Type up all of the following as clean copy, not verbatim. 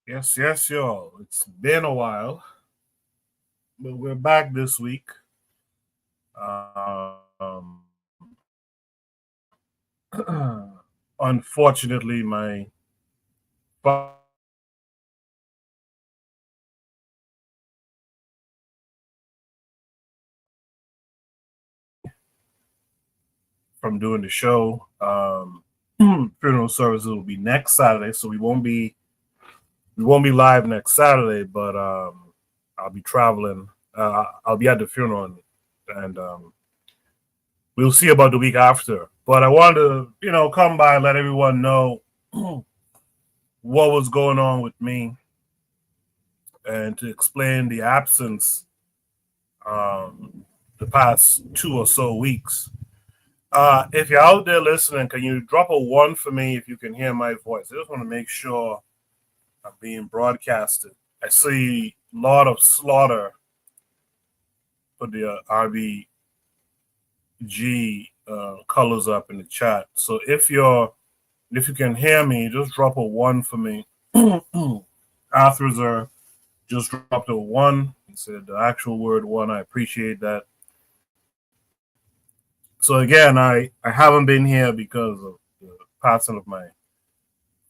Yes, y'all. It's been a while, but we're back this week. Um, Unfortunately, my from doing the show. Funeral services will be next Saturday, so we won't be live next Saturday, but I'll be traveling. I'll be at the funeral, and we'll see about the week after. But I wanted to, come by and let everyone know what was going on with me and to explain the absence the past 2 or so weeks. If you're out there listening, can you drop a one for me if you can hear my voice? I just want to make sure I'm being broadcasted. I see a lot of slaughter for the RBG colors up in the chat. So if you can hear me, just drop a one for me. Arthur's just dropped a one. He said the actual word one. I appreciate that. So again, I haven't been here because of the passing of my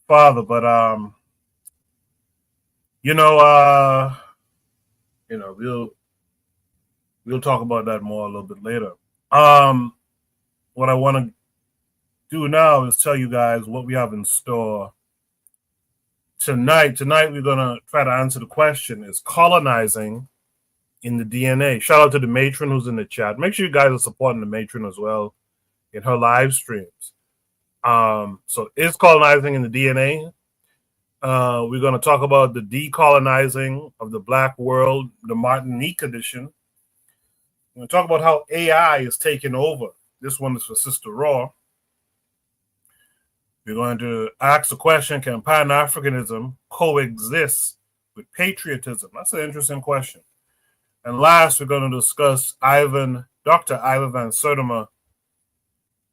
father, but you know, uh, we'll talk about that more a little bit later. What I want to do now is tell you guys what we have in store tonight. Tonight we're gonna try to answer the question: is colonizing in the DNA? Shout out to the matron who's in the chat. Make sure you guys are supporting the matron as well in her live streams. So is colonizing in the DNA? We're going to talk about the decolonizing of the Black world, the Martinique edition. We're going to talk about how AI is taking over. This one is for Sister Raw. We're going to ask the question, can Pan-Africanism coexist with patriotism? That's an interesting question. And last, we're going to discuss Dr. Ivan Van Sertima,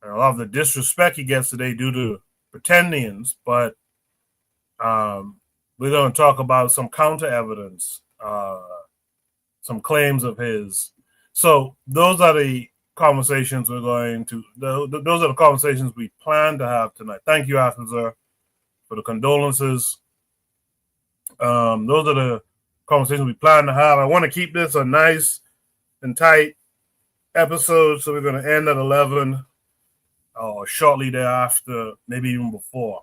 and a lot of the disrespect he gets today due to pretendians, but we're going to talk about some counter evidence, some claims of his. So those are the conversations we're going to. Those are the conversations we plan to have tonight. Thank you, After, for the condolences. Those are the conversations we plan to have. I want to keep this a nice and tight episode, so we're going to end at 11 or shortly thereafter, maybe even before.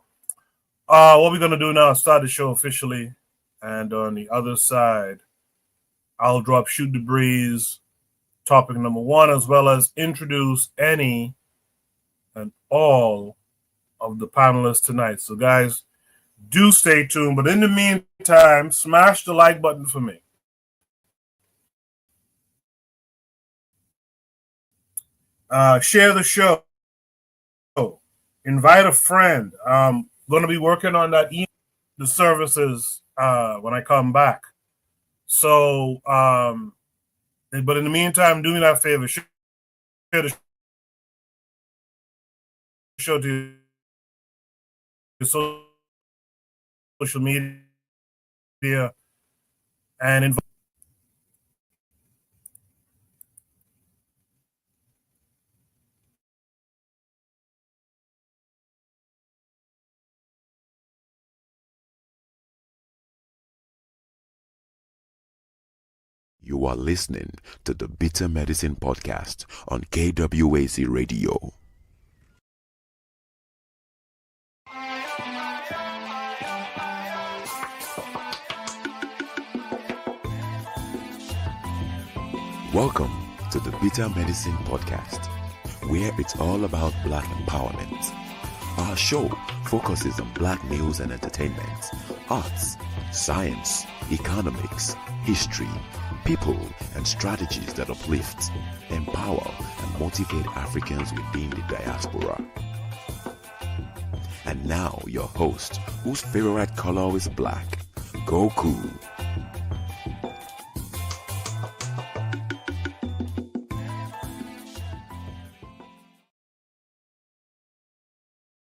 What we're going to do now is start the show officially, and on the other side, I'll drop Shoot the Breeze, topic number one, as well as introduce any and all of the panelists tonight. So, guys, do stay tuned. But in the meantime, smash the like button for me. Share the show. Invite a friend. I'm going to be working on that the services when I come back. So, but in the meantime, do me that favor. Share the show to your social media and invite. You are listening to the Bitter Medicine Podcast on KWAC Radio. Welcome to the Bitter Medicine Podcast, where it's all about Black empowerment. Our show focuses on Black news and entertainment, arts, science, economics, history, people, and strategies that uplift, empower, and motivate Africans within the diaspora. And now, your host, whose favorite color is black, Goku.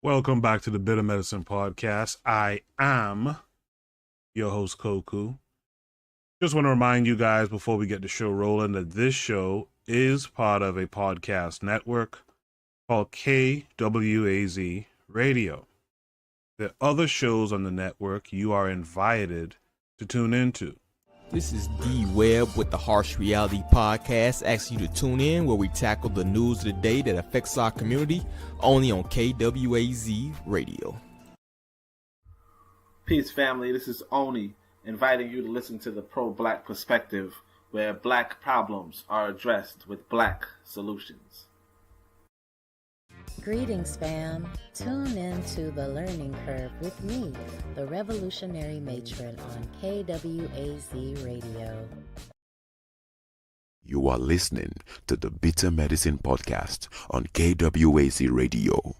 Welcome back to the Bitter Medicine Podcast. I am your host, Koku. Just want to remind you guys before we get the show rolling that this show is part of a podcast network called KWAZ Radio. There are other shows on the network you are invited to tune into. This is D Webb with the Harsh Reality Podcast, asking you to tune in where we tackle the news of the day that affects our community, only on KWAZ Radio. Peace, family. This is Oni, inviting you to listen to the Pro-Black Perspective, where black problems are addressed with black solutions. Greetings, fam. Tune in to The Learning Curve with me, the Revolutionary Matron on KWAZ Radio. You are listening to the Bitter Medicine Podcast on KWAZ Radio.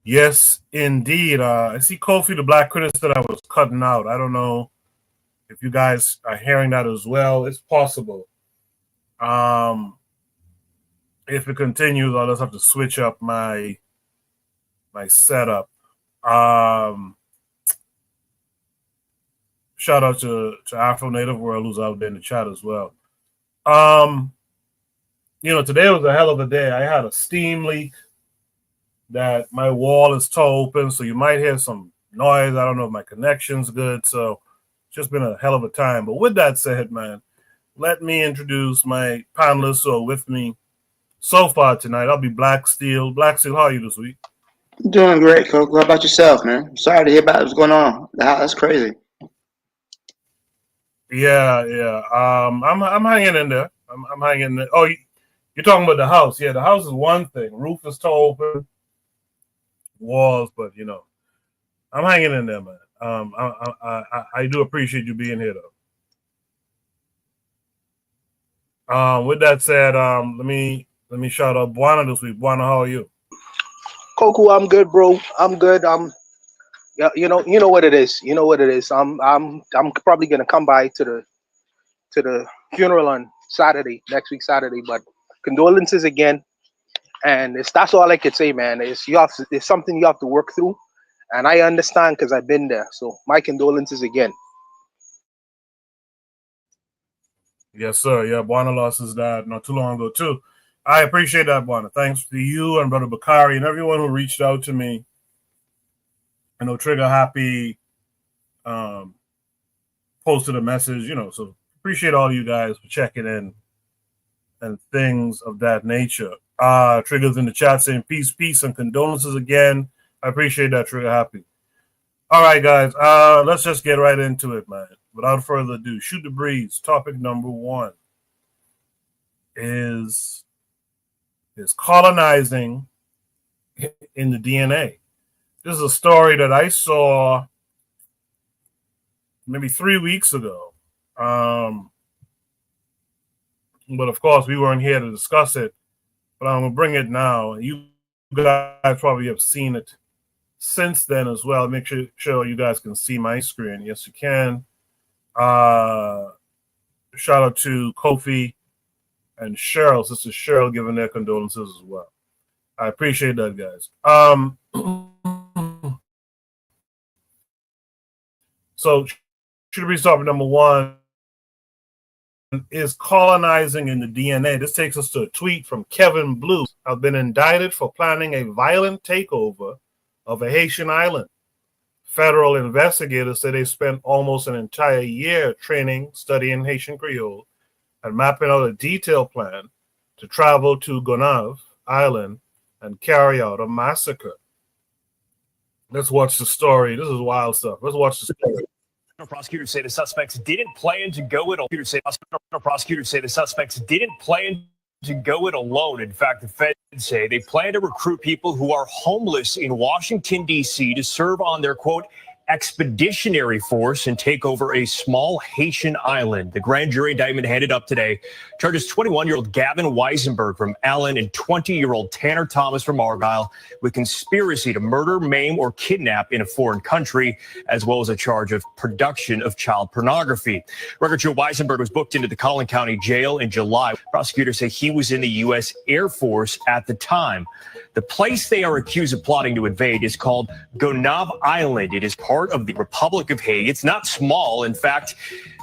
Yes, indeed. I see Kofi the Black Critic that I was cutting out. I don't know if you guys are hearing that as well. It's possible. If it continues, I'll just have to switch up my setup. Shout out to Afro Native World who's out there in the chat as well. Today was a hell of a day. I had a steam leak that my wall is toe open, so you might hear some noise. I don't know if my connection's good, so it's just been a hell of a time. But with that said, man, let me introduce my panelists who are with me so far tonight. I'll be Black Steel. Black Steel, how are you this week? Doing great, Coco. How about yourself, man? Sorry to hear about what's going on. That's crazy. Yeah. I'm hanging in there. I'm hanging in there. Oh, you're talking about the house. Yeah, the house is one thing. Roof is toe open. Walls, but I'm hanging in there, man. I do appreciate you being here, though. With that said, let me shout out Buana this week. Buana, how are you? Koku, I'm good, bro. I'm good. Yeah, you know what it is. You know what it is. I'm probably gonna come by to the funeral on next week Saturday. But condolences again. And that's all I could say, man. It's something you have to work through, and I understand because I've been there. So my condolences again. Yes, sir. Yeah, Buana lost his dad not too long ago too. I appreciate that, Buana. Thanks to you and Brother Bakari and everyone who reached out to me. I know Trigger Happy posted a message, so appreciate all you guys for checking in and things of that nature. Trigger's in the chat saying peace, and condolences again. I appreciate that, Trigger Happy. All right, guys, let's just get right into it, man. Without further ado, shoot the breeze. Topic number 1 is colonizing in the DNA. This is a story that I saw maybe 3 weeks ago. But of course, we weren't here to discuss it. But I'm going to bring it now. You guys probably have seen it since then as well. Make sure you guys can see my screen. Yes, you can. Shout out to Kofi and Cheryl. Sister Cheryl giving their condolences as well. I appreciate that, guys. So, should we start with number 1? Is colonizing in the DNA. This takes us to a tweet from Kevin Blue. I've been indicted for planning a violent takeover of a Haitian island. Federal investigators say they spent almost an entire year training, studying Haitian Creole, and mapping out a detailed plan to travel to Gonave Island and carry out a massacre. Let's watch the story. This is wild stuff. Let's watch the story. Prosecutors say the suspects didn't plan to go it. Prosecutors say the suspects didn't plan to go it alone. In fact, the feds say they plan to recruit people who are homeless in Washington, D.C. to serve on their, quote, expeditionary force and take over a small Haitian island. The grand jury indictment handed up today charges 21-year-old Gavin Weisenberg from Allen and 20-year-old Tanner Thomas from Argyle with conspiracy to murder, maim, or kidnap in a foreign country, as well as a charge of production of child pornography. Record Joe Weisenberg was booked into the Collin County Jail in July. Prosecutors say he was in the U.S. Air Force at the time. The place they are accused of plotting to invade is called Gonav Island. It is part of the Republic of Haiti. It's not small. In fact,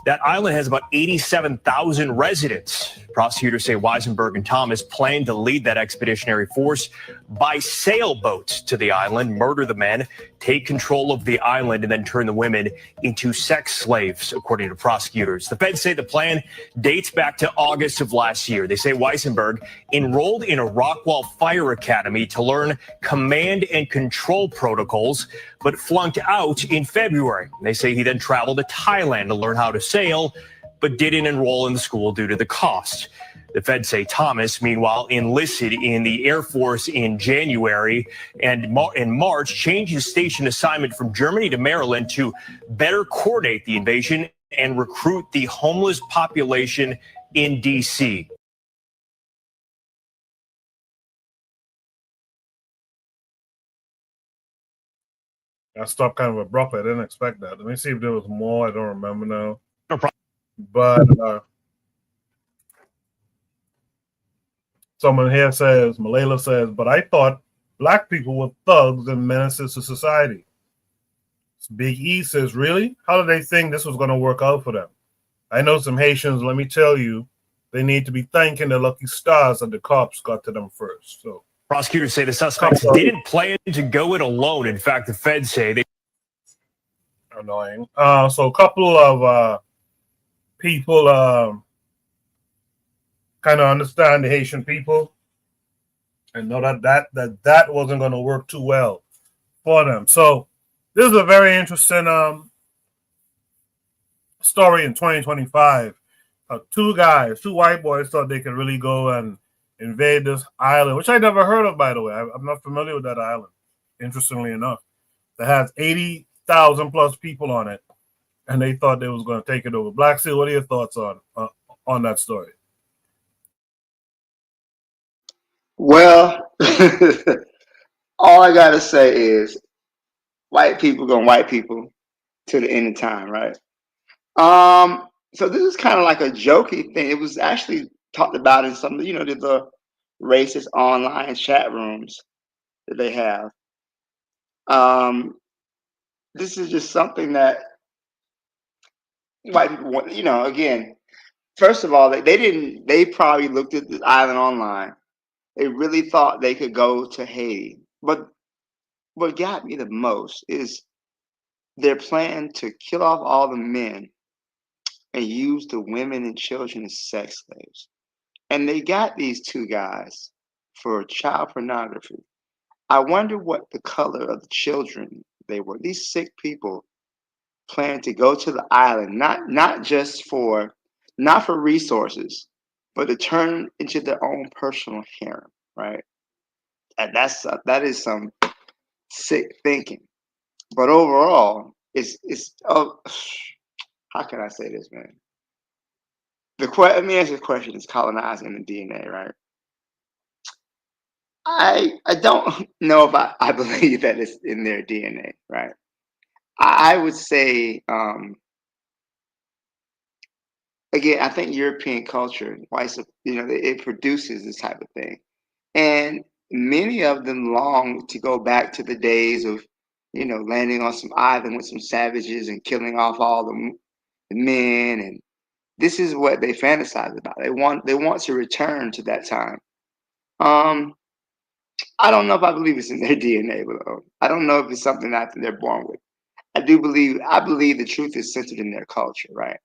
that island has about 87,000 residents. Prosecutors say Weisenberg and Thomas plan to lead that expeditionary force by sailboats to the island, murder the men, take control of the island, and then turn the women into sex slaves, according to prosecutors. The feds say the plan dates back to August of last year. They say Weisenberg enrolled in a Rockwall Fire Academy to learn command and control protocols, but flunked out in February. They say he then traveled to Thailand to learn how to sail, but didn't enroll in the school due to the cost. The feds say Thomas, meanwhile, enlisted in the Air Force in January and in March, changed his station assignment from Germany to Maryland to better coordinate the invasion and recruit the homeless population in D.C. I stopped kind of abruptly. I didn't expect that. Let me see if there was more. I don't remember now. No problem. But someone here says, Malayla says, but I thought black people were thugs and menaces to society. Big E says, really? How did they think this was going to work out for them? I know some Haitians, let me tell you, they need to be thanking their lucky stars that the cops got to them first. So prosecutors say the suspects didn't plan to go it alone. In fact, the feds say they annoying. So a couple of people kind of understand the Haitian people and know that wasn't going to work too well for them. So this is a very interesting story in 2025. Two white boys thought they could really go and invade this island, which I never heard of, by the way. I'm not familiar with that island, interestingly enough. That has 80,000 plus people on it, and they thought they was going to take it over. Black Seal, what are your thoughts on that story? Well, all I gotta say is white people gonna white people to the end of time, right? So this is kind of like a jokey thing. It was actually talked about in some, the racist online chat rooms that they have. This is just something that white people want, again, first of all, they probably looked at this island online. They really thought they could go to Haiti. But what got me the most is their plan to kill off all the men and use the women and children as sex slaves. And they got these two guys for child pornography. I wonder what the color of the children they were. These sick people plan to go to the island, not for resources, but to turn into their own personal harem, right? And that is some sick thinking. But overall, it's how can I say this, man? Let me answer the question: is colonizing the DNA, right? I don't know if I believe that it's in their DNA, right? I would say, again, I think European culture, it produces this type of thing, and many of them long to go back to the days of, landing on some island with some savages and killing off all the men, and this is what they fantasize about. They want to return to that time. I don't know if I believe it's in their DNA, though. I don't know if it's something that they're born with. I believe the truth is centered in their culture, right?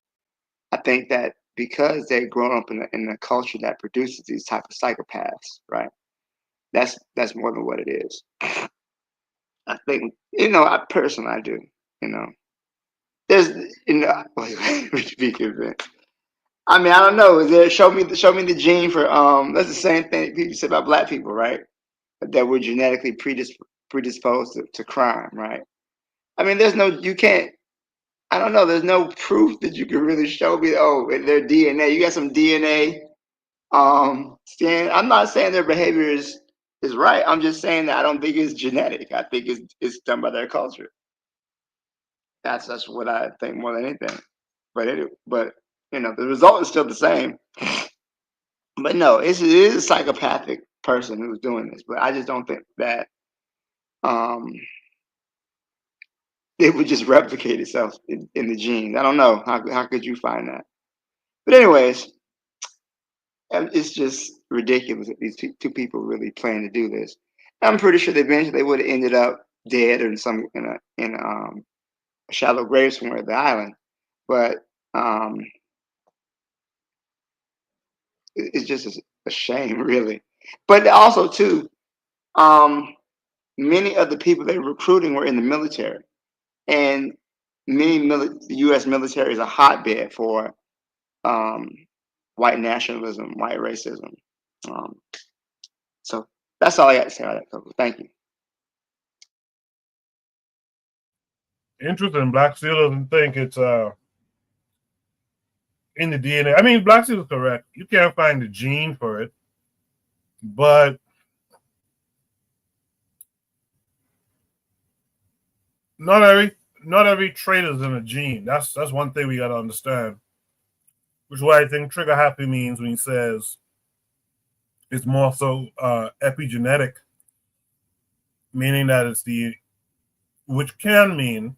I think that because they've grown up in a culture that produces these type of psychopaths, right? That's more than what it is. I think, I personally do, there's, which be convinced. I mean, I don't know. Is there show me the gene for that's the same thing people say about black people, right? That we're genetically predisposed to crime, right? I mean, I don't know, there's no proof that you can really show me, in their DNA. You got some DNA I'm not saying their behavior is right. I'm just saying that I don't think it's genetic. I think it's done by their culture. That's what I think more than anything. But the result is still the same. But no, it is psychopathic person who's doing this, but I just don't think that it would just replicate itself in the genes. I don't know. How could you find that? But anyways, it's just ridiculous that these two people really plan to do this. I'm pretty sure eventually they would have ended up dead or in a shallow grave somewhere at the island. But it's just a shame, really. But also too, many of the people they were recruiting were in the military, and the U.S. military is a hotbed for white nationalism, white racism. So that's all I got to say on that, Coco. Thank you. Interesting. Black Steel doesn't think it's in the DNA. I mean, Black Steel is correct. You can't find the gene for it, but not every trait is in a gene. That's one thing we got to understand. Which is why I think trigger happy means when he says it's more so epigenetic, meaning that it's which can mean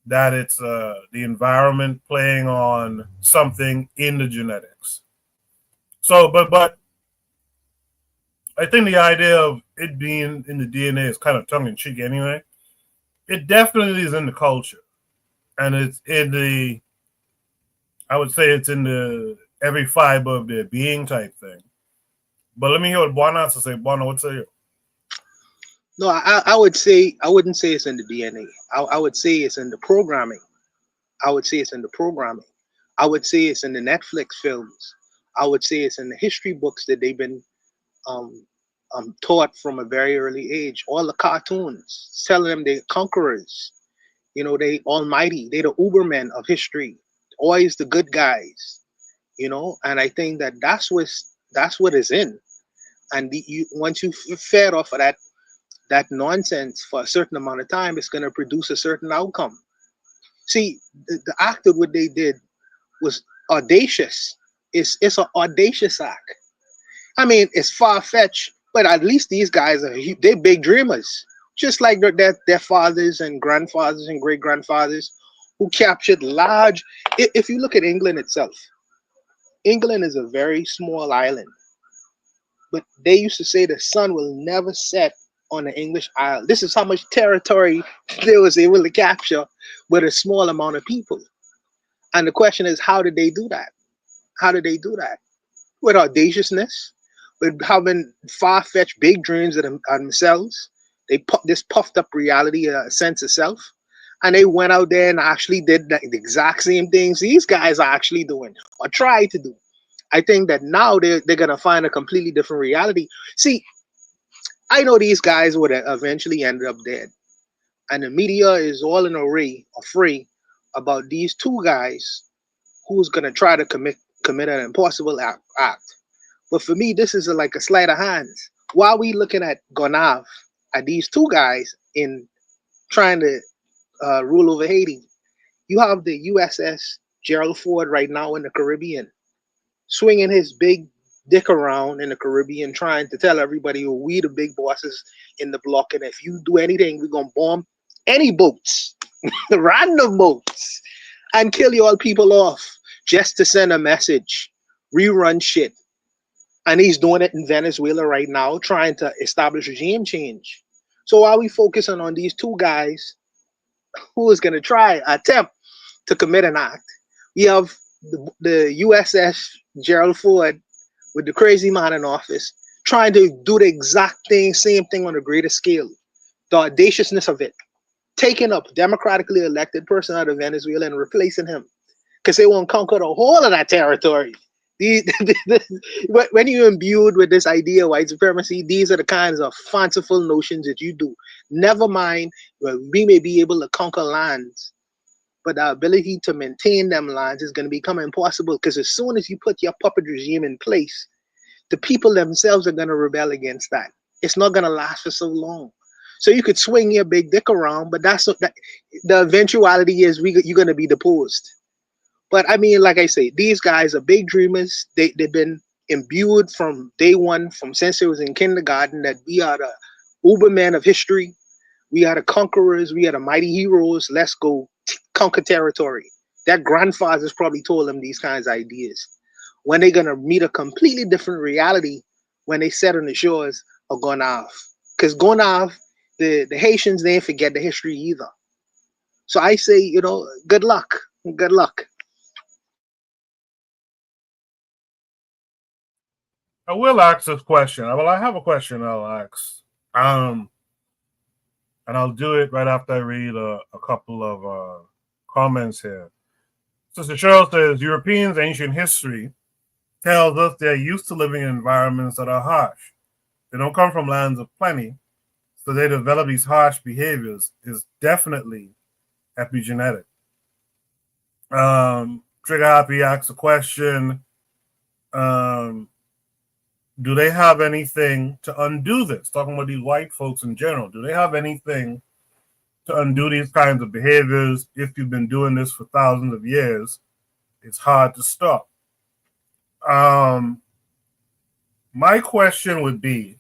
that it's the environment playing on something in the genetics. So, but I think the idea of it being in the DNA is kind of tongue in cheek anyway. It definitely is in the culture, and it's in the. I would say it's in the every fiber of their being type thing. But let me hear what Buana has to say. Buana, what say you? No, I would say I wouldn't say it's in the DNA. I would say it's in the programming. I would say it's in the programming. I would say it's in the Netflix films. I would say it's in the history books that they've been taught from a very early age. All the cartoons telling them they're conquerors. You know, they almighty. They the Ubermen of history. Always the good guys. You know, and I think that's what is in. And once you fed off of that nonsense for a certain amount of time, it's going to produce a certain outcome. See, the act of what they did was audacious. It's an audacious act. I mean, it's far-fetched, but at least these guys they're big dreamers, just like their fathers and grandfathers and great-grandfathers who captured large. If you look at England itself, England is a very small island, but they used to say the sun will never set on the English Isle. This is how much territory they was able to capture with a small amount of people. And the question is, how did they do that? How did they do that? With audaciousness, with having far-fetched big dreams of themselves. They this puffed up reality, a sense of self. And they went out there and actually did the exact same things these guys are actually doing or try to do. I think that now they're going to find a completely different reality. See, I know these guys would have eventually ended up dead. And the media is all in a fray about these two guys who's going to try to commit an impossible act. But for me, this is like a sleight of hands. Why are we looking at Gonav, at these two guys in trying to rule over Haiti? You have the USS Gerald Ford right now in the Caribbean, swinging his big dick around in the Caribbean, trying to tell everybody, oh, we the big bosses in the block, and if you do anything, we're gonna bomb any boats, random boats, and kill you all people off just to send a message, rerun shit. And he's doing it in Venezuela right now, trying to establish regime change. So while we focusing on these two guys who is gonna attempt to commit an act, we have the USS Gerald Ford with the crazy man in office trying to do the exact same thing on a greater scale. The audaciousness of it, taking up democratically elected person out of Venezuela and replacing him because they won't conquer the whole of that territory. When you're imbued with this idea of white supremacy, these are the kinds of fanciful notions that you do. Never mind, we may be able to conquer lands, but the ability to maintain them lands is going to become impossible because as soon as you put your puppet regime in place, the people themselves are going to rebel against that. It's not going to last for so long. So you could swing your big dick around, but the eventuality is you're going to be deposed. But I mean, like I say, these guys are big dreamers. They've been imbued from day one, from since it was in kindergarten, that we are the Ubermen of history. We are the conquerors. We are the mighty heroes. Let's go conquer territory. Their grandfathers probably told them these kinds of ideas. When they're gonna meet a completely different reality when they set on the shores of Gonaïves. Because Gonaïves, the Haitians, they ain't forget the history either. So I say, you know, good luck. Good luck. I will ask this question. Well, I have a question I'll ask. And I'll do it right after I read a couple of comments here. Sister Cheryl says Europeans' ancient history tells us they're used to living in environments that are harsh. They don't come from lands of plenty, so they develop these harsh behaviors. Is definitely epigenetic. Trigger Happy asks a question. Do they have anything to undo this? Talking about these white folks in general. Do they have anything to undo these kinds of behaviors? If you've been doing this for thousands of years, it's hard to stop. My question would be,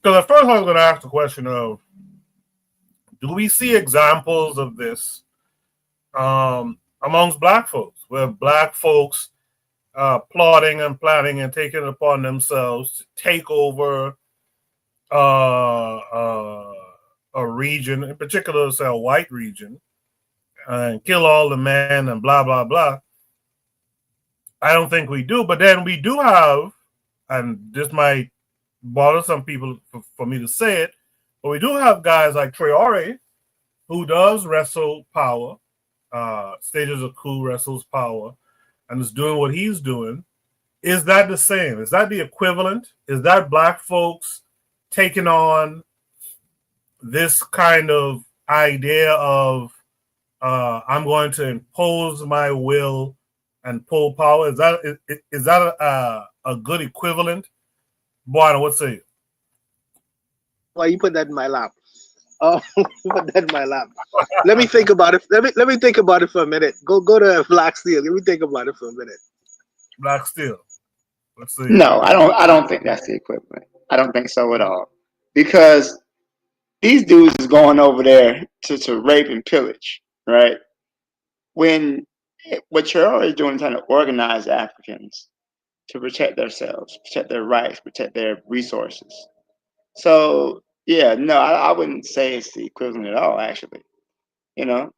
because at first I was going to ask the question of, do we see examples of this amongst black folks, where black folks plotting and planning and taking it upon themselves to take over a region, in particular, say a white region, and kill all the men and blah, blah, blah. I don't think we do. But then we do have, and this might bother some people for me to say it, but we do have guys like Traore, who does wrestle power, stages a coup, wrestles power, and is doing what he's doing. Is that the same? Is that the equivalent? Is that black folks taking on this kind of idea of I'm going to impose my will and pull power? Is that a good equivalent? Boy, what say you? Why you put that in my lap? Oh, put that in my lap. Let me think about it. Let me think about it for a minute. Go to Black Steel. Let me think about it for a minute. Black Steel. Let's see. No, I don't think that's the equivalent. I don't think so at all. Because these dudes is going over there to rape and pillage, right? When what you're already doing is trying to organize Africans to protect themselves, protect their rights, protect their resources. So yeah, no, I wouldn't say it's the equivalent at all, actually. You know?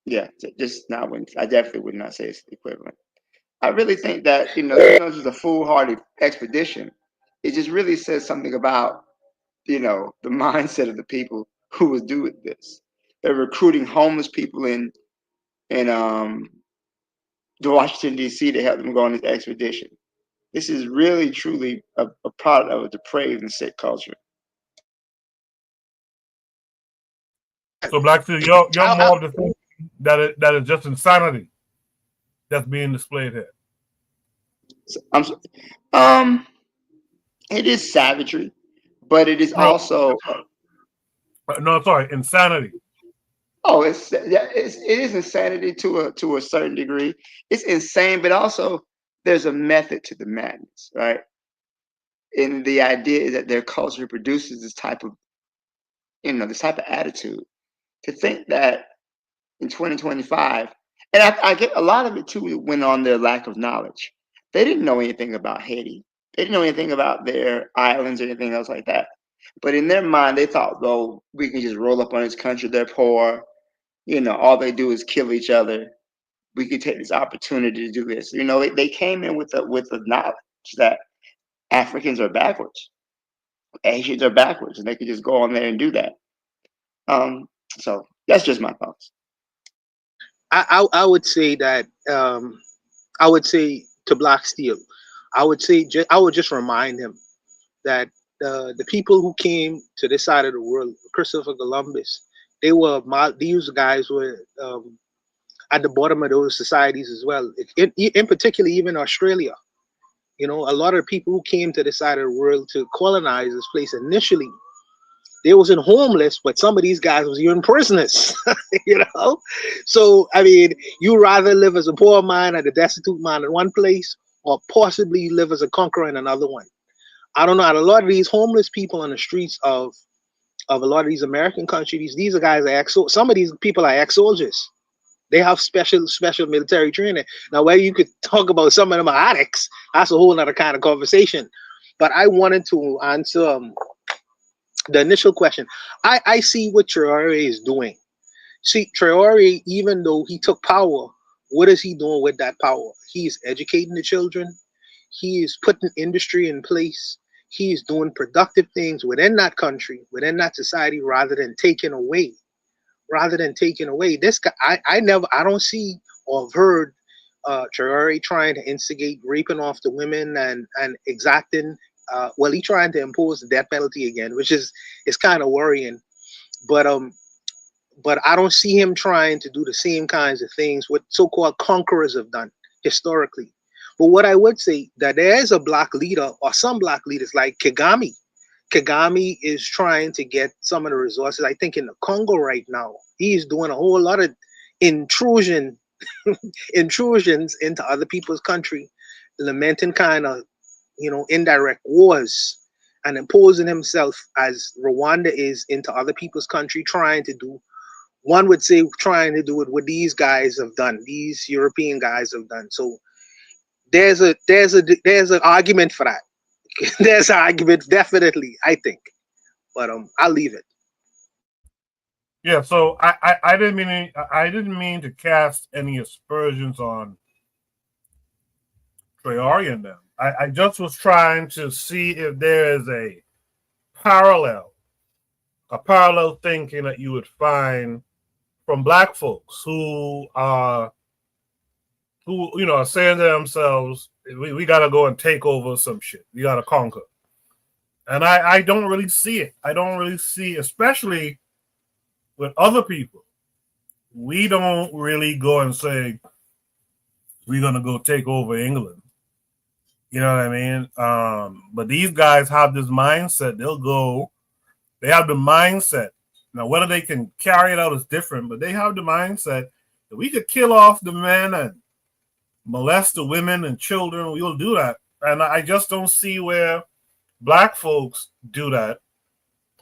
Yeah, just not when I definitely would not say it's the equivalent. I really think that, this is a foolhardy expedition. It just really says something about, the mindset of the people who would do this. They're recruiting homeless people in to Washington, D.C. to help them go on this expedition. This is really, truly a product of a depraved and sick culture. So Black Steel, you're more of the thing that is just insanity that's being displayed here. It is savagery, but it is also no, sorry, insanity. Oh, it is insanity to a certain degree. It's insane, but also there's a method to the madness, right? And the idea is that their culture produces this type of attitude. To think that in 2025, and I get a lot of it too went on their lack of knowledge. They didn't know anything about Haiti. They didn't know anything about their islands or anything else like that. But in their mind, they thought, "Oh, we can just roll up on this country. They're poor. All they do is kill each other. We could take this opportunity to do this." They came in with the knowledge that Africans are backwards, Asians are backwards, and they could just go on there and do that. So that's just my thoughts. I would say that I would say to Black Steel, I would just remind him that the people who came to this side of the world, Christopher Columbus, these guys were at the bottom of those societies as well. In particular, even Australia. A lot of people who came to this side of the world to colonize this place initially, They wasn't homeless, but some of these guys was even prisoners. You know, so I mean, you rather live as a poor man and a destitute man in one place, or possibly live as a conqueror in another one. I don't know. And a lot of these homeless people on the streets of a lot of these American countries, these are guys that some of these people are ex-soldiers. They have special military training. Now, where you could talk about some of them are addicts, that's a whole other kind of conversation. But I wanted to answer the initial question. I see what Traore is doing. See, Traore, even though he took power, what is he doing with that power? He is educating the children. He is putting industry in place. He is doing productive things within that country, within that society, rather than taking away. This guy, I don't see or have heard Traore trying to instigate raping off the women and exacting. Well, he trying to impose the death penalty again, which is kind of worrying. But I don't see him trying to do the same kinds of things what so-called conquerors have done historically. But what I would say that there is a black leader or some black leaders like Kagame. Kagame is trying to get some of the resources. I think in the Congo right now, he's doing a whole lot of intrusions into other people's country, lamenting kind of, indirect wars and imposing himself as Rwanda is into other people's country, trying to do it what these guys have done, these European guys have done. So there's an argument for that. There's an argument, definitely, I think. But I'll leave it. Yeah, so I didn't mean to cast any aspersions on Traore and them. I just was trying to see if there is a parallel thinking that you would find from black folks who are saying to themselves, we got to go and take over some shit. We got to conquer. And I don't really see it. I don't really see, especially with other people. We don't really go and say, we're going to go take over England. You know what I mean? But these guys have this mindset. They have the mindset. Now, whether they can carry it out is different, but they have the mindset that we could kill off the men and molest the women and children. We will do that. And I just don't see where black folks do that.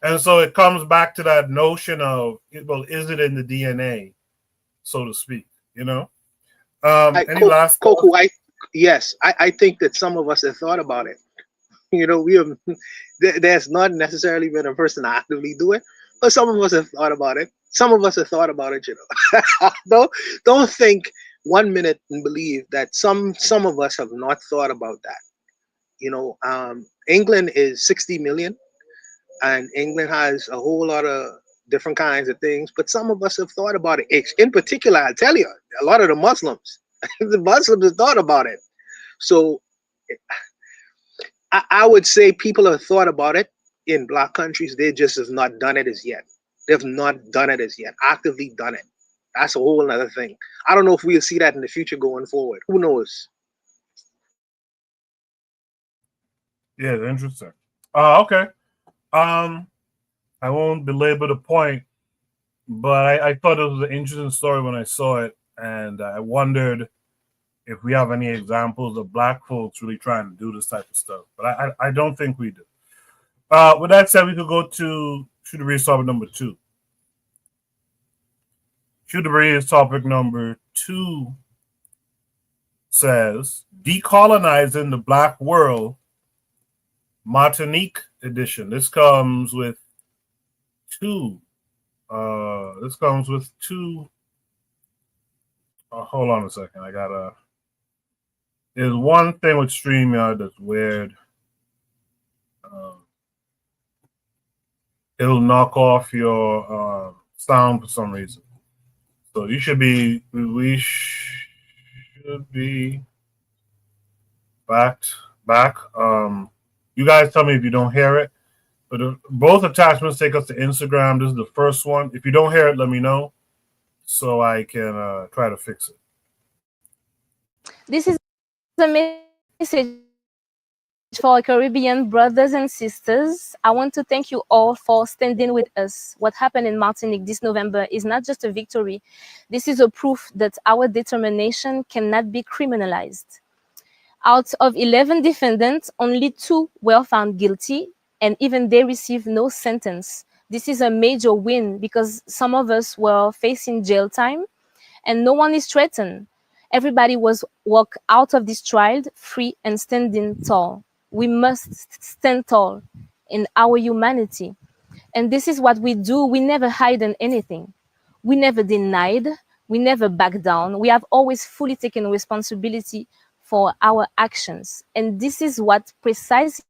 And so it comes back to that notion of, well, is it in the DNA, so to speak, Any last Coco, I think that some of us have thought about it. There's not necessarily been a person to actively do it, but some of us have thought about it. Don't think 1 minute and believe that some of us have not thought about that. England is 60 million, and England has a whole lot of different kinds of things, but some of us have thought about it. In particular, I tell you, a lot of the Muslims, the Muslims have thought about it. So I would say people have thought about it in black countries. They just have not done it as yet. They've not done it as yet, actively done it. That's a whole other thing. I don't know if we'll see that in the future going forward. Who knows? Yeah, interesting. Okay. I won't belabor the point, but I thought it was an interesting story when I saw it, and I wondered if we have any examples of black folks really trying to do this type of stuff. But I don't think we do. With that said, we could go to Shoot the Breeze topic number 2. Shoot the Breeze topic number 2 says, Decolonizing the Black World, Martinique edition. This comes with two. Hold on a second. There's one thing with StreamYard that's weird. It'll knock off your sound for some reason. So we should be back. You guys tell me if you don't hear it. But both attachments take us to Instagram. This is the first one. If you don't hear it, let me know so I can try to fix it. This is a message for our Caribbean brothers and sisters. I want to thank you all for standing with us. What happened in Martinique this November is not just a victory. This is a proof that our determination cannot be criminalized. Out of 11 defendants, only 2 were found guilty, and even they received no sentence. This is a major win because some of us were facing jail time, and no one is threatened. Everybody was walked out of this trial free and standing tall. We must stand tall in our humanity. And this is what we do. We never hide in anything. We never denied. We never back down. We have always fully taken responsibility for our actions. And this is what precisely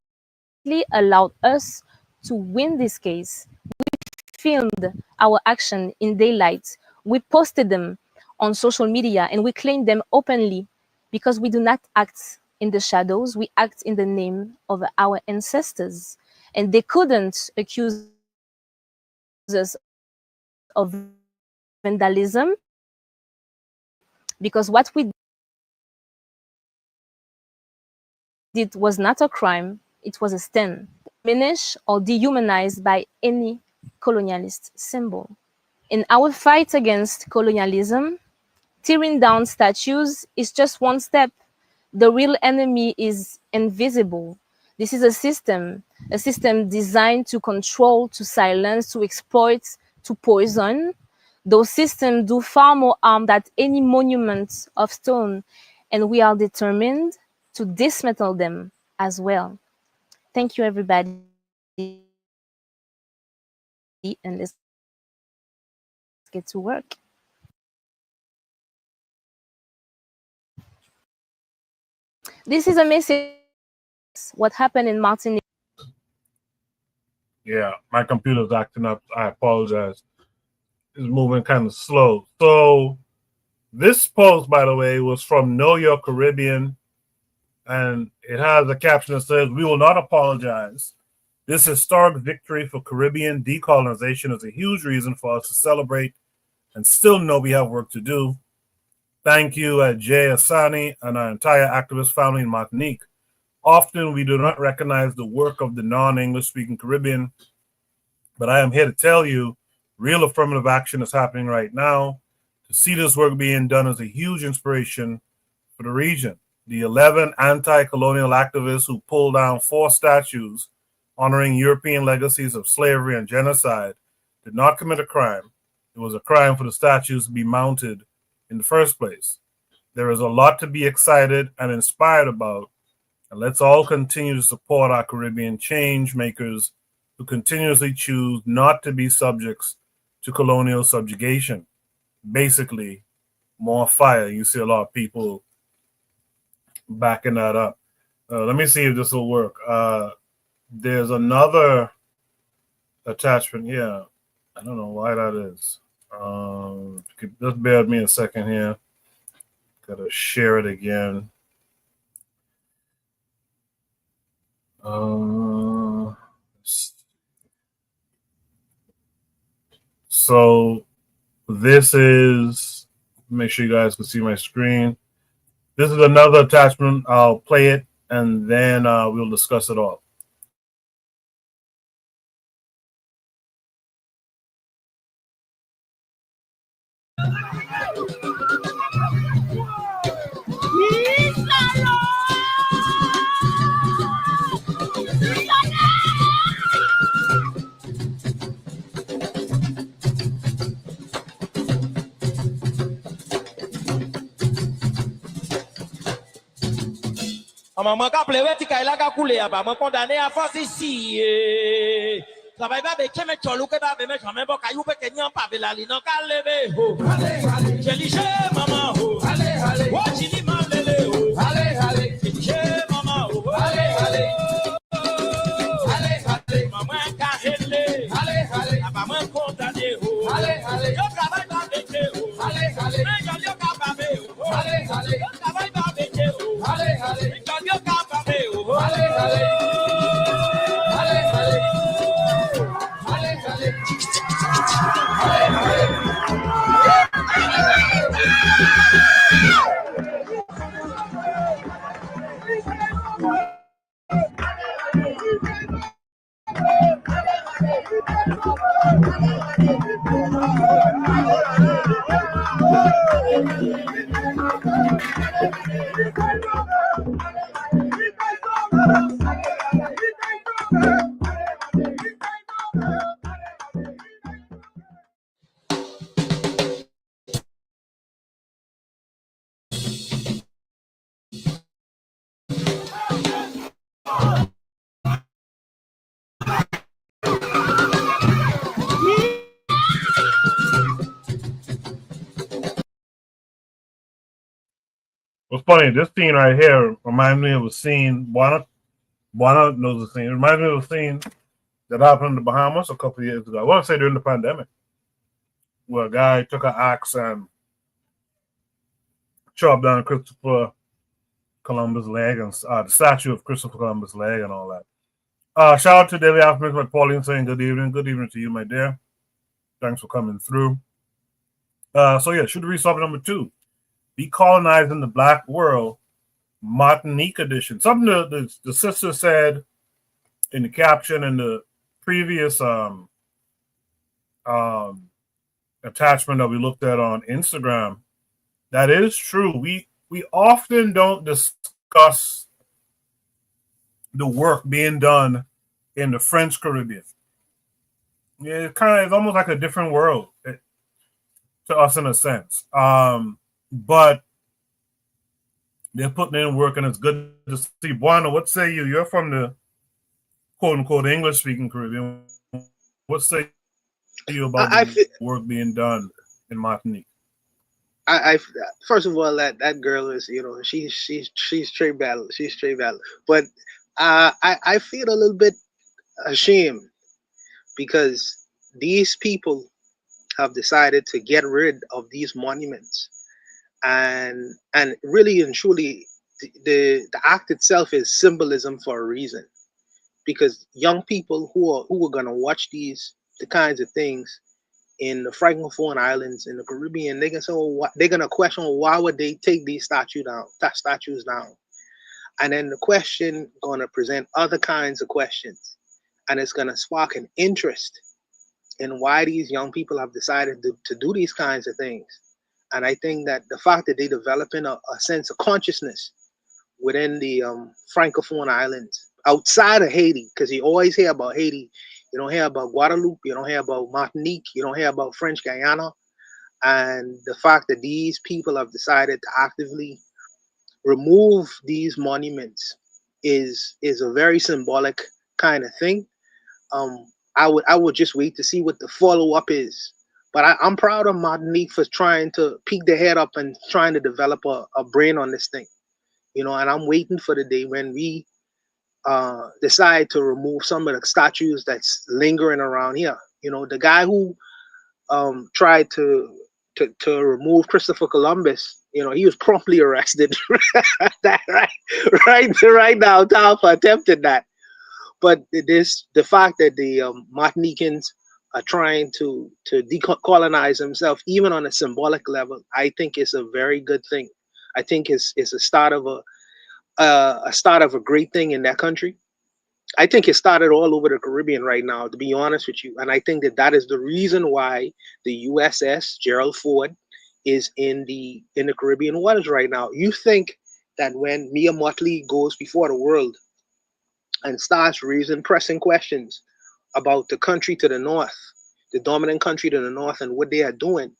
allowed us to win this case. We filmed our action in daylight. We posted them on social media and we claim them openly because we do not act in the shadows. We act in the name of our ancestors. And they couldn't accuse us of vandalism because what we did was not a crime, it was a stand, diminished or dehumanized by any colonialist symbol. In our fight against colonialism, tearing down statues is just one step. The real enemy is invisible. This is a system designed to control, to silence, to exploit, to poison. Those systems do far more harm than any monument of stone, and we are determined to dismantle them as well. Thank you, everybody, and let's get to work. This is a message. What happened in Martinique? Yeah, my computer's acting up. I apologize. It's moving kind of slow. So this post, by the way, was from Know Your Caribbean, and it has a caption that says, "We will not apologize. This historic victory for Caribbean decolonization is a huge reason for us to celebrate and still know we have work to do. Thank you at Jay Asani and our entire activist family in Martinique. Often we do not recognize the work of the non-English speaking Caribbean, but I am here to tell you real affirmative action is happening right now. To see this work being done is a huge inspiration for the region. The 11 anti-colonial activists who pulled down 4 statues honoring European legacies of slavery and genocide did not commit a crime. It was a crime for the statues to be mounted in the first place. There is a lot to be excited and inspired about, and let's all continue to support our Caribbean change makers who continuously choose not to be subjects to colonial subjugation." Basically, more fire. You see a lot of people backing that up. Let me see if this will work. There's another attachment here. I don't know why that is. Just bear with me a second here. Gotta share it again. So this is, make sure you guys can see my screen. This is another attachment. I'll play it and then we'll discuss it all. Maman ka pleure ti kay la ka coulé ba moi condamné à force ici travail ba be keme cholu ke ba be me jamais bon kayou pe kenyan pa be la li non ka lever ho allez jeliche maman ho allez wo chili ma lele ho allez jeliche maman ho allez maman ka hele allez ba moi condamné ho allez yo travail ba be ke ho allez mais yo ka ba be ho allez yo travail ba be ke ho allez What's funny, this scene right here reminds me of a scene, Buana knows the scene. It reminds me of a scene that happened in the Bahamas a couple of years ago. I want to say during the pandemic, where a guy took an axe and chopped down Christopher Columbus' leg and the statue of Christopher Columbus' leg and all that. Shout out to Daily Africans, like Pauline saying good evening. Good evening to you, my dear. Thanks for coming through. So yeah, shoot the read topic number 2. Decolonizing the Black World, Martinique edition. Something the sister said in the caption in the previous attachment that we looked at on Instagram. That is true. We often don't discuss the work being done in the French Caribbean. Yeah, it's almost like a different world to us in a sense. But they're putting in work, and it's good to see. Buana, what say you? You're from the quote-unquote English-speaking Caribbean. What say you about the work being done in Martinique? I first of all, that girl is, she's straight battle. She's straight battle. But I feel a little bit ashamed because these people have decided to get rid of these monuments. And really and truly, the act itself is symbolism for a reason, because young people who are gonna watch the kinds of things in the Francophone Islands in the Caribbean, they're gonna question why would they take these statues down, and then the question gonna present other kinds of questions, and it's gonna spark an interest in why these young people have decided to do these kinds of things. And I think that the fact that they're developing a sense of consciousness within the Francophone Islands, outside of Haiti, because you always hear about Haiti, you don't hear about Guadeloupe, you don't hear about Martinique, you don't hear about French Guyana. And the fact that these people have decided to actively remove these monuments is a very symbolic kind of thing. I would just wait to see what the follow-up is. But I'm proud of Martinique for trying to peek their head up and trying to develop a brain on this thing, and I'm waiting for the day when we decide to remove some of the statues that's lingering around here. The guy who tried to remove Christopher Columbus, he was promptly arrested. That right now, time for attempting that. But the fact that the Martinicans are trying to decolonize themselves, even on a symbolic level, I think is a very good thing. I think it's a start of a great thing in that country. I think it started all over the Caribbean right now, to be honest with you. And I think that is the reason why the USS Gerald Ford is in the Caribbean waters right now. You think that when Mia Mottley goes before the world and starts raising pressing questions about the country to the north, the dominant country to the north, and what they are doing,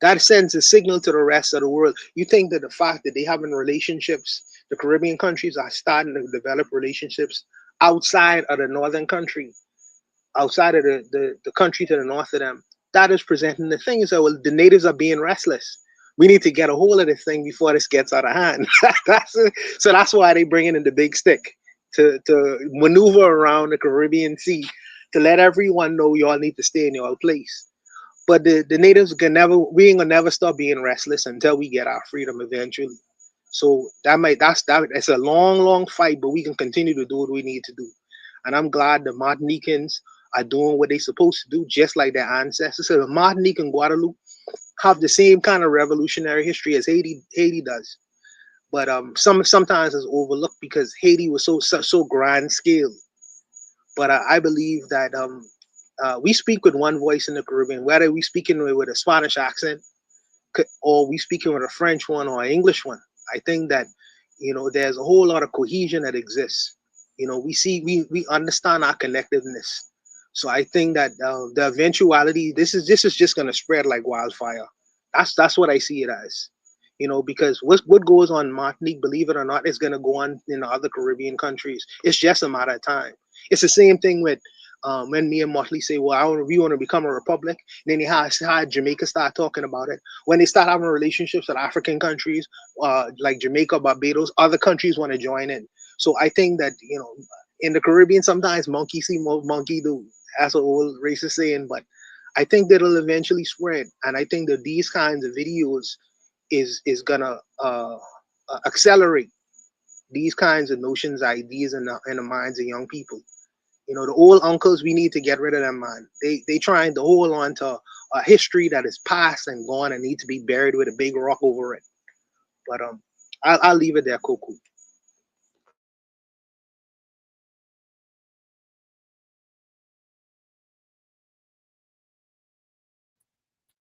that sends a signal to the rest of the world. You think that the fact that they having relationships, the Caribbean countries are starting to develop relationships outside of the northern country, outside of the country to the north of them, that is presenting the thing. So the natives are being restless. We need to get a hold of this thing before this gets out of hand. So that's why they bring in the big stick to maneuver around the Caribbean Sea, to let everyone know y'all need to stay in your place. But the natives we ain't gonna never stop being restless until we get our freedom eventually. So it's a long fight, but we can continue to do what we need to do. And I'm glad the Martinicans are doing what they're supposed to do, just like their ancestors. So the Martinique and Guadeloupe have the same kind of revolutionary history as Haiti does. But sometimes it's overlooked because Haiti was so grand scale. But I believe that we speak with one voice in the Caribbean, whether we speaking with a Spanish accent or we speaking with a French one or an English one. I think that, there's a whole lot of cohesion that exists. We understand our connectiveness. So I think that the eventuality, this is just going to spread like wildfire. That's what I see it as. Because what goes on in Martinique, believe it or not, is going to go on in the other Caribbean countries. It's just a matter of time. It's the same thing with when me and Motley say, well, we want to become a republic. Then you have Jamaica start talking about it. When they start having relationships with African countries, like Jamaica, Barbados, other countries want to join in. So I think that, in the Caribbean, sometimes monkey see, monkey do. That's an old racist saying, but I think that it'll eventually spread. And I think that these kinds of videos is gonna accelerate these kinds of notions, ideas in the minds of young people. The old uncles, we need to get rid of them, man. They trying to hold on to a history that is past and gone and need to be buried with a big rock over it. But I'll leave it there, Koku.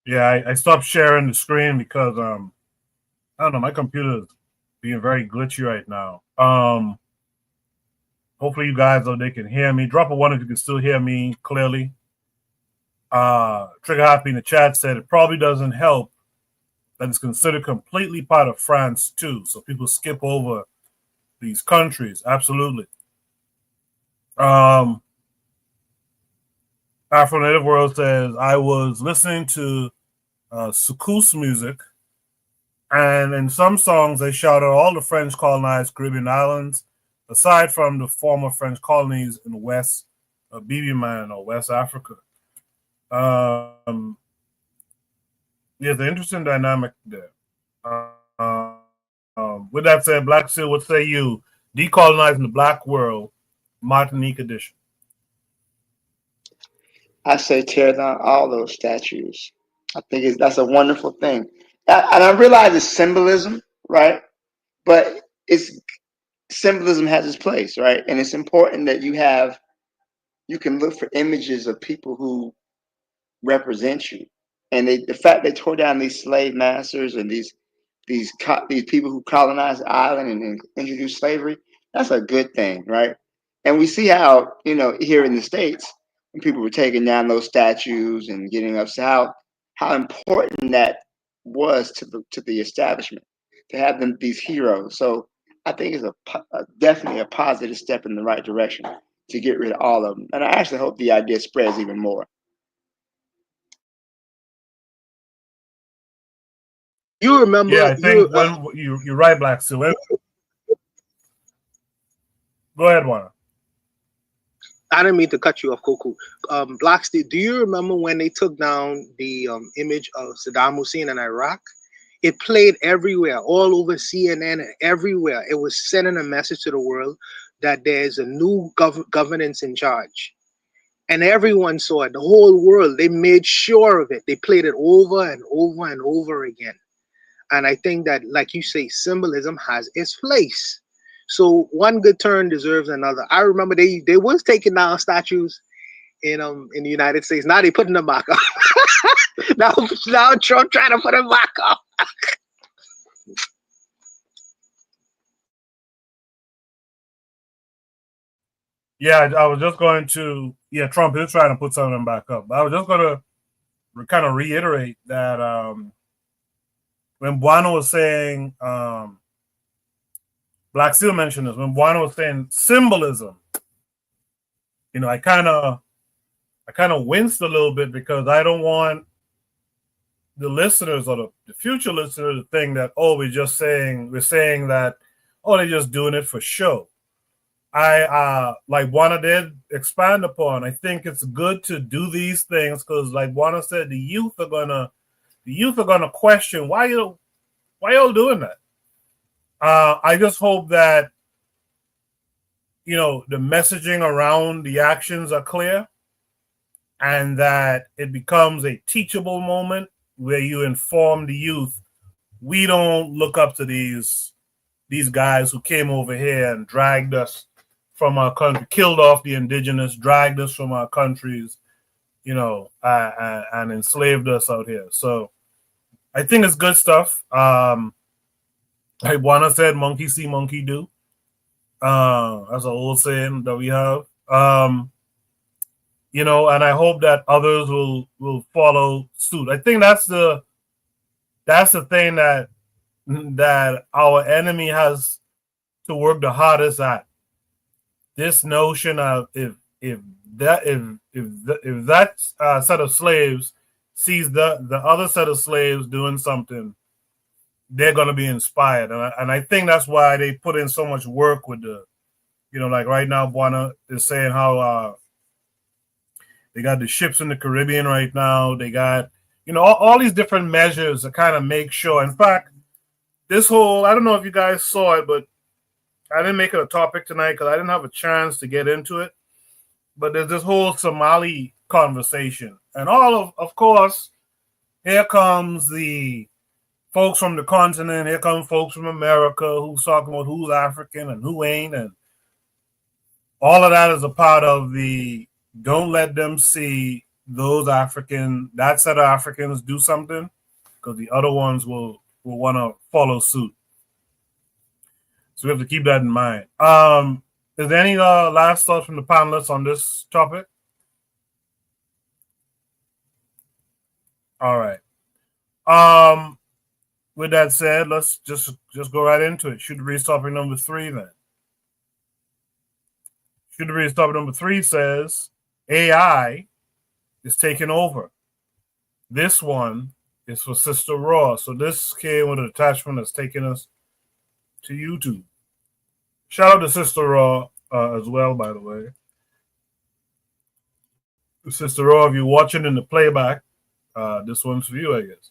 Yeah, I stopped sharing the screen because I don't know, my computer is being very glitchy right now. Hopefully you guys they can hear me. Drop a one if you can still hear me clearly. Trigger Happy in the chat said it probably doesn't help that it's considered completely part of France too. So people skip over these countries. Absolutely. Afro Native World says I was listening to Soukous music, and in some songs they shout out all the French colonized Caribbean islands, aside from the former French colonies in West Bibiman or West Africa. There's an interesting dynamic there. With that said, Black Seal, what say you? Decolonizing the Black World, Martinique edition. I say tear down all those statues. I think that's a wonderful thing. And I realize it's symbolism, right? But symbolism has its place, right? And it's important that you can look for images of people who represent you. And the fact they tore down these slave masters and these people who colonized the island and introduced slavery, that's a good thing, right? And we see how, here in the States, when people were taking down those statues and getting upset, how important that was to the establishment to have these heroes. So I think it's definitely a positive step in the right direction to get rid of all of them. And I actually hope the idea spreads even more. You remember? Yeah, I think you're right, Black Seal. Go ahead, Juana. I didn't mean to cut you off, Koku. Black Steel, do you remember when they took down the image of Saddam Hussein in Iraq? It played everywhere, all over CNN, everywhere. It was sending a message to the world that there's a new governance in charge. And everyone saw it, the whole world. They made sure of it. They played it over and over and over again. And I think that, like you say, symbolism has its place. So one good turn deserves another. I remember they was taking down statues in the United States. Now they putting them back up. now Trump trying to put them back up. Yeah, I was just going to. Yeah, Trump is trying to put some of them back up. But I was just going to kind of reiterate that when Buano was saying, Black Seal mentioned this, when Buano was saying symbolism, I kind of winced a little bit because I don't want the listeners or the future listeners to think that, we're saying that, they're just doing it for show. I like Juana did expand upon. I think it's good to do these things because, like Juana said, the youth are gonna question why y'all doing that. I just hope that the messaging around the actions are clear, and that it becomes a teachable moment where you inform the youth. We don't look up to these guys who came over here and dragged us from our country, killed off the indigenous, dragged us from our countries, and enslaved us out here. So I think it's good stuff. Like Juana said, monkey see, monkey do. That's an old saying that we have. You know, and I hope that others will follow suit. I think that's the thing that our enemy has to work the hardest at. This notion of if that set of slaves sees the other set of slaves doing something, they're going to be inspired, and I think that's why they put in so much work with the, you know, like right now, Buana is saying how they got the ships in the Caribbean right now. They got, you know, all these different measures to kind of make sure. In fact, this whole, I don't know if you guys saw it, but I didn't make it a topic tonight because I didn't have a chance to get into it. But there's this whole Somali conversation. And of course, here comes the folks from the continent. Here come folks from America who's talking about who's African and who ain't. And all of that is a part of the don't let them see that set of Africans do something, because the other ones will want to follow suit. So we have to keep that in mind. Is there any last thoughts from the panelists on this topic? All right. With that said, let's just go right into it. Should read topic number 3 then. Should read topic number 3 says AI is taking over. This one is for Sister Raw. So this came with an attachment that's taking us to YouTube. Shout out to Sister Raw as well, by the way. Sister Raw, if you're watching in the playback, this one's for you, I guess.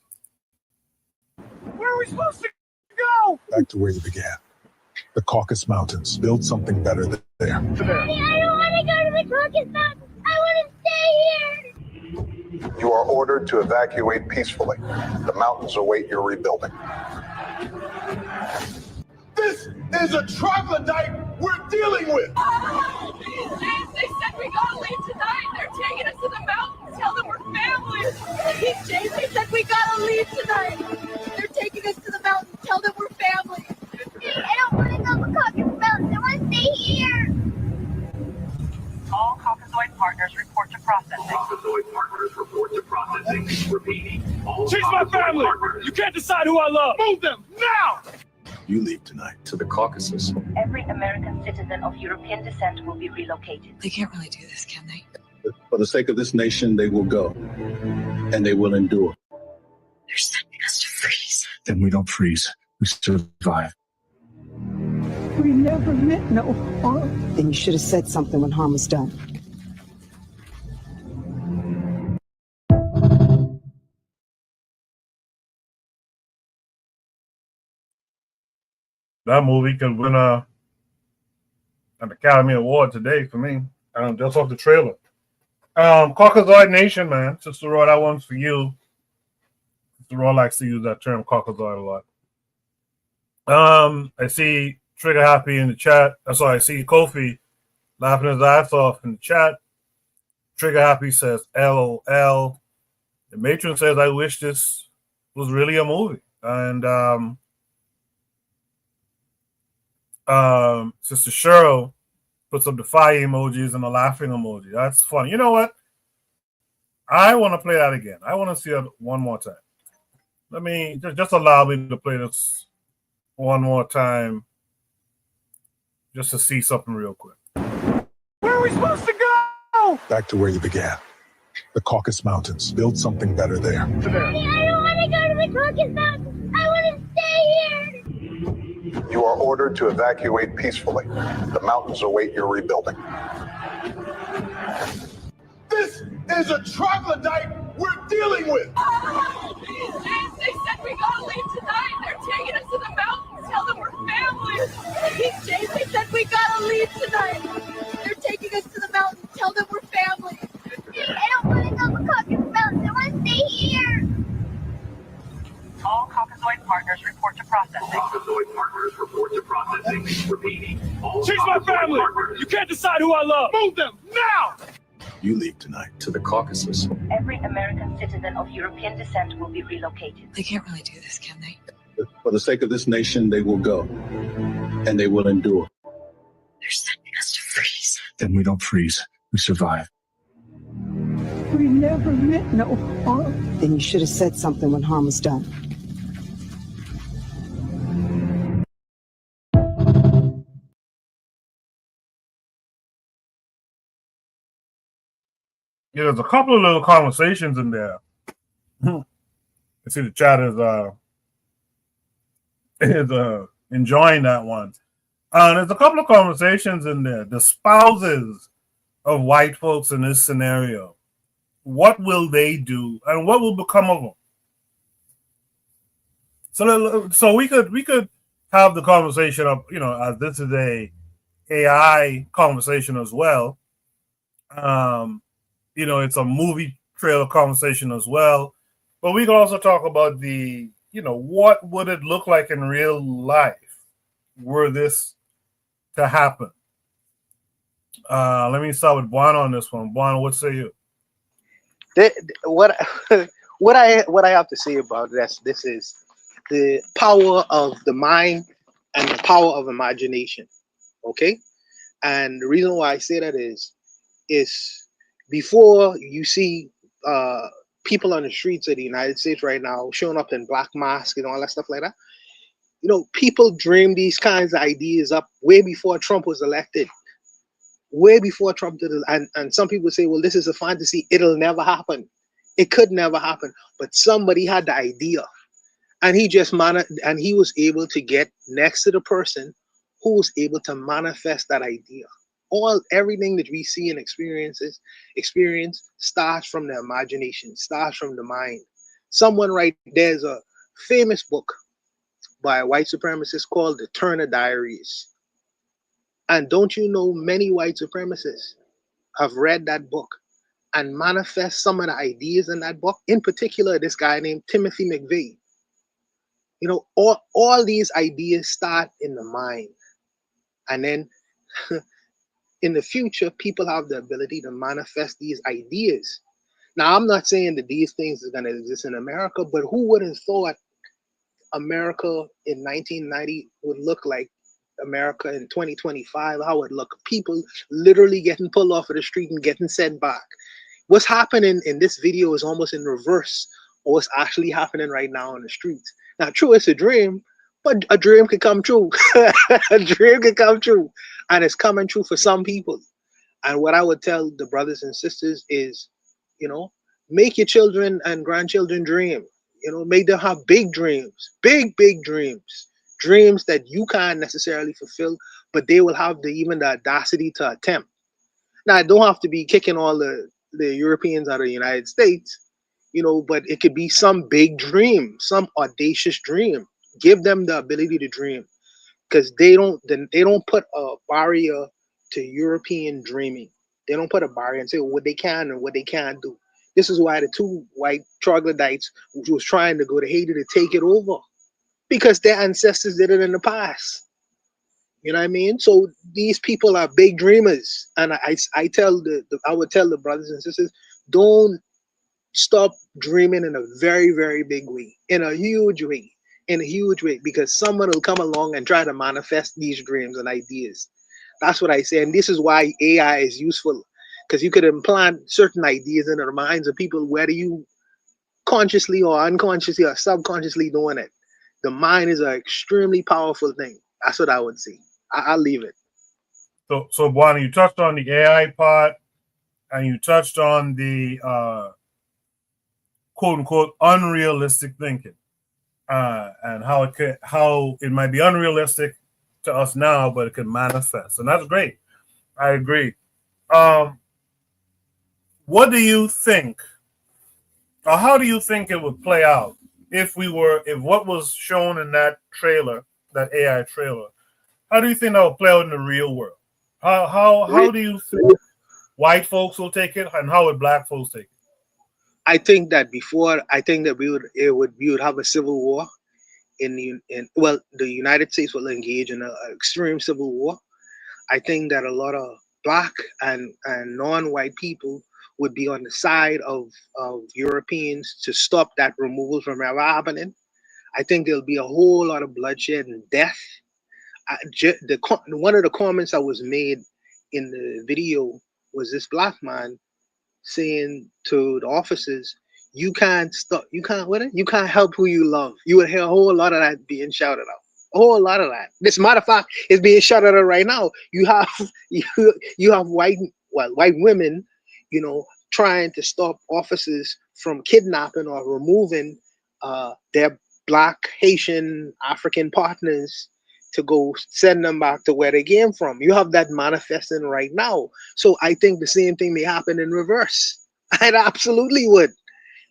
Where are we supposed to go? Back to where you began. The Caucasus Mountains. Build something better there. Daddy, I don't want to go to the Caucasus Mountains. I want to stay here. You are ordered to evacuate peacefully. The mountains await your rebuilding. This is a troglodyte we're dealing with. James, they said we gotta leave tonight. They're taking us to the mountains. Tell them we're family. James, they said we gotta leave tonight. They're taking us to the mountains. Tell them we're family. I don't want to go to Caucasus Mountains. I want to stay here. All Caucasoid partners report to processing. Caucasoid partners report to processing. Repeating. She's my family. You can't decide who I love. Move them now. You leave tonight to the Caucasus. Every American citizen of European descent will be relocated. They can't really do this, can they? For the sake of this nation, they will go. And they will endure. They're sending us to freeze. Then we don't freeze. We survive. We never meant no harm. Then you should have said something when harm was done. That movie could win an Academy Award today for me. Just off the trailer. Caucasoid Nation, man. Sister Raw, that one's for you. Sister Raw likes to use that term Caucasoid a lot. I see Trigger Happy in the chat. I see Kofi laughing his ass off in the chat. Trigger Happy says LOL. The matron says, I wish this was really a movie. And Sister Cheryl puts up the fire emojis and the laughing emoji. That's funny. You know what? I want to play that again. I want to see it one more time. Let me just allow me to play this one more time, just to see something real quick. Where are we supposed to go? Back to where you began. The Caucasus Mountains. Build something better there. Daddy, I don't want to go to the Caucasus Mountains. I want to stay here. You are ordered to evacuate peacefully. The mountains await your rebuilding. This is a troglodyte we're dealing with. James, they said we gotta leave tonight. They're taking us to the mountains. Tell them we're family. James, they said we gotta leave tonight. They're taking us to the mountains. Tell them we're family. I don't want to go to Caucasus Mountains. I want to stay here. All Caucasoid partners report to processing. Caucasoid partners report to processing. Repeating. She's my family. You can't decide who I love. Move them now. You leave tonight to the Caucasus. Every American citizen of European descent will be relocated. They can't really do this, can they? For the sake of this nation, they will go, and they will endure. They're sending us to freeze. Then we don't freeze. We survive. We never meant no harm. Then you should have said something when harm was done. Yeah, there's a couple of little conversations in there. I see the chat is enjoying that one. There's a couple of conversations in there. The spouses of white folks in this scenario. What will they do, and what will become of them? So we could have the conversation of, as this is a AI conversation as well. It's a movie trailer conversation as well. But we can also talk about what would it look like in real life were this to happen? Let me start with Juan on this one. Juan, what say you? What I have to say about this is the power of the mind and the power of imagination. Okay, and the reason why I say that is before you see people on the streets of the United States right now showing up in black masks and all that stuff like that. People dream these kinds of ideas up way before Trump was elected. Way before Trump did it. And some people say, well, this is a fantasy. It'll never happen. It could never happen. But somebody had the idea. And he was able to get next to the person who was able to manifest that idea. Everything that we see and experience starts from the imagination, starts from the mind. There's a famous book by a white supremacist called The Turner Diaries. And don't you know, many white supremacists have read that book and manifest some of the ideas in that book. In particular, this guy named Timothy McVeigh. All these ideas start in the mind. And then in the future, people have the ability to manifest these ideas. Now, I'm not saying that these things are going to exist in America, but who would have thought America in 1990 would look like America in 2025? How it look? People literally getting pulled off of the street and getting sent back. What's happening in this video is almost in reverse of what's actually happening right now on the streets. Now, true, it's a dream, but a dream could come true. A dream could come true, and it's coming true for some people. And what I would tell the brothers and sisters is, make your children and grandchildren dream. Make them have big dreams, big dreams that you can't necessarily fulfill, but they will have even the audacity to attempt. Now, I don't have to be kicking all the Europeans out of the United States, but it could be some big dream, some audacious dream. Give them the ability to dream, because they don't put a barrier to European dreaming. They don't put a barrier and say what they can and what they can't do. This is why the two white troglodytes was trying to go to Haiti to take it over, because their ancestors did it in the past. You know what I mean? So these people are big dreamers, and I would tell the brothers and sisters, don't stop dreaming in a very, very big way, in a huge way, because someone will come along and try to manifest these dreams and ideas. That's what I say, and this is why AI is useful, because you could implant certain ideas into the minds of people, whether you consciously or unconsciously or subconsciously doing it. The mind is an extremely powerful thing. That's what I would say. I'll leave it. So Bonnie, you touched on the AI part, and you touched on the quote unquote unrealistic thinking, and how it might be unrealistic to us now, but it can manifest, and that's great. I agree. What do you think, or how do you think it would play out if what was shown in that trailer, that AI trailer? How do you think that will play out in the real world? How do you think white folks will take it, and how would black folks take it? I think that we would have a civil war the United States will engage in an extreme civil war. I think that a lot of black and non-white people would be on the side of Europeans to stop that removal from ever happening. I think there'll be a whole lot of bloodshed and death. One of the comments that was made in the video was this black man saying to the officers, "You can't stop. You can't help who you love." You would hear a whole lot of that being shouted out. A whole lot of that. This matter of fact is being shouted out right now. You have you have white women, trying to stop officers from kidnapping or removing their black, Haitian, African partners to go send them back to where they came from. You have that manifesting right now. So I think the same thing may happen in reverse. It absolutely would.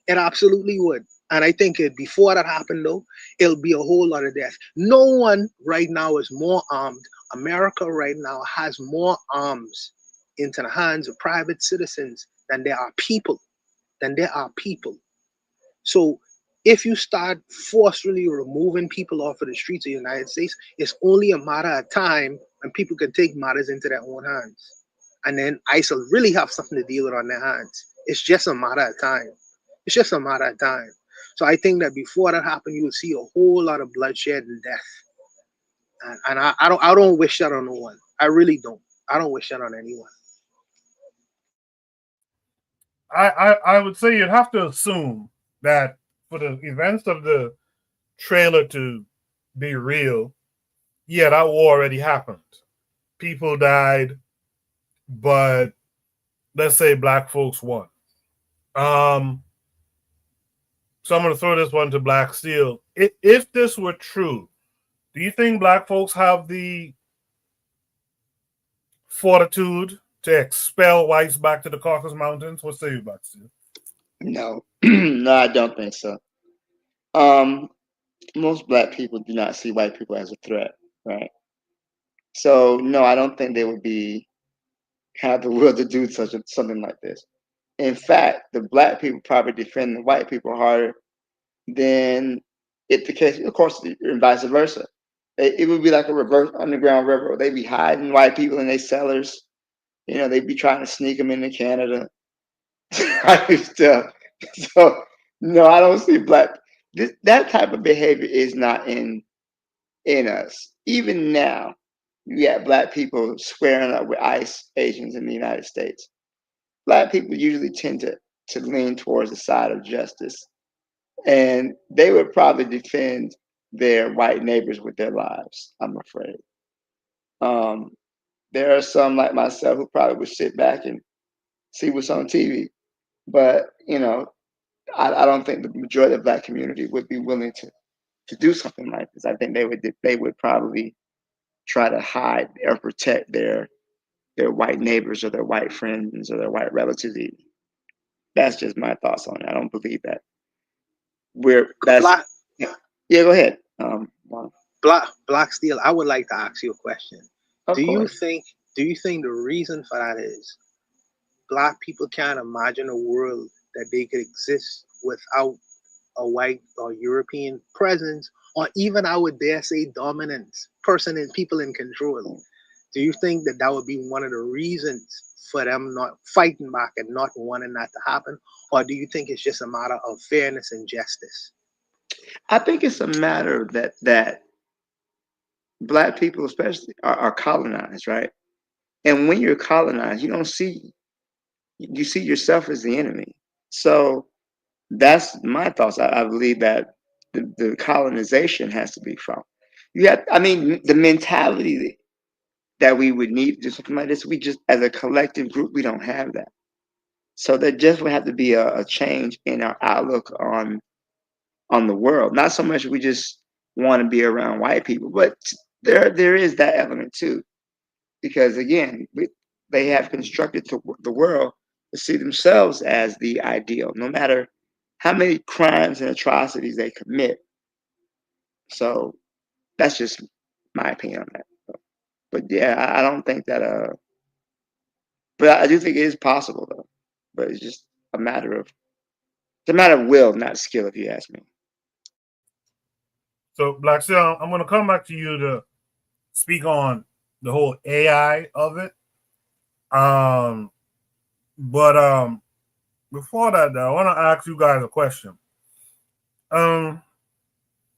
It absolutely would. And I think before that happened, though, it'll be a whole lot of death. No one right now is more armed. America right now has more arms into the hands of private citizens than there are people. So if you start forcefully removing people off of the streets of the United States, it's only a matter of time when people can take matters into their own hands. And then ICE will really have something to deal with on their hands. It's just a matter of time. So I think that before that happened, you will see a whole lot of bloodshed and death. And I don't wish that on no one. I really don't. I don't wish that on anyone. I would say you'd have to assume that for the events of the trailer to be real, yeah, that war already happened. People died, but let's say black folks won. So I'm going to throw this one to Black Steel. If this were true, do you think black folks have the fortitude to expel whites back to the Caucasus Mountains? What say you, Black Steel? No, no, I don't think so. Most black people do not see white people as a threat, right? So no, I don't think they would have the will to do something like this. In fact, the black people probably defend the white people harder than if the case, of course, and vice versa. It would be like a reverse Underground Railroad. They'd be hiding white people in their cellars. They'd be trying to sneak them into Canada. Stuff. So no, I don't see that type of behavior is not in us. Even now, you got black people squaring up with ICE agents in the United States. Black people usually tend to lean towards the side of justice, and they would probably defend their white neighbors with their lives, I'm afraid. There are some like myself who probably would sit back and see what's on TV, but I don't think the majority of the black community would be willing to do something like this. I think they would probably try to hide or protect their white neighbors or their white friends or their white relatives. That's just my thoughts on it. I don't believe that yeah, go ahead. Black Steel, I would like to ask you a question. Do you think the reason for that is black people can't imagine a world that they could exist without a white or European presence, or even, I would dare say, dominance, people in control? Do you think that would be one of the reasons for them not fighting back and not wanting that to happen? Or do you think it's just a matter of fairness and justice? I think it's a matter that black people especially are colonized, right? And when you're colonized, you see yourself as the enemy. So that's my thoughts. I believe that the colonization has to be from. The mentality that we would need to do something like this, we just, as a collective group, we don't have that. So there just would have to be a change in our outlook on the world. Not so much we just want to be around white people, but there is that element too. Because again, they have constructed the world to see themselves as the ideal, no matter how many crimes and atrocities they commit. So that's just my opinion on that. But yeah, I don't think that. But I do think it is possible though. But it's just a matter of will, not skill, if you ask me. So, Black Steel, I'm going to come back to you to speak on the whole AI of it. But before that, though, I want to ask you guys a question.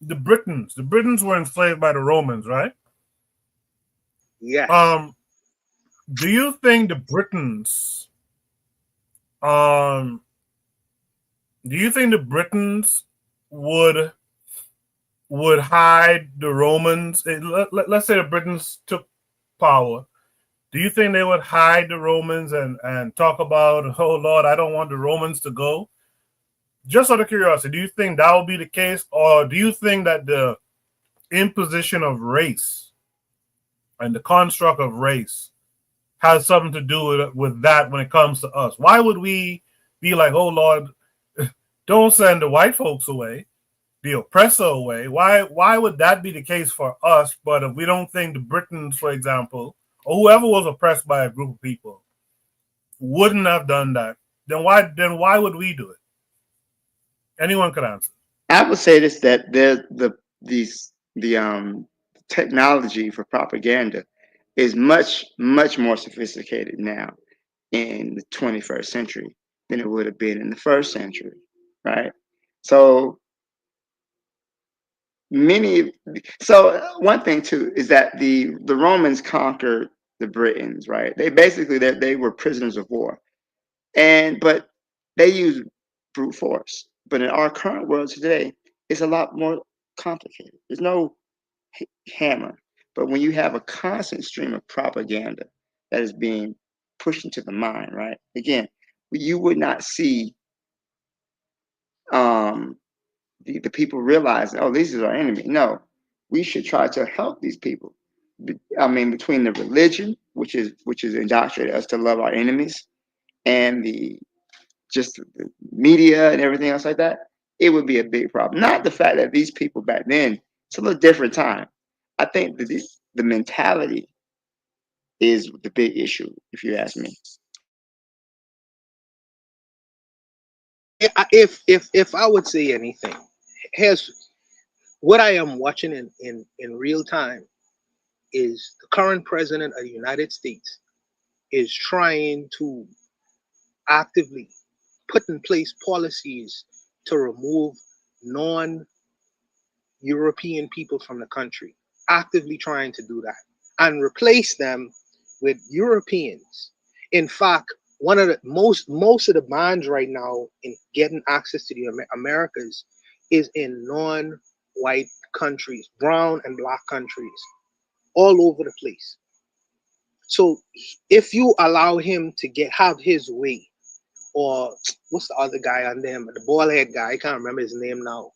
the Britons. The Britons were enslaved by the Romans, right? Yes. Do you think the Britons do you think the Britons would hide the Romans? Let's say the Britons took power. Do you think they would hide the Romans and talk about, oh Lord, I don't want the Romans to go? Just out of curiosity, do you think that will be the case, or do you think that the imposition of race and the construct of race has something to do with that when it comes to us? Why would we be like, oh Lord, don't send the white folks away, the oppressor away? Why would that be the case for us? But if we don't think the Britons, for example, or whoever was oppressed by a group of people wouldn't have done that, then why would we do it? Anyone could answer. I would say this, that the technology for propaganda is much more sophisticated now in the 21st century than it would have been in the first century, right? So one thing too is that the Romans conquered the Britons, right? They were prisoners of war, but they used brute force. But in our current world today, it's a lot more complicated. There's no hammer, but when you have a constant stream of propaganda that is being pushed into the mind, right? Again, you would not see the people realize, oh, this is our enemy. No, we should try to help these people. I mean, between the religion, which is indoctrinated us to love our enemies, and the media and everything else like that, it would be a big problem. Not the fact that these people back then, it's a little different time. I think that the mentality is the big issue, if you ask me. If I would say anything, here's what I am watching in real time is the current president of the United States is trying to actively put in place policies to remove non-European people from the country, actively trying to do that and replace them with Europeans. In fact, one of the most of the bans right now in getting access to the Americas is in non-white countries, brown and black countries, all over the place. So if you allow him to have his way, or what's the other guy on them, the bald head guy, I can't remember his name now.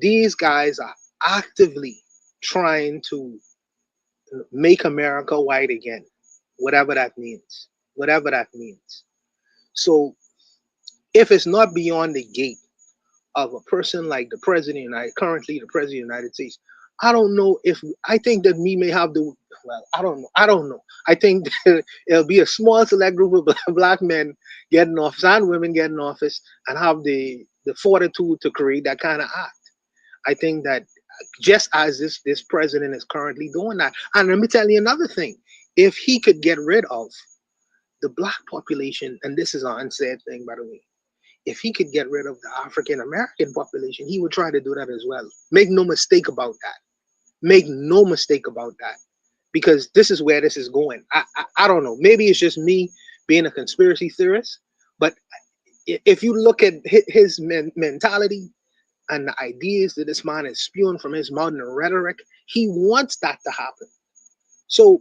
These guys are actively trying to make America white again, whatever that means. Whatever that means. So if it's not beyond the gate of a person like the president, currently the president of the United States, I don't know I think that we may have I don't know. I think it'll be a small select group of black men getting office and women getting office and have the fortitude to create that kind of act. I think that just as this president is currently doing that. And let me tell you another thing. If he could get rid of the black population, and this is an unsaid thing, by the way, if he could get rid of the African American population, he would try to do that as well. Make no mistake about that. Make no mistake about that. Because this is where this is going. I don't know. Maybe it's just me being a conspiracy theorist. But if you look at his mentality and the ideas that this man is spewing from his mouth and the rhetoric, he wants that to happen. So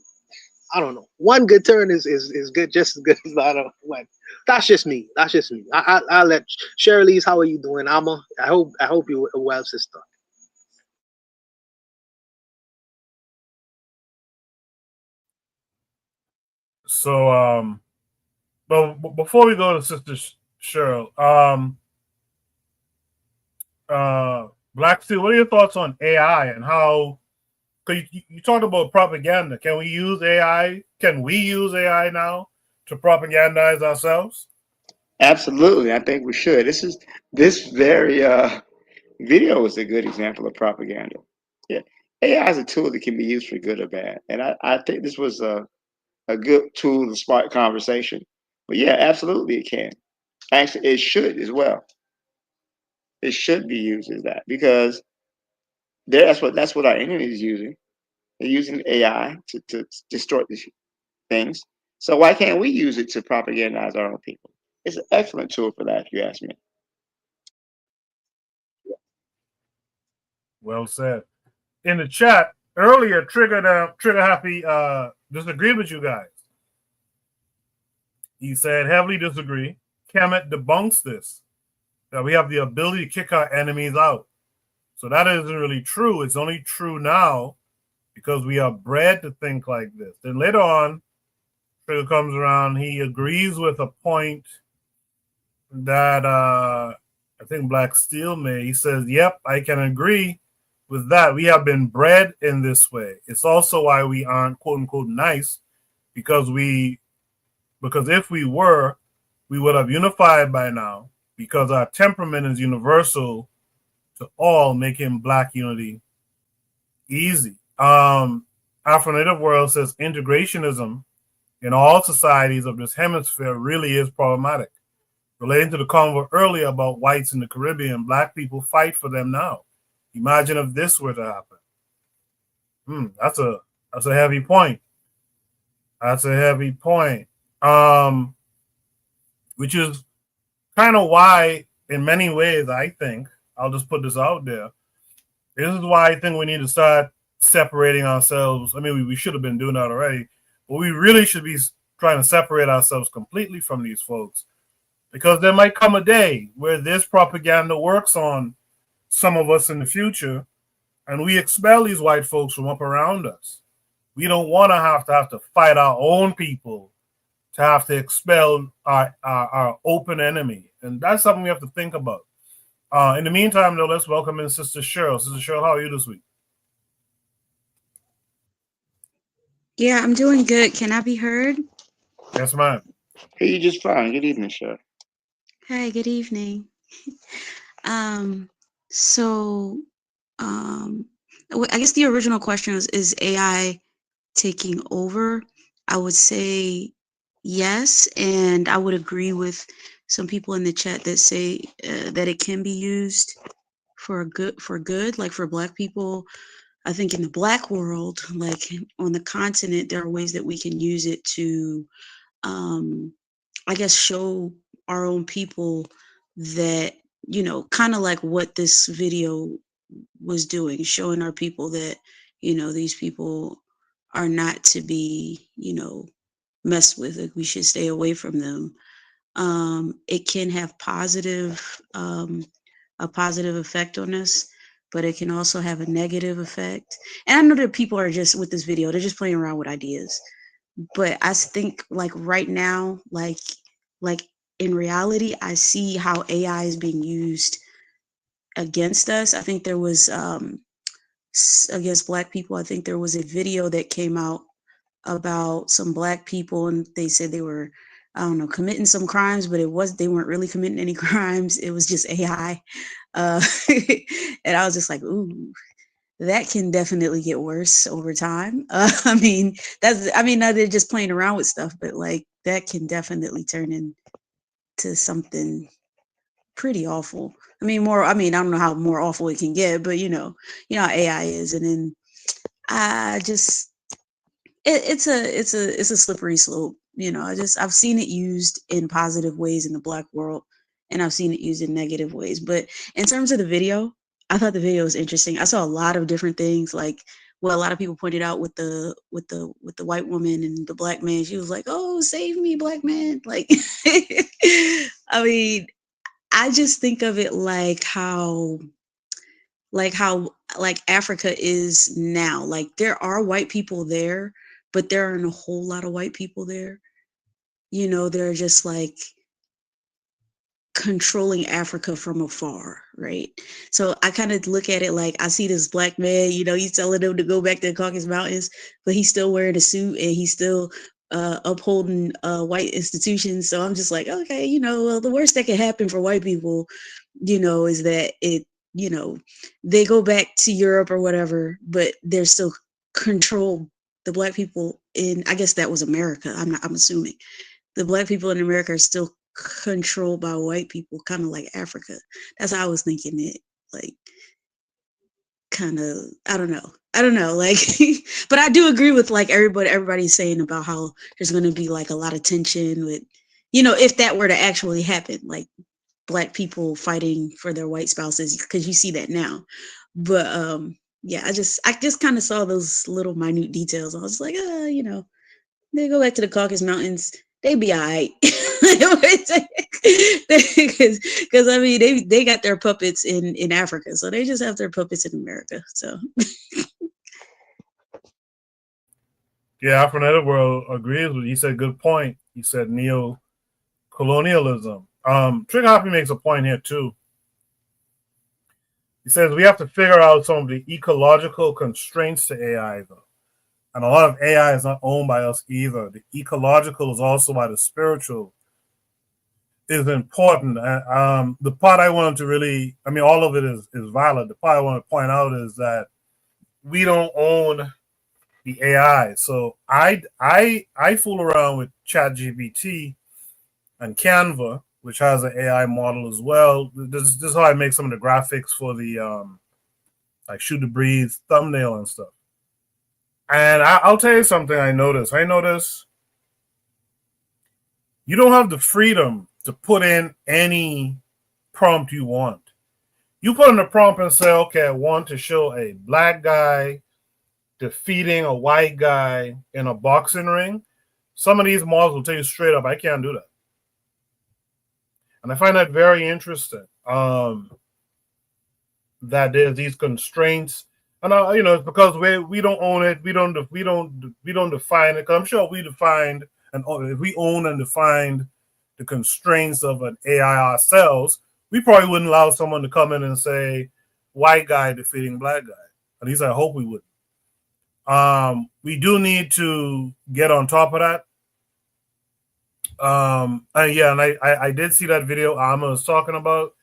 I don't know. One good turn is good, just as good as the other one. That's just me. That's just me. I'll let Shirley's. How are you doing, Amma? I hope you're well, sister. So but before we go to Sister Cheryl, Black Steel, what are your thoughts on AI and how? Because you talked about propaganda. Can we use AI? Can we use AI now to propagandize ourselves? Absolutely, I think we should. This very video is a good example of propaganda. Yeah, AI is a tool that can be used for good or bad, and I think this was a good tool to spark conversation. But yeah, absolutely, it can. Actually, it should as well. It should be used as that because That's what our enemy is using. They're using AI to distort these things. So why can't we use it to propagandize our own people? It's an excellent tool for that, if you ask me. Well said. In the chat earlier, Trigger Happy disagreed with you guys. He said heavily disagree. Kemet debunks this, that we have the ability to kick our enemies out. So that isn't really true. It's only true now because we are bred to think like this. Then later on, Trigger comes around. He agrees with a point that I think Black Steel made. He says, "Yep, I can agree with that. We have been bred in this way. It's also why we aren't quote unquote nice, because if we were, we would have unified by now. Because our temperament is universal to all, making Black unity easy." Afro-Native World says integrationism in all societies of this hemisphere really is problematic. Relating to the convo earlier about whites in the Caribbean, Black people fight for them now. Imagine if this were to happen. That's a heavy point. That's a heavy point. Which is kind of why, in many ways, I think, I'll just put this out there. This is why I think we need to start separating ourselves. I mean, we should have been doing that already, but we really should be trying to separate ourselves completely from these folks, because there might come a day where this propaganda works on some of us in the future, and we expel these white folks from up around us. We don't want to have to fight our own people to have to expel our open enemy, and that's something we have to think about. In the meantime, though, let's welcome in Sister Cheryl. Sister Cheryl, how are you this week? Yeah, I'm doing good. Can I be heard? Yes, ma'am. Hey, you just fine. Good evening, Cheryl. Hi, good evening. So, I guess the original question was, is AI taking over? I would say yes, and I would agree with some people in the chat that say that it can be used for good, like for Black people. I think in the Black world, like on the continent, there are ways that we can use it to, I guess, show our own people that, kind of like what this video was doing, showing our people that, these people are not to be, messed with. Like, we should stay away from them. It can have a positive effect on us, but it can also have a negative effect. And I know that people are just, with this video, they're just playing around with ideas. But I think, like, right now, like in reality, I see how AI is being used against us. I think there was against Black people. I think there was a video that came out about some Black people, and they said they were, I don't know, committing some crimes, but they weren't really committing any crimes. It was just AI. And I was just like, ooh, that can definitely get worse over time. I mean, they're just playing around with stuff, but like that can definitely turn into something pretty awful. I I don't know how more awful it can get, but you know how AI is. And then I just, it's a slippery slope. I've seen it used in positive ways in the Black world, and I've seen it used in negative ways. But in terms of the video, I thought the video was interesting. I saw a lot of different things, like what a lot of people pointed out with the white woman and the Black man. She was like, "Oh, save me, Black man!" Like, I mean, I just think of it like how Africa is now. Like, there are white people there, but there aren't a whole lot of white people there. They're just like controlling Africa from afar, right? So I kind of look at it like, I see this Black man, he's telling them to go back to the Caucasus Mountains, but he's still wearing a suit and he's still upholding white institutions. So I'm just like, okay, well, the worst that can happen for white people, is that they go back to Europe or whatever, but they're still control the Black people in, I guess that was America. I'm assuming the Black people in America are still controlled by white people, kind of like Africa. That's how I was thinking it. Like, kind of, I don't know, like, but I do agree with like everybody's saying about how there's going to be like a lot of tension with, if that were to actually happen, like Black people fighting for their white spouses, because you see that now. But yeah, I just kind of saw those little minute details. I was like, they go back to the Caucasus Mountains, they be all right. Because I mean, they got their puppets in Africa, so they just have their puppets in America. So Yeah, Afro World agrees with you. He said good point. He said neo-colonialism. Trigger Happy makes a point here too. He says we have to figure out some of the ecological constraints to AI, though. And a lot of AI is not owned by us either. The ecological is also why the spiritual is important. The part I wanted to really, I mean, all of it is valid. The part I want to point out is that we don't own the AI. So I fool around with ChatGPT and Canva, which has an AI model as well. This is how I make some of the graphics for the like Shoot the Breeze thumbnail and stuff. And I'll tell you something I noticed. You don't have the freedom to put in any prompt you want. You put in a prompt and say, okay, I want to show a Black guy defeating a white guy in a boxing ring. Some of these models will tell you straight up, I can't do that. And I find that very interesting. That there's these constraints, and it's because we don't own it, we don't define it. Because I'm sure we defined, and if we own and defined the constraints of an AI ourselves, we probably wouldn't allow someone to come in and say white guy defeating Black guy. At least I hope we wouldn't. We do need to get on top of that. And I did see that video Alma was talking about,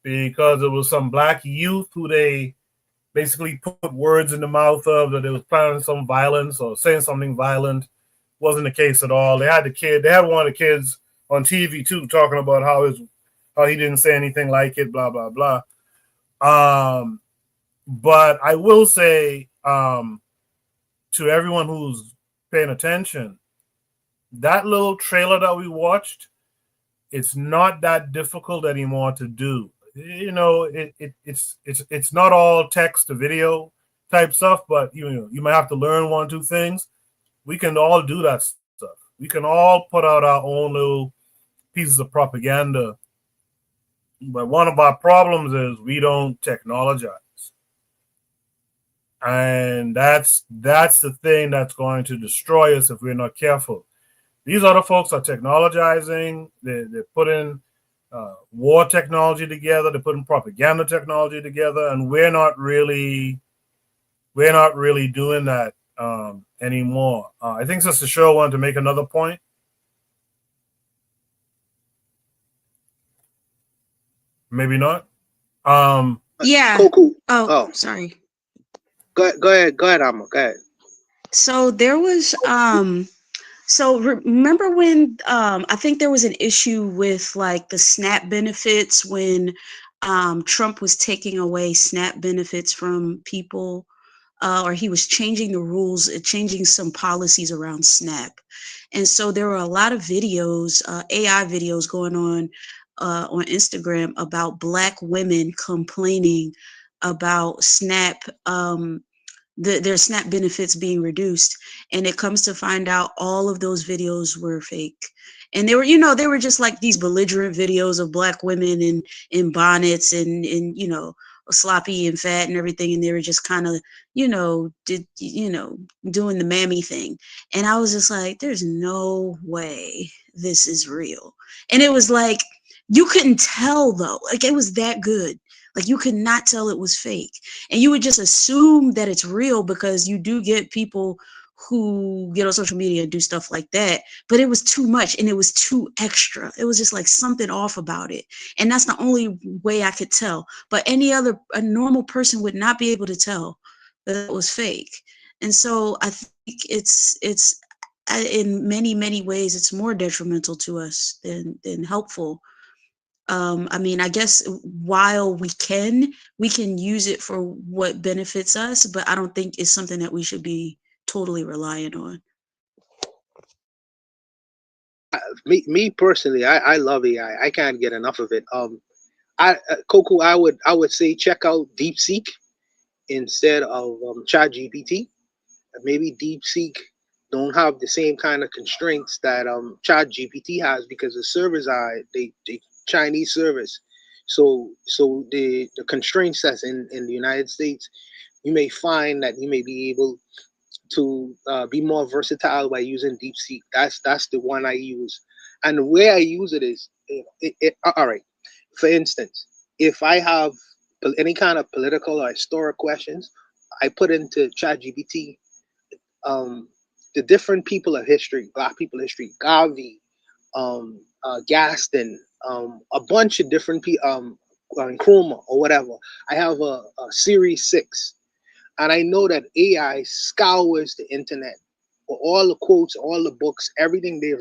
because it was some Black youth who they basically put words in the mouth of that they was planning some violence or saying something violent. Wasn't the case at all. They had one of the kids on TV too talking about how he didn't say anything like it, blah blah blah. But I will say to everyone who's paying attention, that little trailer that we watched, it's not that difficult anymore to do. It's not all text to video type stuff, but you might have to learn 1 or 2 things. We can all do that stuff. We can all put out our own little pieces of propaganda. But one of our problems is we don't technologize. And that's the thing that's going to destroy us if we're not careful. These other folks are technologizing. They're putting war technology together. They're putting propaganda technology together, and we're not really doing that anymore. I think Sister Cheryl wanted to make another point. Maybe not. Yeah. Cool. Oh, sorry. Go ahead, Amma. Go ahead. So there was so remember when I think there was an issue with like the SNAP benefits when Trump was taking away SNAP benefits from people, or he was changing the rules, changing some policies around SNAP. And so there were a lot of videos, AI videos going on Instagram about Black women complaining about SNAP, their SNAP benefits being reduced. And it comes to find out all of those videos were fake. And they were, they were just like these belligerent videos of Black women in bonnets and sloppy and fat and everything. And they were just kind of, doing the mammy thing. And I was just like, there's no way this is real. And it was like, you couldn't tell though, like it was that good. Like you could not tell it was fake. And you would just assume that it's real because you do get people who get on social media and do stuff like that. But it was too much and it was too extra. It was just like something off about it. And that's the only way I could tell. But a normal person would not be able to tell that it was fake. And so I think it's in many, many ways, it's more detrimental to us than helpful. I mean, I guess while we can use it for what benefits us, but I don't think it's something that we should be totally reliant on. Me personally, I love AI. I can't get enough of it. Coco, I would say check out DeepSeek instead of ChatGPT. Maybe DeepSeek don't have the same kind of constraints that ChatGPT has because the servers are they Chinese servers. So the constraints that's in the United States, you may find that you may be able to be more versatile by using DeepSeek. That's the one I use, and the way I use it is all right. For instance, if I have any kind of political or historic questions, I put into ChatGPT the different people of history, Black people history, Garvey, Gaston, a bunch of different people, Nkrumah or whatever. I have a series 6, and I know that AI scours the internet for all the quotes, all the books, everything they've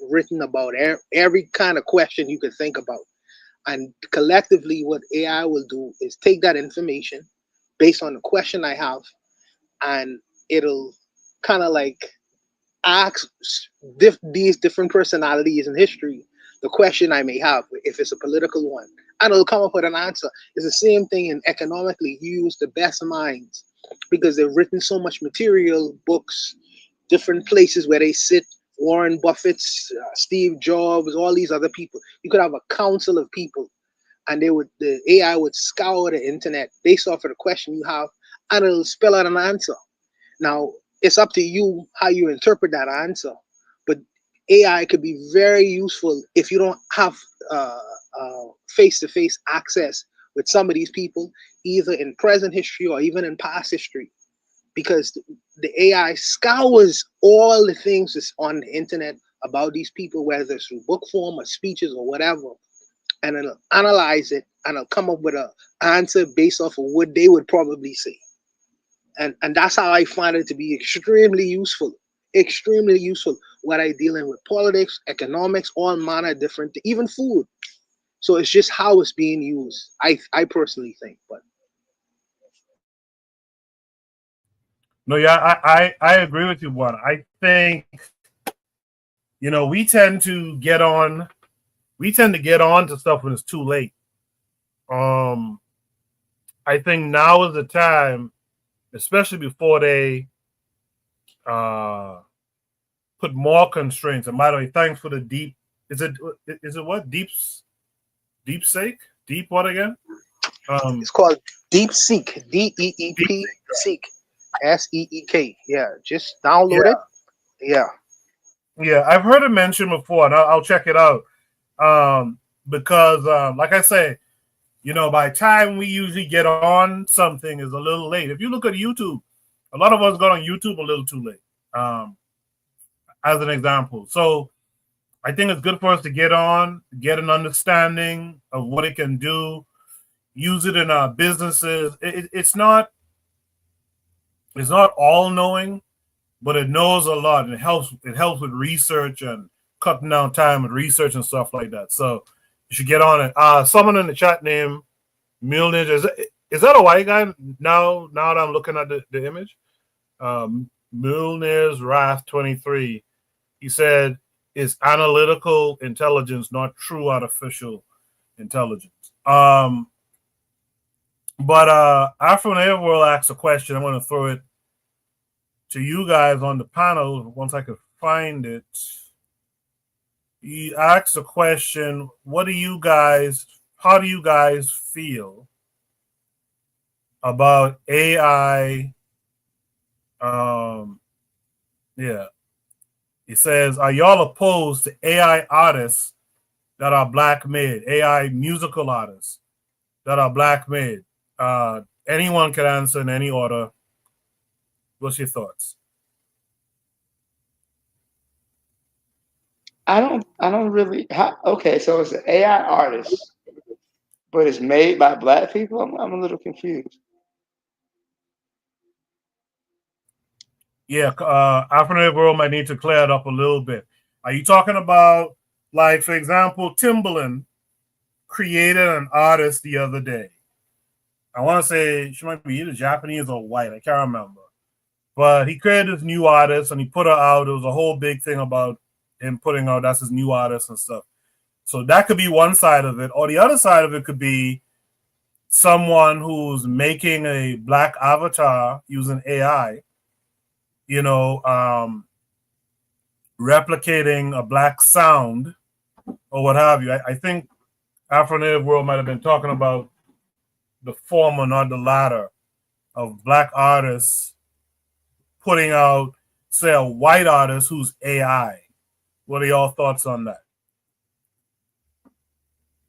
written about every kind of question you could think about. And collectively, what AI will do is take that information based on the question I have, and it'll kind of like ask these different personalities in history the question I may have, if it's a political one, and it'll come up with an answer. It's the same thing in economically. You use the best minds because they've written so much material, books, different places where they sit. Warren Buffett's, Steve Jobs, all these other people. You could have a council of people, and the AI would scour the internet based off of the question you have, and it'll spell out an answer. Now, it's up to you how you interpret that answer, but AI could be very useful if you don't have face-to-face access with some of these people, either in present history or even in past history, because the AI scours all the things that's on the internet about these people, whether it's through book form or speeches or whatever, and it'll analyze it and it'll come up with an answer based off of what they would probably say. And that's how I find it to be extremely useful when I dealing with politics, economics, all manner of different, even food. So it's just how it's being used. I personally think, but no, yeah, I agree with you, one. I think, we tend to get on to stuff when it's too late. I think now is the time, especially before they put more constraints. And by the way, thanks for the deep. Is it what deep sake? Deep what again? It's called DeepSeek. DEEP Seek. SEEK. Yeah, just download it. Yeah. Yeah, I've heard it mentioned before, and I'll check it out. Because like I say, by the time we usually get on something is a little late. If you look at YouTube, a lot of us got on YouTube a little too late. As an example. So I think it's good for us to get on, get an understanding of what it can do, use it in our businesses. It's not all knowing, but it knows a lot, and it helps with research and cutting down time with research and stuff like that. So you should get on it. Someone in the chat named Milner, is that a white guy? Now that I'm looking at the image, Milner's Wrath 23. He said, "Is analytical intelligence not true artificial intelligence?" But Afro Native World asks a question. I'm going to throw it to you guys on the panel once I could find it. He asks a question: how do you guys feel about AI? He says, are y'all opposed to AI artists that are black made, AI musical artists that are black made? Anyone can answer in any order. What's your thoughts? I don't really. Okay, so it's an AI artist, but it's made by black people. I'm a little confused. Yeah, African world might need to clear it up a little bit. Are you talking about, like, for example, Timbaland created an artist the other day. I want to say she might be either Japanese or white. I can't remember. But he created this new artist and he put her out. There was a whole big thing about him putting out that's his new artist and stuff. So that could be one side of it. Or the other side of it could be someone who's making a black avatar using AI, replicating a black sound or what have you. I think Afro-Native World might have been talking about the former, not the latter, of black artists putting out, say, a white artist who's AI. What are y'all thoughts on that?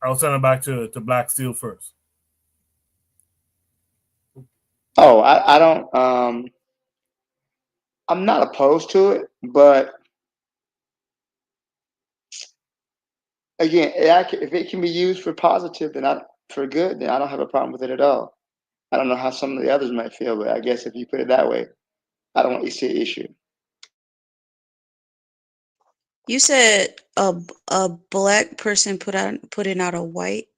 I'll send it back to Black Steel first. Oh, I don't. I'm not opposed to it, but again, if it can be used for positive, for good, then I don't have a problem with it at all. I don't know how some of the others might feel, but I guess if you put it that way, I don't really see an issue. You said a black person putting out a white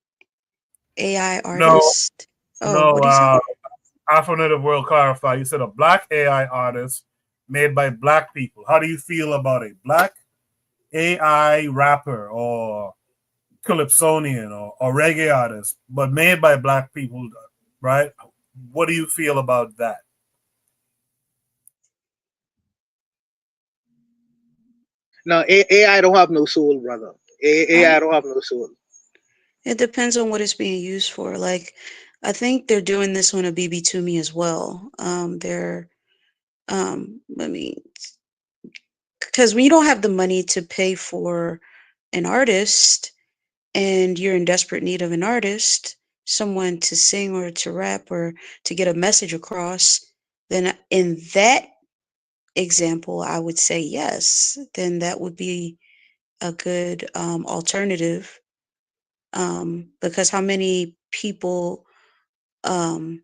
AI artist. No, What do you say? Afro-Native World clarify. You said a black AI artist made by black people. How do you feel about a black AI rapper or calypsonian or reggae artist, but made by black people, right? What do you feel about that? No, AI don't have no soul, brother. AI don't have no soul. It depends on what it's being used for. Like, I think they're doing this on a BB to me as well. Because when you don't have the money to pay for an artist and you're in desperate need of an artist, someone to sing or to rap or to get a message across, then in that example, I would say yes, then that would be a good alternative. Because how many people on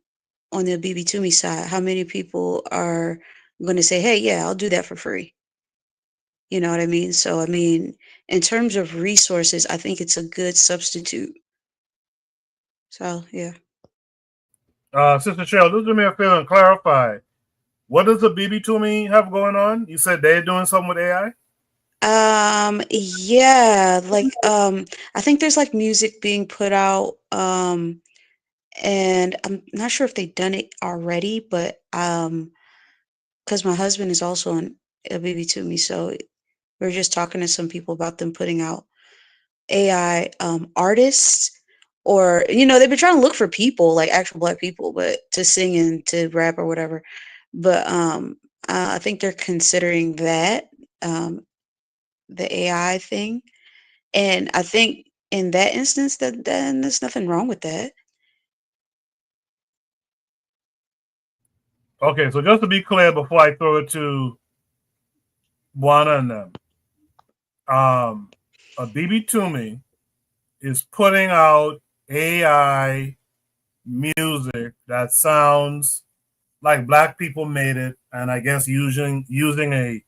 the BB Toomey side, how many people are going to say, hey, yeah, I'll do that for free? You know what I mean? So, I mean, in terms of resources, I think it's a good substitute. So, yeah. Sister Cheryl, just do me a favor and clarify. What does the BB Toomey have going on? You said they're doing something with AI? Yeah, like, I think there's like music being put out, and I'm not sure if they've done it already, but, because my husband is also on a BB Toomey, so we're just talking to some people about them putting out AI artists, or they've been trying to look for people like actual black people, but to sing and to rap or whatever. But I think they're considering that the AI thing, and I think in that instance that then there's nothing wrong with that. Okay, so just to be clear before I throw it to Juana and them, a BB Toomey is putting out AI music that sounds like black people made it, and I guess using a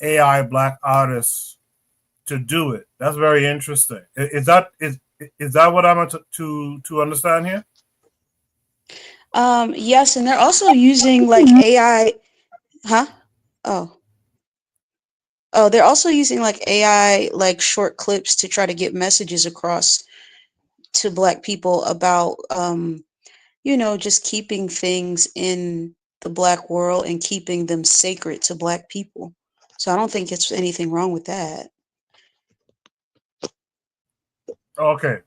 AI black artist to do it. That's very interesting. Is that what I'm to understand here? Yes, and they're also using like AI, huh? Oh, they're also using like AI, like short clips to try to get messages across to black people about, just keeping things in the black world and keeping them sacred to black people. So I don't think it's anything wrong with that. Okay.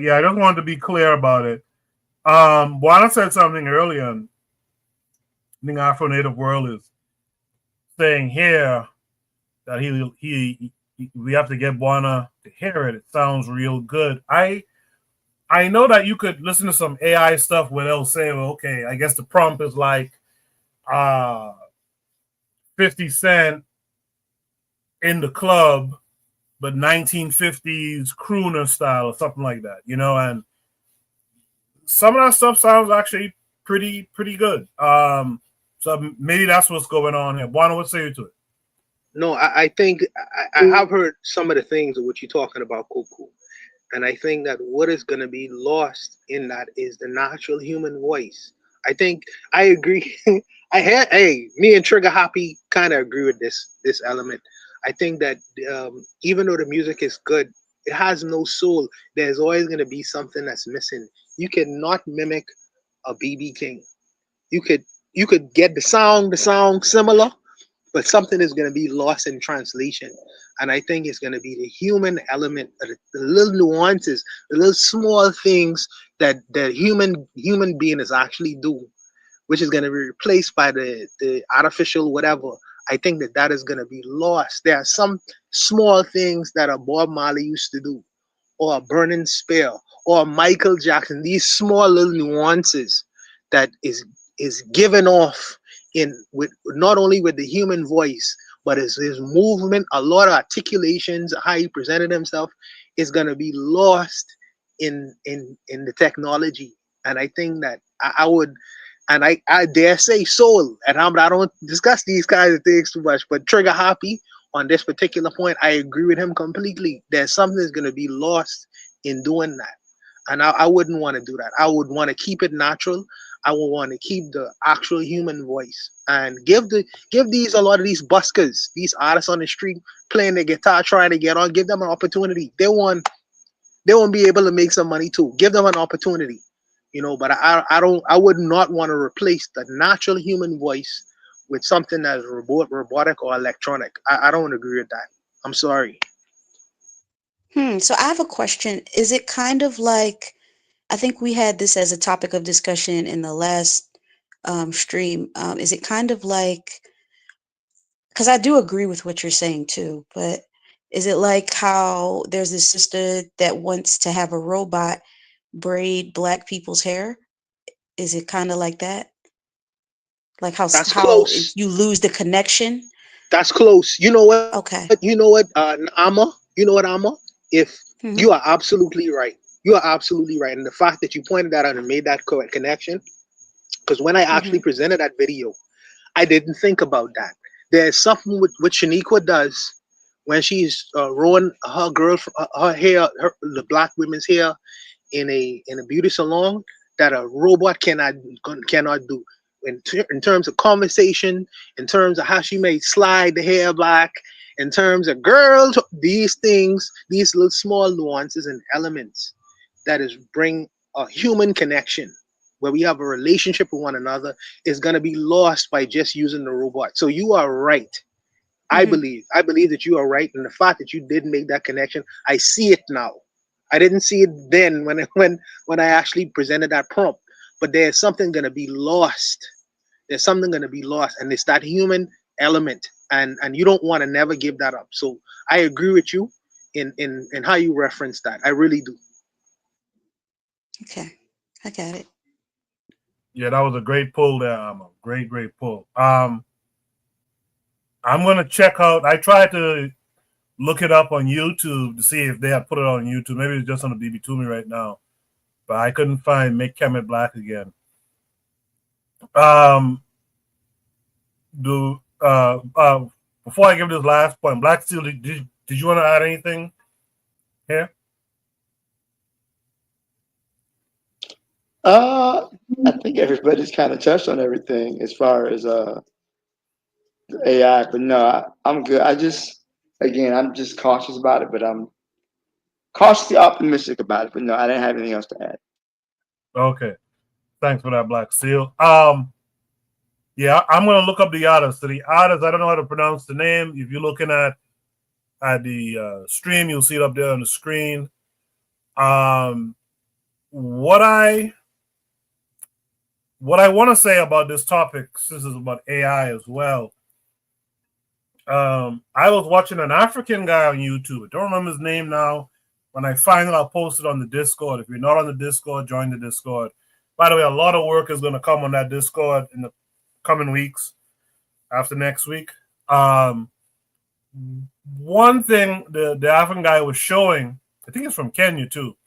Yeah, I just wanted to be clear about it. Juana said something earlier. I think Afro-Native World is saying here that we have to get Juana to hear it. It sounds real good. I know that you could listen to some AI stuff where they'll say, well, okay, I guess the prompt is like 50 Cent in the club, but 1950s crooner style or something like that, and some of that stuff sounds actually pretty good. So maybe that's what's going on here. Juana, what say you to it? No, I think I have heard some of the things of what you're talking about, Cuckoo. And I think that what is going to be lost in that is the natural human voice. I think I agree. Me and Trigger Happy kind of agree with this element. I think that even though the music is good, it has no soul. There's always going to be something that's missing. You cannot mimic a BB King. You could get the sound similar, but something is going to be lost in translation. And I think it's going to be the human element, the little nuances, the little small things that the human being is actually doing, which is going to be replaced by the artificial whatever. I think that is going to be lost. There are some small things that a Bob Marley used to do, or a Burning Spear, or a Michael Jackson. These small little nuances that is given off in with not only with the human voice, but his movement, a lot of articulations, how he presented himself, is gonna be lost in the technology. And I think that I would, and I dare say soul. And I don't discuss these kinds of things too much, but Trigger Happy on this particular point, I agree with him completely. There's something that's gonna be lost in doing that. And I wouldn't want to do that. I would want to keep it natural. I would want to keep the actual human voice and give these a lot of these buskers, these artists on the street playing the guitar, trying to get on, give them an opportunity. They won't be able to make some money too. Give them an opportunity, But I would not want to replace the natural human voice with something that's robotic or electronic. I don't agree with that. I'm sorry. So I have a question. Is it kind of like, I think we had this as a topic of discussion in the last stream. Is it kind of like, because I do agree with what you're saying too, but is it like how there's this sister that wants to have a robot braid black people's hair? Is it kind of like that? Like how That's close. you lose the connection? That's close. You know what? Okay. You know what, Amma? You know what, Amma? If Mhm. you are absolutely right. You are absolutely right. And the fact that you pointed that out and made that correct connection, because when I actually presented that video, I didn't think about that. There's something with what Shaniqua does when she's rolling her hair, the black women's hair in a beauty salon that a robot cannot do. In terms of conversation, in terms of how she may slide the hair back, in terms of girls, these things, these little small nuances and elements that is bring a human connection where we have a relationship with one another is going to be lost by just using the robot. So you are right. I believe that you are right, and the fact that you did make that connection, I see it now. I didn't see it then when I actually presented that prompt, but there's something going to be lost. There's something going to be lost, and it's that human element, and you don't want to never give that up. So I agree with you in how you reference that. I really do. Okay, I got it. Yeah, that was a great pull there, Amma. Great pull. I'm gonna check out. I tried to look it up on YouTube to see if they had put it on YouTube. Maybe it's just on the BB Toomey right now, but I couldn't find Make Kemet Black again. Before I give this last point, Black Steel, did you want to add anything here? I think everybody's kind of touched on everything as far as AI, but no, I'm good. I'm just cautious about it, but I'm cautiously optimistic about it. But no, I didn't have anything else to add. Okay, thanks for that, Black Steel. Yeah, I'm gonna look up the artist. So the artist, I don't know how to pronounce the name. If you're looking at the stream, you'll see it up there on the screen. What I want to say about this topic, since it's about AI as well, I was watching an African guy on YouTube. I don't remember his name now. When I find it, I'll post it on the Discord. If you're not on the Discord, join the Discord. By the way, a lot of work is going to come on that Discord in the coming weeks after next week. One thing the African guy was showing, I think it's from Kenya too.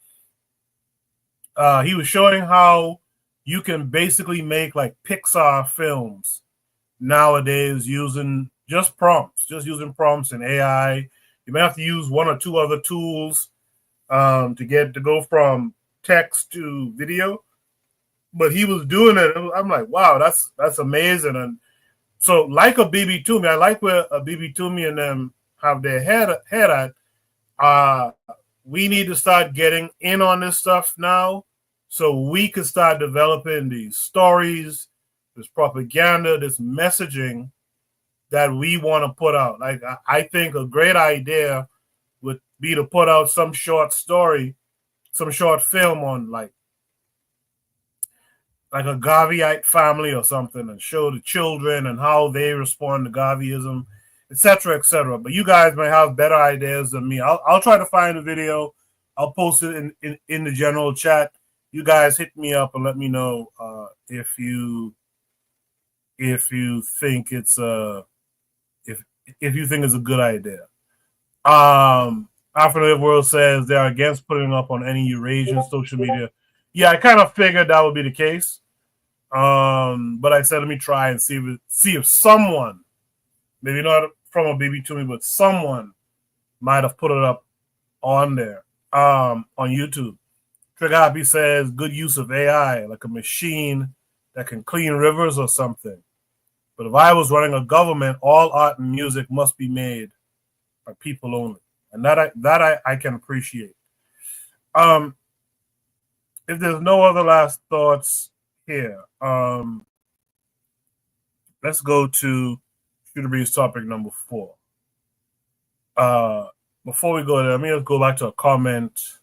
He was showing how you can basically make like Pixar films nowadays using using prompts and AI. You may have to use one or two other tools to go from text to video, but he was doing it. I'm like, wow, that's amazing. And so, like a BB Toomey, I like where a BB Toomey and them have their head at. We need to start getting in on this stuff now, so we can start developing these stories, this propaganda, this messaging that we want to put out. Like, I think a great idea would be to put out some short story, some short film on like a Garveyite family or something, and show the children and how they respond to Garveyism, etc., etc. But you guys may have better ideas than me. I'll try to find a video. I'll post it in the general chat. You guys hit me up and let me know if you think it's if you think it's a good idea. African World says they are against putting up on any Eurasian social media. Yeah, I kind of figured that would be the case. But I said, let me try and see if someone, maybe not from a BB Toomey, but someone might have put it up on there, on YouTube. Trigger Happy says, good use of AI, like a machine that can clean rivers or something. But if I was running a government, all art and music must be made by people only. And that I can appreciate. If there's no other last thoughts here, let's go to Shooter Breeze topic number 4. Before we go there, let me just go back to a comment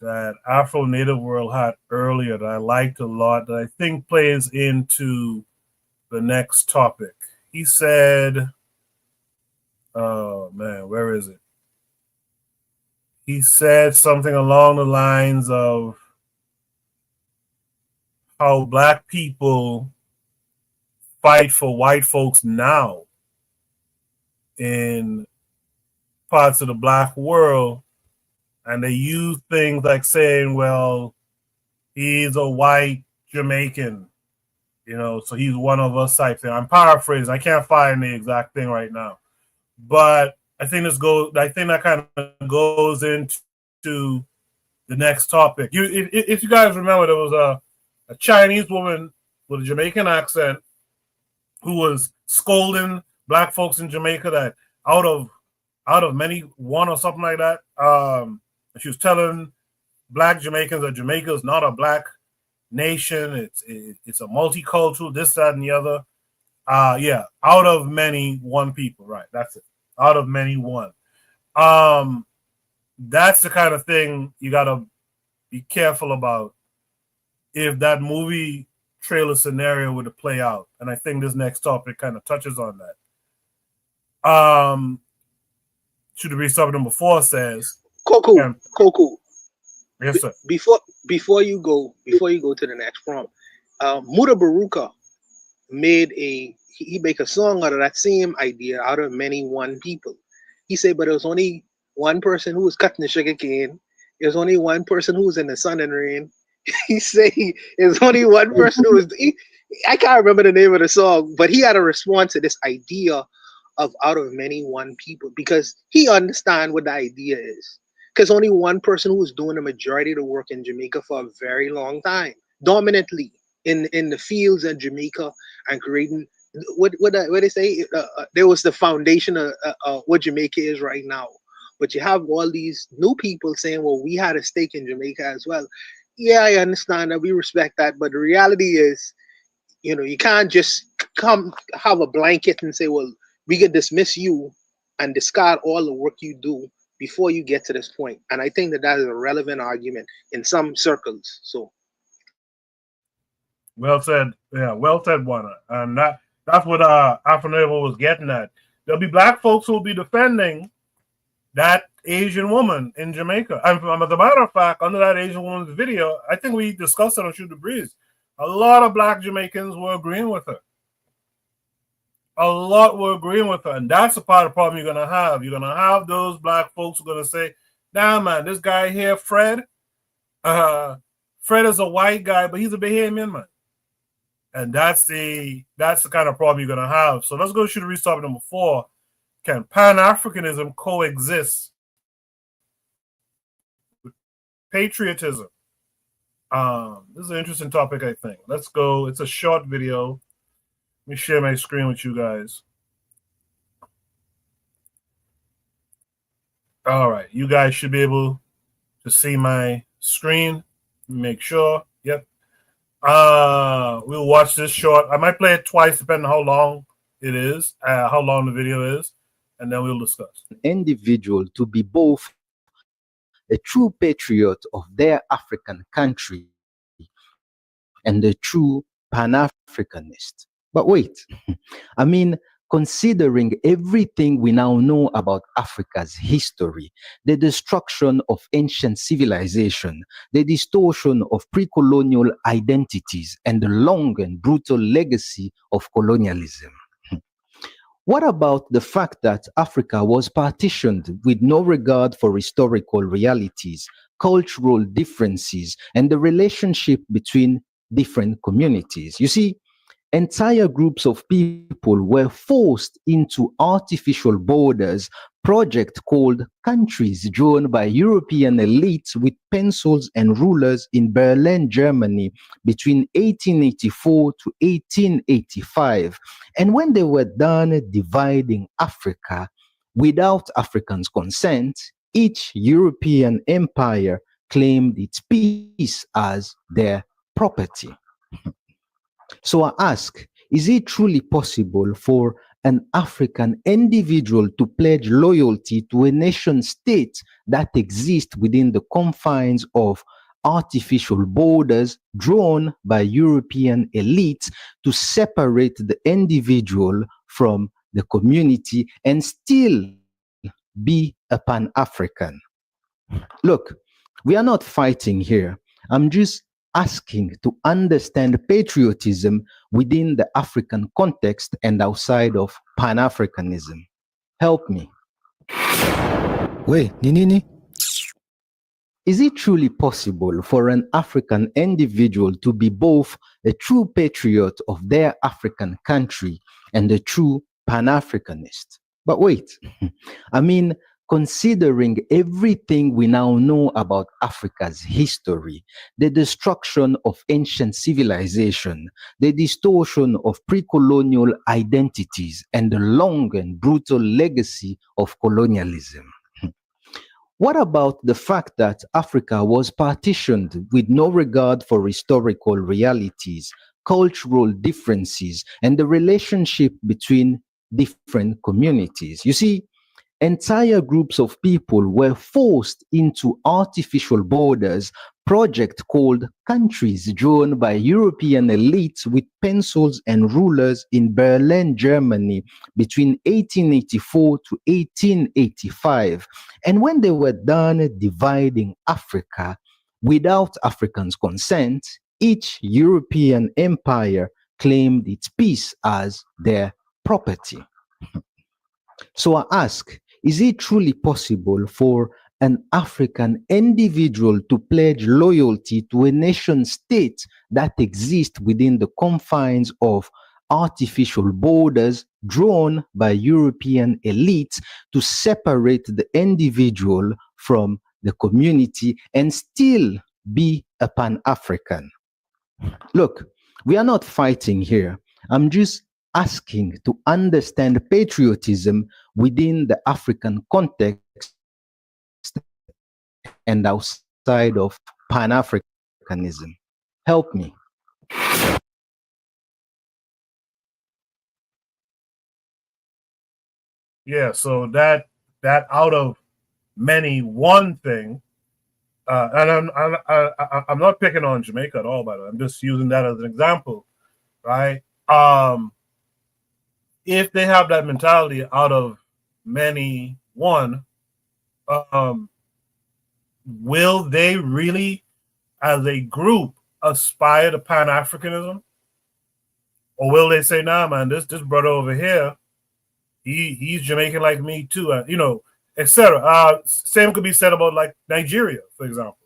that Afro Native World had earlier that I liked a lot, that I think plays into the next topic. He said, oh man, where is it? He said something along the lines of how Black people fight for white folks now in parts of the Black world, and they use things like saying, well, he's a white Jamaican, so he's one of us type thing. I'm paraphrasing. I can't find the exact thing right now. But I think that kind of goes into the next topic. If you guys remember, there was a Chinese woman with a Jamaican accent who was scolding Black folks in Jamaica that out of many, one or something like that. She was telling Black Jamaicans that Jamaica is not a Black nation. It's a multicultural, this, that, and the other. Yeah, out of many, one people. Right, that's it. Out of many, one. That's the kind of thing you gotta be careful about if that movie trailer scenario were to play out. And I think this next topic kind of touches on that. Should there be something number 4 says Coco. Yes, sir. Before you go to the next prompt, Muda Baruka made a song out of that same idea, out of many, one people. He said, but there was only one person who was cutting the sugar cane. There's only one person who was in the sun and rain. He said there's only one person who was. I can't remember the name of the song, but he had a response to this idea of out of many, one people, because he understands what the idea is. Because only one person who was doing the majority of the work in Jamaica for a very long time, dominantly in the fields in Jamaica, and creating what they say. There was the foundation of what Jamaica is right now. But you have all these new people saying, well, we had a stake in Jamaica as well. Yeah, I understand that. We respect that. But the reality is, you can't just come have a blanket and say, well, we can dismiss you and discard all the work you do before you get to this point. And I think that is a relevant argument in some circles. So, well said. Yeah, well said, Warner. And that's what Afro Native was getting at. There'll be Black folks who will be defending that Asian woman in Jamaica. And as a matter of fact, under that Asian woman's video, I think we discussed it on Shoot the Breeze. A lot of Black Jamaicans were agreeing with her. A lot were agreeing with her. And that's the part of the problem you're going to have. You're going to have those Black folks who are going to say, nah, man, this guy here, Fred is a white guy, but he's a Bahamian man. And that's the kind of problem you're going to have. So let's go to Shoot the Breeze topic number 4. Can Pan-Africanism coexist patriotism. This is an interesting topic, I think. Let's go. It's a short video. Let me share my screen with you guys. All right, you guys should be able to see my screen. Make sure. Yep. We'll watch this short. I might play it twice, depending on how long it is, how long the video is, and then we'll discuss. Individual to be both a true patriot of their African country and a true Pan-Africanist. But wait, I mean, considering everything we now know about Africa's history, the destruction of ancient civilization, the distortion of pre-colonial identities, and the long and brutal legacy of colonialism. What about the fact that Africa was partitioned with no regard for historical realities, cultural differences, and the relationship between different communities? You see, entire groups of people were forced into artificial borders, project called countries drawn by European elites with pencils and rulers in Berlin, Germany between 1884 to 1885. And when they were done dividing Africa without Africans' consent, each European empire claimed its piece as their property. So I ask, is it truly possible for an African individual to pledge loyalty to a nation state that exists within the confines of artificial borders drawn by European elites to separate the individual from the community and still be a Pan-African? Look, we are not fighting here. I'm just asking to understand patriotism within the African context and outside of Pan-Africanism. Help me. Wait, Nini? Is it truly possible for an African individual to be both a true patriot of their African country and a true Pan-Africanist? But wait, I mean, considering everything we now know about Africa's history, the destruction of ancient civilization, the distortion of pre-colonial identities, and the long and brutal legacy of colonialism. What about the fact that Africa was partitioned with no regard for historical realities, cultural differences, and the relationship between different communities? You see, entire groups of people were forced into artificial borders, project called countries drawn by European elites with pencils and rulers in Berlin, Germany between 1884 to 1885. And when they were done dividing Africa without Africans' consent, each European empire claimed its piece as their property. So I ask, is it truly possible for an African individual to pledge loyalty to a nation state that exists within the confines of artificial borders drawn by European elites to separate the individual from the community and still be a Pan-African? Look, we are not fighting here. I'm just asking to understand patriotism within the African context and outside of Pan-Africanism. Help me. Yeah, so that out of many one thing, and I'm not picking on Jamaica at all, by the way. I'm just using that as an example, right? If they have that mentality out of many one, will they really, as a group, aspire to Pan-Africanism? Or will they say, nah, man, this brother over here, he's Jamaican like me too, etc. Same could be said about like Nigeria, for example.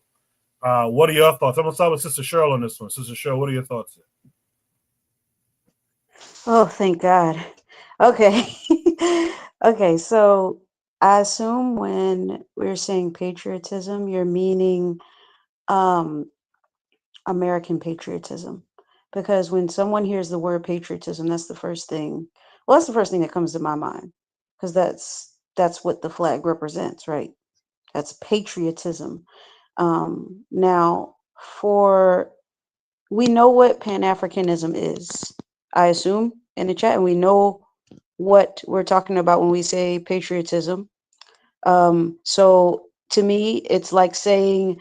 What are your thoughts? I'm gonna start with Sister Cheryl on this one. Sister Cheryl, what are your thoughts? Oh, thank God. Okay. Okay, so I assume when we're saying patriotism, you're meaning American patriotism. Because when someone hears the word patriotism, that's the first thing. Well, that's the first thing that comes to my mind, because that's what the flag represents, right? That's patriotism. Now, we know what Pan-Africanism is, I assume, in the chat, and we know what we're talking about when we say patriotism. So to me, it's like saying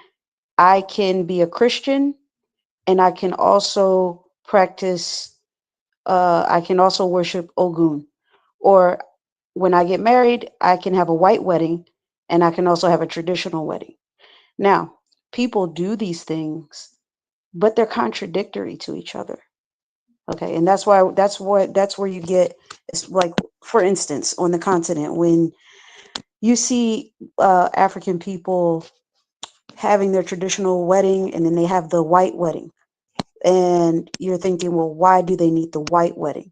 I can be a Christian and I can also I can also worship Ogun. Or when I get married, I can have a white wedding and I can also have a traditional wedding. Now, people do these things, but they're contradictory to each other. Okay, and that's where you get, it's like, for instance, on the continent, when you see African people having their traditional wedding and then they have the white wedding, and you're thinking, well, why do they need the white wedding?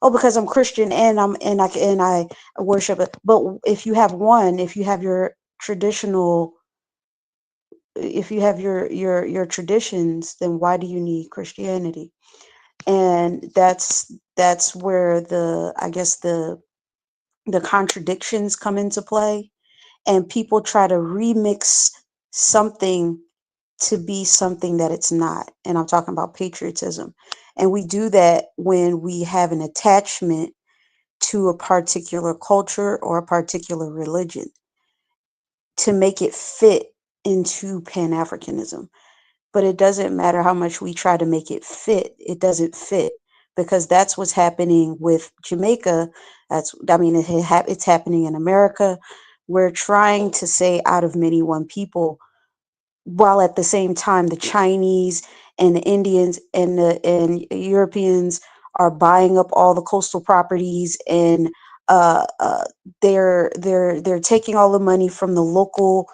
Oh, because I'm Christian and I worship it. But if you have your traditional, if you have your traditions, then why do you need Christianity? And that's where I guess the contradictions come into play, and people try to remix something to be something that it's not. And I'm talking about patriotism. And we do that when we have an attachment to a particular culture or a particular religion to make it fit into Pan-Africanism. But it doesn't matter how much we try to make it fit, it doesn't fit, because that's what's happening with Jamaica. It's happening in America. We're trying to say out of many one people, while at the same time the Chinese and the Indians and the Europeans are buying up all the coastal properties, and they're taking all the money from the local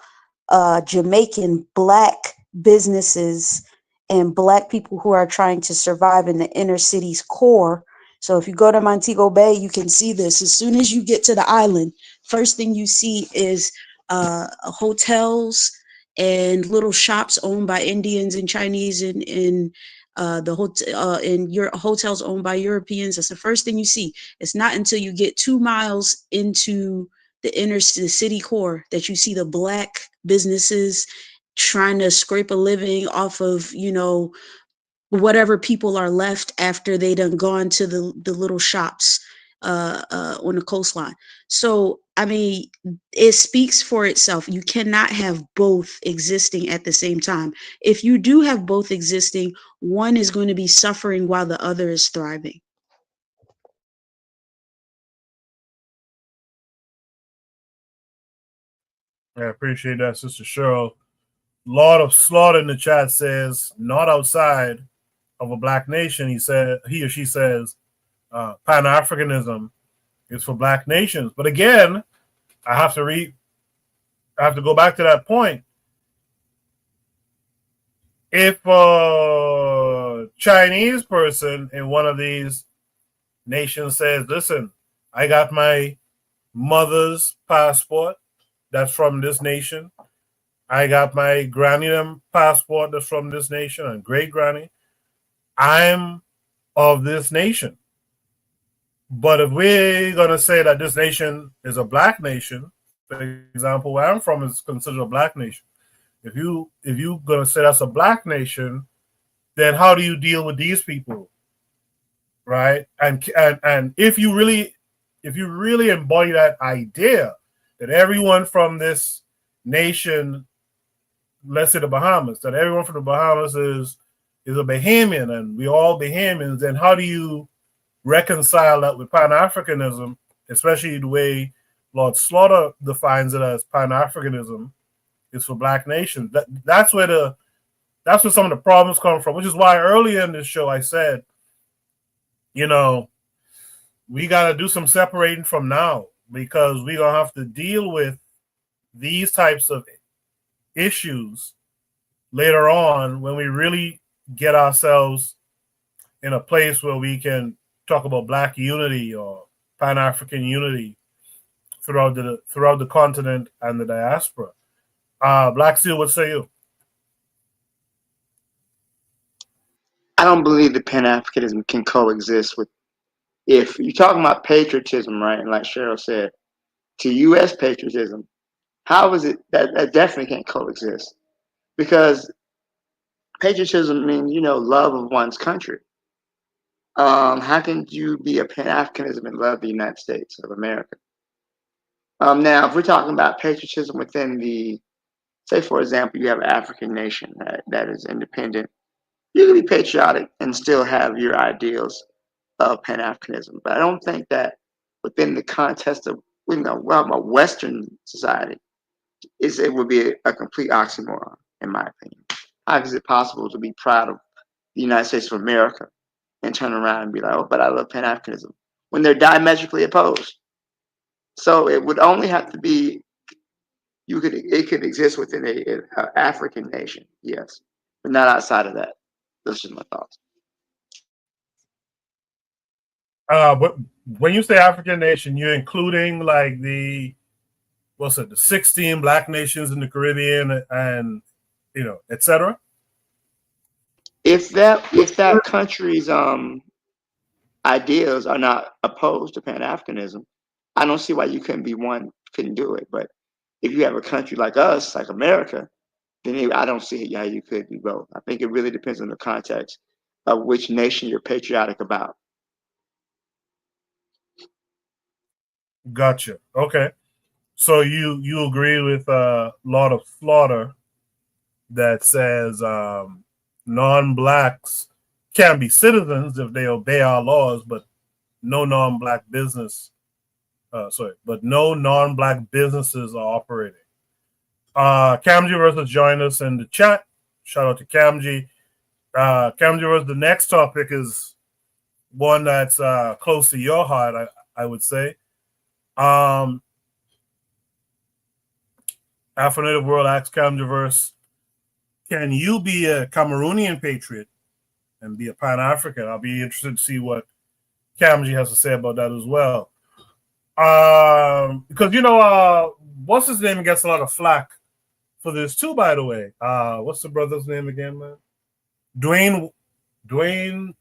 Jamaican Black businesses and Black people who are trying to survive in the inner city's core. So if you go to Montego Bay, you can see this. As soon as you get to the island, first thing you see is hotels and little shops owned by Indians and Chinese, and your hotels owned by Europeans. That's the first thing you see. It's not until you get 2 miles into the city core that you see the Black businesses trying to scrape a living off of, whatever people are left after they done gone to the little shops on the coastline. So, I mean, it speaks for itself. You cannot have both existing at the same time. If you do have both existing, one is going to be suffering while the other is thriving. I appreciate that, Sister Cheryl. Lord of Slaughter in the chat says, not outside of a Black nation. He or she says, Pan-Africanism is for Black nations. But again, I have to go back to that point. If a Chinese person in one of these nations says, listen, I got my mother's passport that's from this nation, I got my granny passport that's from this nation, and great granny, I'm of this nation. But if we're going to say that this nation is a Black nation, for example, where I'm from is considered a Black nation. If you're going to say that's a Black nation, then how do you deal with these people, right? And if you really embody that idea that everyone from this nation, let's say the Bahamas, that everyone from the Bahamas is a Bahamian and we all Bahamians, then how do you reconcile that with Pan-Africanism, especially the way Lord Slaughter defines it as Pan-Africanism is for Black nations? That's where some of the problems come from, which is why earlier in this show I said, we got to do some separating from now, because we're going to have to deal with these types of issues later on when we really get ourselves in a place where we can talk about Black unity or Pan-African unity throughout the continent and the diaspora. Black Seal, what say you? I don't believe that Pan-Africanism can coexist with, if you're talking about patriotism, right? And like Cheryl said, to U.S. patriotism, how is it that definitely can't coexist? Because patriotism means, love of one's country. How can you be a Pan-Africanism and love the United States of America? Now, if we're talking about patriotism within the, say, for example, you have an African nation that is independent, you can be patriotic and still have your ideals of Pan-Africanism. But I don't think that within the context of, a Western society, it would be a complete oxymoron, in my opinion. How is it possible to be proud of the United States of America and turn around and be like, oh, but I love Pan-Africanism, when they're diametrically opposed? So it would only have to be, it could exist within a African nation, yes, but not outside of that. Those are just my thoughts. But when you say African nation, you're including like the 16 black nations in the Caribbean and etc. If that country's ideas are not opposed to Pan-Africanism, I don't see why you couldn't do it. But if you have a country like us, like America, then I don't see how you could be both. I think it really depends on the context of which nation you're patriotic about. Gotcha. Okay. So you agree with Lord of Slaughter that says non-blacks can be citizens if they obey our laws, but no non-black business. But no non-black businesses are operating. Kamji versus join us in the chat. Shout out to Kamji. Kamji versus the next topic is one that's close to your heart, I would say. Afro-Native World asks Kamji verse, can you be a Cameroonian patriot and be a Pan-African? I'll be interested to see what Kamji has to say about that as well. Because what's his name gets a lot of flack for this too, by the way. What's the brother's name again, man? Dwayne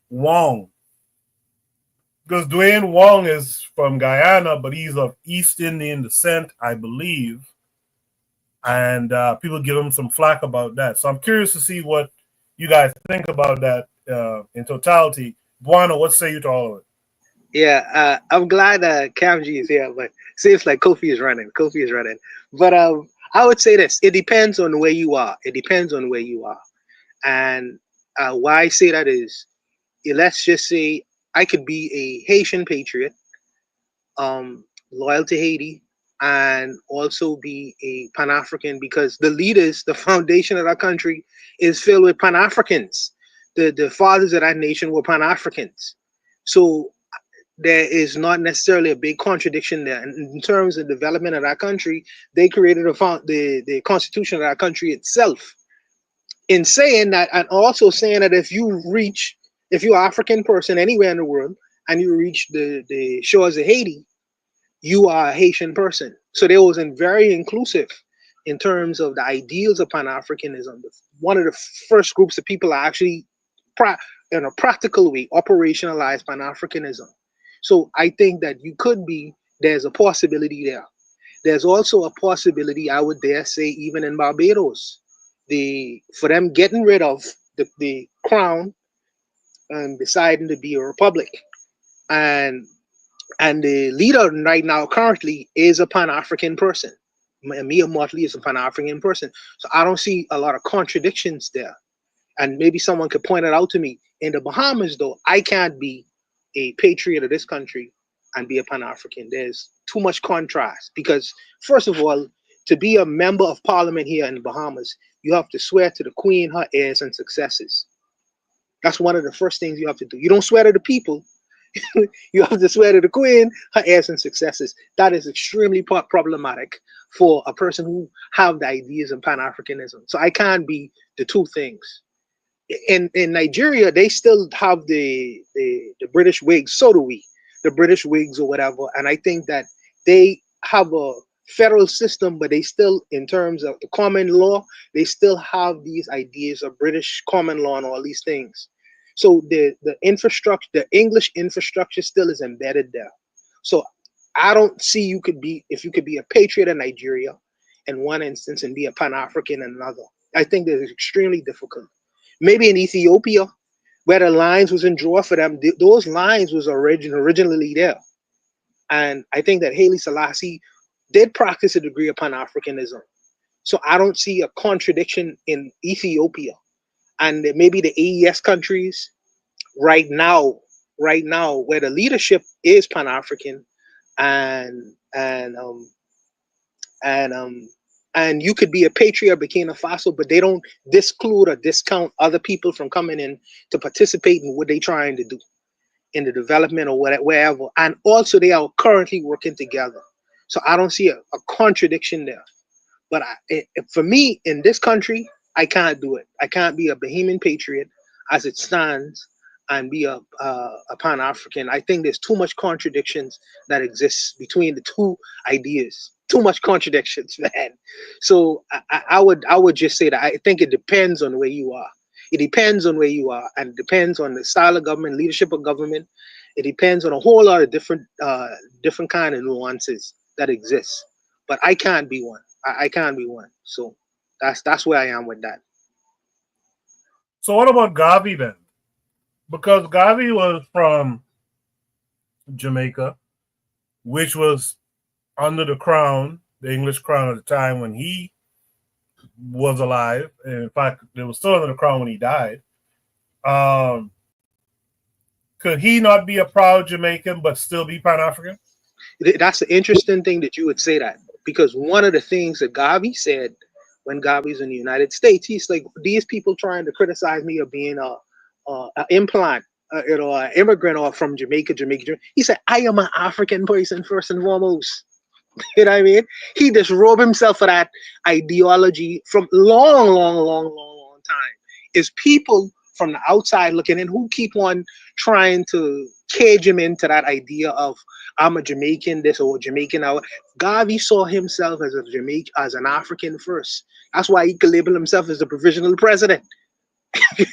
Wong. Because Dwayne Wong is from Guyana, but he's of East Indian descent, I believe. And people give him some flack about that. So I'm curious to see what you guys think about that in totality. Buano, what say you to all of it? Yeah, I'm glad Kamji is here, but seems like Kofi is running. But I would say this: it depends on where you are. And why I say that is, let's just say I could be a Haitian patriot, loyal to Haiti, and also be a Pan-African, because the leaders, the foundation of our country is filled with Pan-Africans. The fathers of that nation were Pan-Africans. So there is not necessarily a big contradiction there. And in terms of development of our country, they created the constitution of our country itself. In saying that, and also saying that if you're an African person anywhere in the world and you reach the shores of Haiti, you are a Haitian person. So they was very inclusive in terms of the ideals of Pan-Africanism. One of the first groups of people are actually, in a practical way, operationalize Pan-Africanism. So I think that there's a possibility there. There's also a possibility, I would dare say, even in Barbados, for them getting rid of the crown and deciding to be a republic. And the leader right now currently is a Pan-African person. Mia Motley is a Pan-African person. So I don't see a lot of contradictions there. And maybe someone could point it out to me. In the Bahamas, though, I can't be a patriot of this country and be a Pan-African. There's too much contrast, because first of all, to be a member of parliament here in the Bahamas, you have to swear to the Queen, her heirs, and successors. That's one of the first things you have to do. You don't swear to the people. You have to swear to the Queen, her heirs, and successors. That is extremely problematic for a person who have the ideas of Pan-Africanism. So I can't be the two things. In Nigeria, they still have the British Whigs. So do we, the British Whigs or whatever. And I think that they have a federal system, but they still, in terms of the common law, they still have these ideas of British common law and all these things. So the infrastructure, the English infrastructure still is embedded there. So I don't see you could be, if you could be a patriot in Nigeria in one instance and be a Pan-African in another. I think that is extremely difficult. Maybe in Ethiopia, where the lines was in draw for them, those lines was originally there. And I think that Haile Selassie did practice a degree of Pan-Africanism. So I don't see a contradiction in Ethiopia. And maybe the AES countries right now, where the leadership is Pan-African, and you could be a patriot of Burkina Faso, but they don't disclude or discount other people from coming in to participate in what they're trying to do in the development or wherever. And also they are currently working together. So I don't see a contradiction there. But for me, in this country, I can't do it. I can't be a Bahamian patriot as it stands and be a Pan-African. I think there's too much contradictions that exists between the two ideas. Too much contradictions, man. So I would just say that I think it depends on where you are. It depends on where you are, and it depends on the style of government, leadership of government. It depends on a whole lot of different kind of nuances that exist. But I can't be one. I can't be one. So that's where I am with that. So what about Garvey then? Because Garvey was from Jamaica, which was under the crown, the English crown at the time when he was alive. And in fact, they were still under the crown when he died. Could he not be a proud Jamaican but still be Pan-African? That's an interesting thing that you would say that, because one of the things that Garvey said when Garvey's in the United States, he's like, these people trying to criticize me of being an implant, an immigrant or from Jamaica. He said, I am an African person first and foremost. You know what I mean? He disrobed himself of that ideology from long time. It's people from the outside looking in who keep on trying to cage him into that idea of I'm a Jamaican this or Jamaican that. Garvey saw himself as as an African first. That's why he could label himself as the provisional president.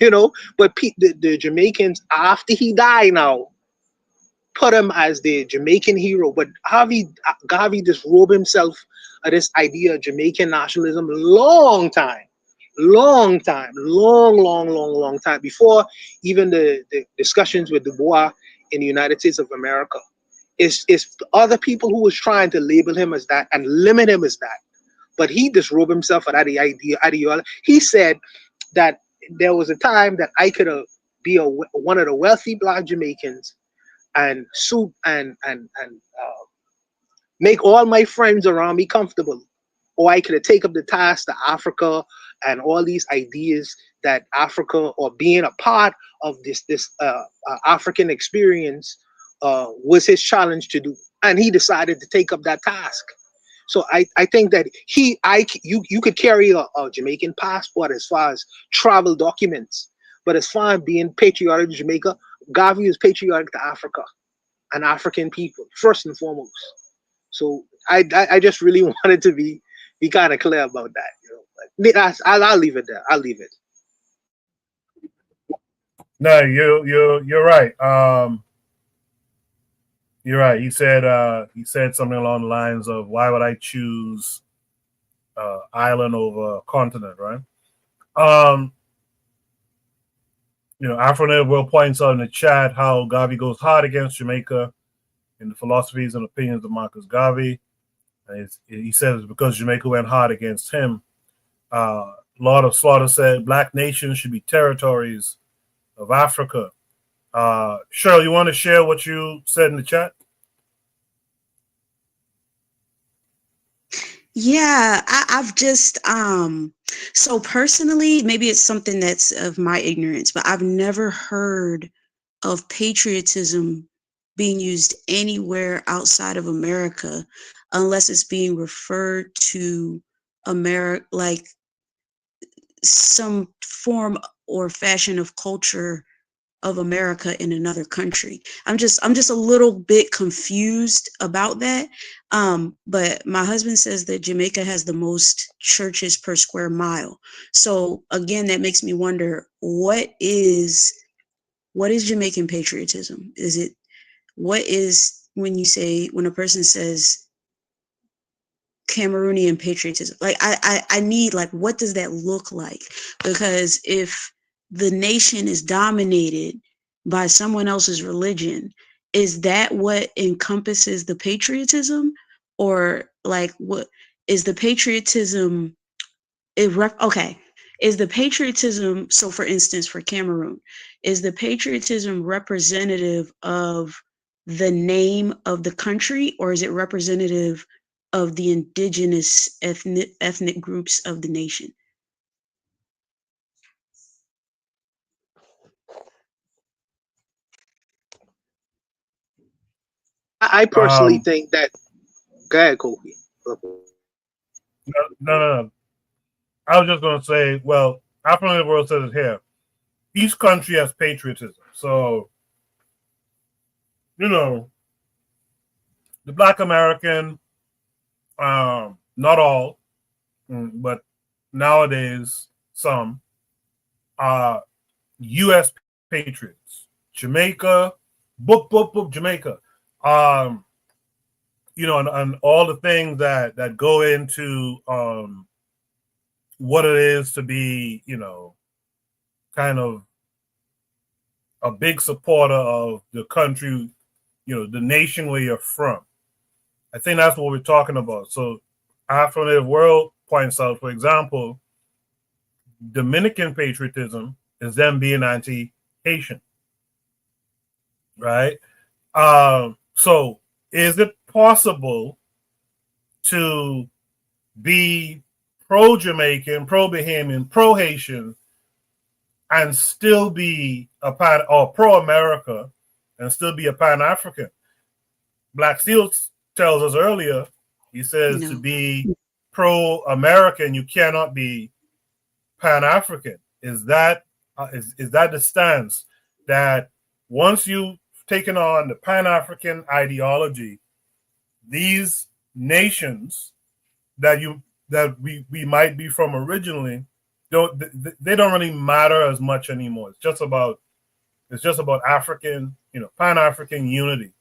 You know, but the Jamaicans after he died now put him as the Jamaican hero. But Garvey disrobed himself of this idea of Jamaican nationalism long time before even the discussions with Du Bois in the United States of America. It's other people who was trying to label him as that and limit him as that. But he disrobed himself of that ideology. He said that there was a time that I could be one of the wealthy Black Jamaicans and suit and make all my friends around me comfortable. Or I could have taken up the task to Africa and all these ideas that Africa, or being a part of this African experience, was his challenge to do. And he decided to take up that task. So I think that you could carry a Jamaican passport as far as travel documents, but as far as being patriotic to Jamaica, Garvey is patriotic to Africa and African people first and foremost. So I just really wanted to be kind of clear about that. You know, I'll leave it there. I'll leave it. No, you're right. You're right. He said something along the lines of, "Why would I choose island over continent?" Right. Afro-Native World points out in the chat how Garvey goes hard against Jamaica in the philosophies and opinions of Marcus Garvey. And he says it's because Jamaica went hard against him. Lord of Slaughter said Black nations should be territories of Africa. Cheryl, you want to share what you said in the chat? Yeah, I've just so personally, maybe it's something that's of my ignorance, but I've never heard of patriotism being used anywhere outside of America unless it's being referred to America, like some form or fashion of culture of America in another country. I'm just a little bit confused about that. But my husband says that Jamaica has the most churches per square mile. So again, that makes me wonder, what is what is Jamaican patriotism? What is when a person says Cameroonian patriotism? Like I need, like, what does that look like? Because if the nation is dominated by someone else's religion, is that what encompasses the patriotism? Or like, what is the patriotism? Okay, is the patriotism, so for instance, for Cameroon, is the patriotism representative of the name of the country, or is it representative of the indigenous ethnic groups of the nation? I personally think that. Go ahead, Kofi. No. I was just going to say, well, African of the World says it here. Each country has patriotism. So, the Black American, not all, but nowadays some, are U.S. patriots. Jamaica, book, Jamaica. And all the things that go into what it is to be, kind of a big supporter of the country, the nation where you're from. I think that's what we're talking about. So African of the World points out, for example, Dominican patriotism is them being anti-Haitian, right? So is it possible to be pro-Jamaican, pro-Bahamian, pro-Haitian, and still be or pro-America and still be a Pan-African? Black Steel tells us earlier, he says to be pro-American, you cannot be Pan-African. Is that the stance that once you've taken on the Pan-African ideology, these nations that we might be from originally they don't really matter as much anymore? It's just about African, Pan-African unity.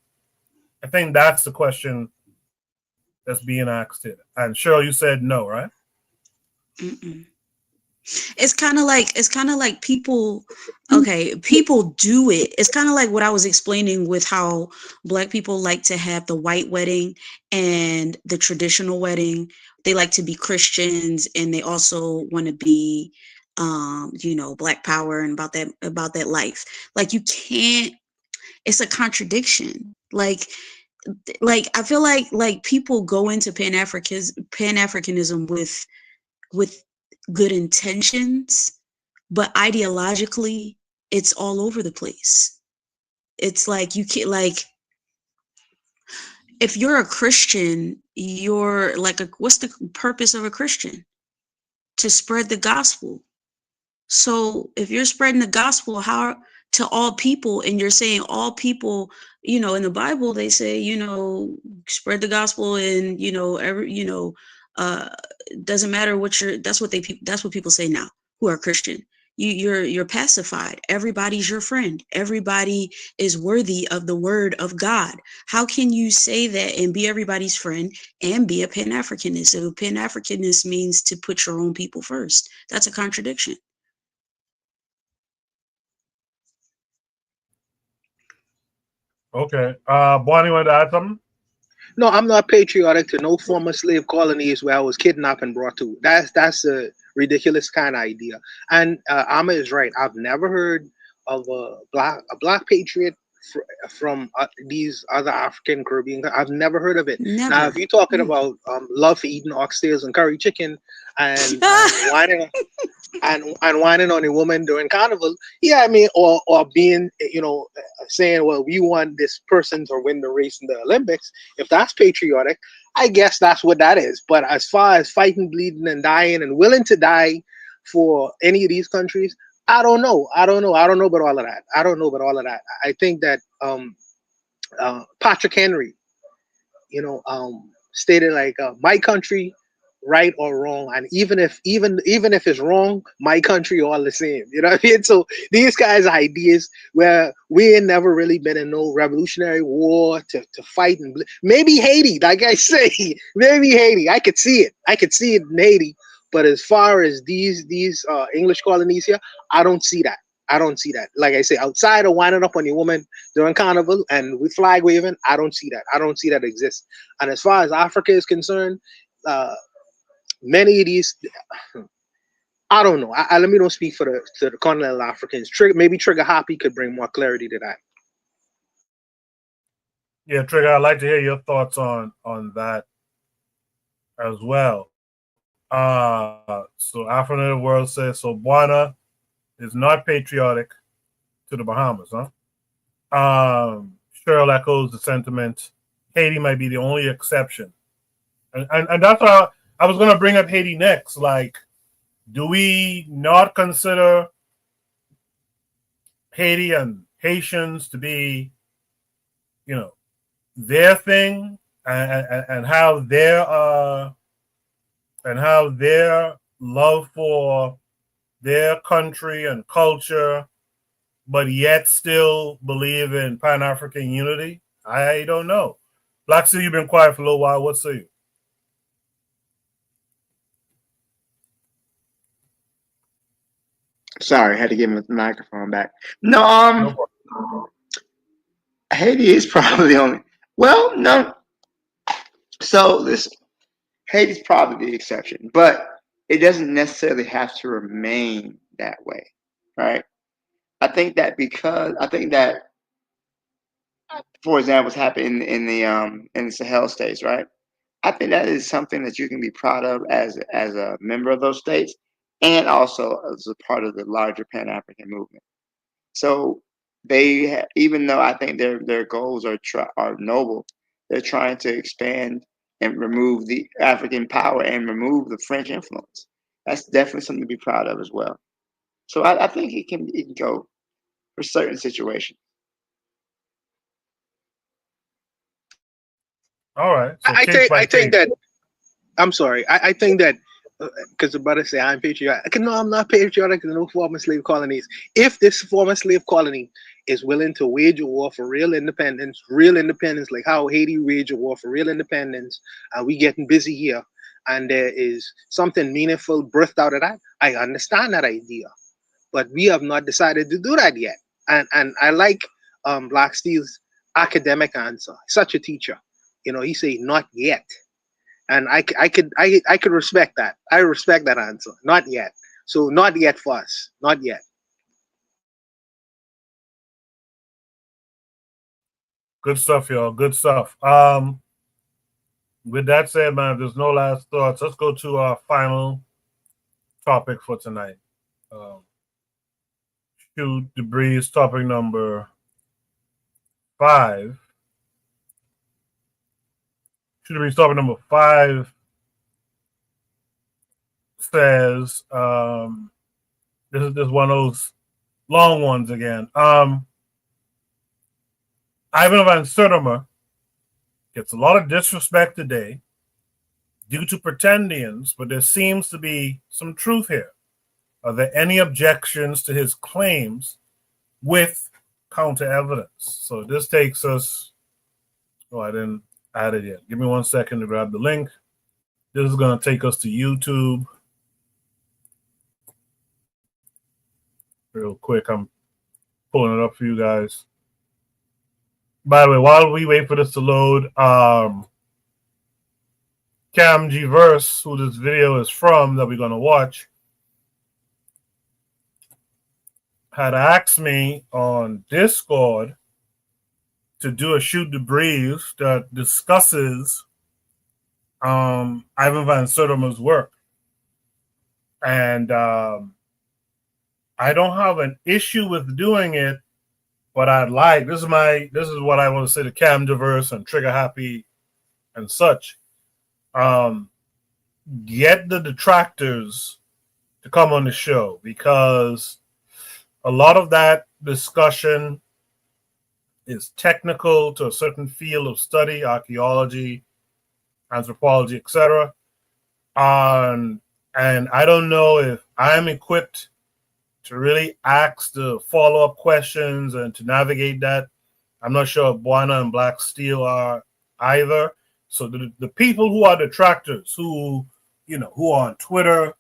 I think that's the question that's being asked here. And Cheryl, you said no, right? Mm-mm. It's kind of like people, okay, people do it. It's kind of like what I was explaining with how Black people like to have the white wedding and the traditional wedding. They like to be Christians, and they also want to be, Black power and about that life. Like, you can't. It's a contradiction. Like I feel like people go into Pan-Africanism with good intentions, but ideologically it's all over the place. It's like, you can't, like, if you're a Christian, you're like, what's the purpose of a Christian? To spread the gospel. So if you're spreading the gospel, how to all people, and you're saying all people, in the Bible they say, spread the gospel, and doesn't matter what that's what people say now who are Christian. You're pacified. Everybody's your friend. Everybody is worthy of the word of God. How can you say that and be everybody's friend and be a Pan-Africanist? So Pan-Africanist means to put your own people first. That's a contradiction. Okay. Bonnie, want to add something? No, I'm not patriotic to no former slave colonies where I was kidnapped and brought to. That's a ridiculous kind of idea. And Amma is right. I've never heard of a black patriot from these other African Caribbean. I've never heard of it. Never. Now, if you're talking about love for eating oxtails and curry chicken and whining and whining on a woman during carnival, yeah, I mean, or being, saying, well, we want this person to win the race in the Olympics. If that's patriotic, I guess that's what that is. But as far as fighting, bleeding, and dying, and willing to die for any of these countries, I don't know. I don't know about all of that. I think that Patrick Henry, stated like, my country right or wrong, and even if it's wrong, my country all the same. You know what I mean? So these guys' ideas where we ain't never really been in no revolutionary war to fight, and maybe Haiti, like I say, maybe Haiti. I could see it. I could see it in Haiti. But as far as these English colonies here, I don't see that. I don't see that. Like I say, outside of winding up on your woman during carnival and with flag waving, I don't see that. I don't see that exist. And as far as Africa is concerned, many of these, I don't know. Let me don't speak for the continental Africans. Maybe Trigger Happy could bring more clarity to that. Yeah, Trigger, I'd like to hear your thoughts on that as well. So African in the world says, so Botswana is not patriotic to the Bahamas, huh? Cheryl echoes the sentiment. Haiti might be the only exception. And that's how I was going to bring up Haiti next. Like, do we not consider Haiti and Haitians to be, their thing, and how their love for their country and culture, but yet still believe in Pan-African unity? I don't know. Black Steel, you've been quiet for a little while. What say you? Sorry, I had to give him the microphone back. No, Haiti is probably the only. Well, no. So Haiti's probably the exception, but it doesn't necessarily have to remain that way, right? I think that, for example, what's happened in the Sahel states, right? I think that is something that you can be proud of as a member of those states, and also as a part of the larger Pan African movement. So even though I think their goals are noble, they're trying to expand and remove the African power and remove the French influence. That's definitely something to be proud of as well. So I think it can go for certain situations. All right. So I think that. I'm sorry. I think that because the brother say I'm patriotic. No, I'm not patriotic in no former slave colonies. If this former slave colony is willing to wage a war for real independence, like how Haiti waged a war for real independence, and we getting busy here, and there is something meaningful birthed out of that, I understand that idea. But we have not decided to do that yet. And I like Black Steel's academic answer. Such a teacher. He say not yet. And I could respect that. I respect that answer. Not yet. So not yet for us. Not yet. Good stuff, y'all. Good stuff. With that said, man, if there's no last thoughts, let's go to our final topic for tonight. Shoot the breeze, topic number 5. Shoot the breeze, topic number 5 says, this is one of those long ones again. Ivan van Sertima gets a lot of disrespect today due to pretendians, but there seems to be some truth here. Are there any objections to his claims with counter evidence? So this takes us, I didn't add it yet. Give me 1 second to grab the link. This is going to take us to YouTube. Real quick, I'm pulling it up for you guys. By the way, while we wait for this to load, Cam G Verse, who this video is from that we're going to watch, had asked me on Discord to do a Shoot the Breeze that discusses Ivan van Sertima's work. And I don't have an issue with doing it, but I'd like, this is what I want to say to Cam Diverse and Trigger Happy and such. Get the detractors to come on the show, because a lot of that discussion is technical to a certain field of study, archaeology, anthropology, etc. And I don't know if I'm equipped to really ask the follow-up questions and to navigate that. I'm not sure if Buana and Black Steel are either. So the people who are detractors, who who are on Twitter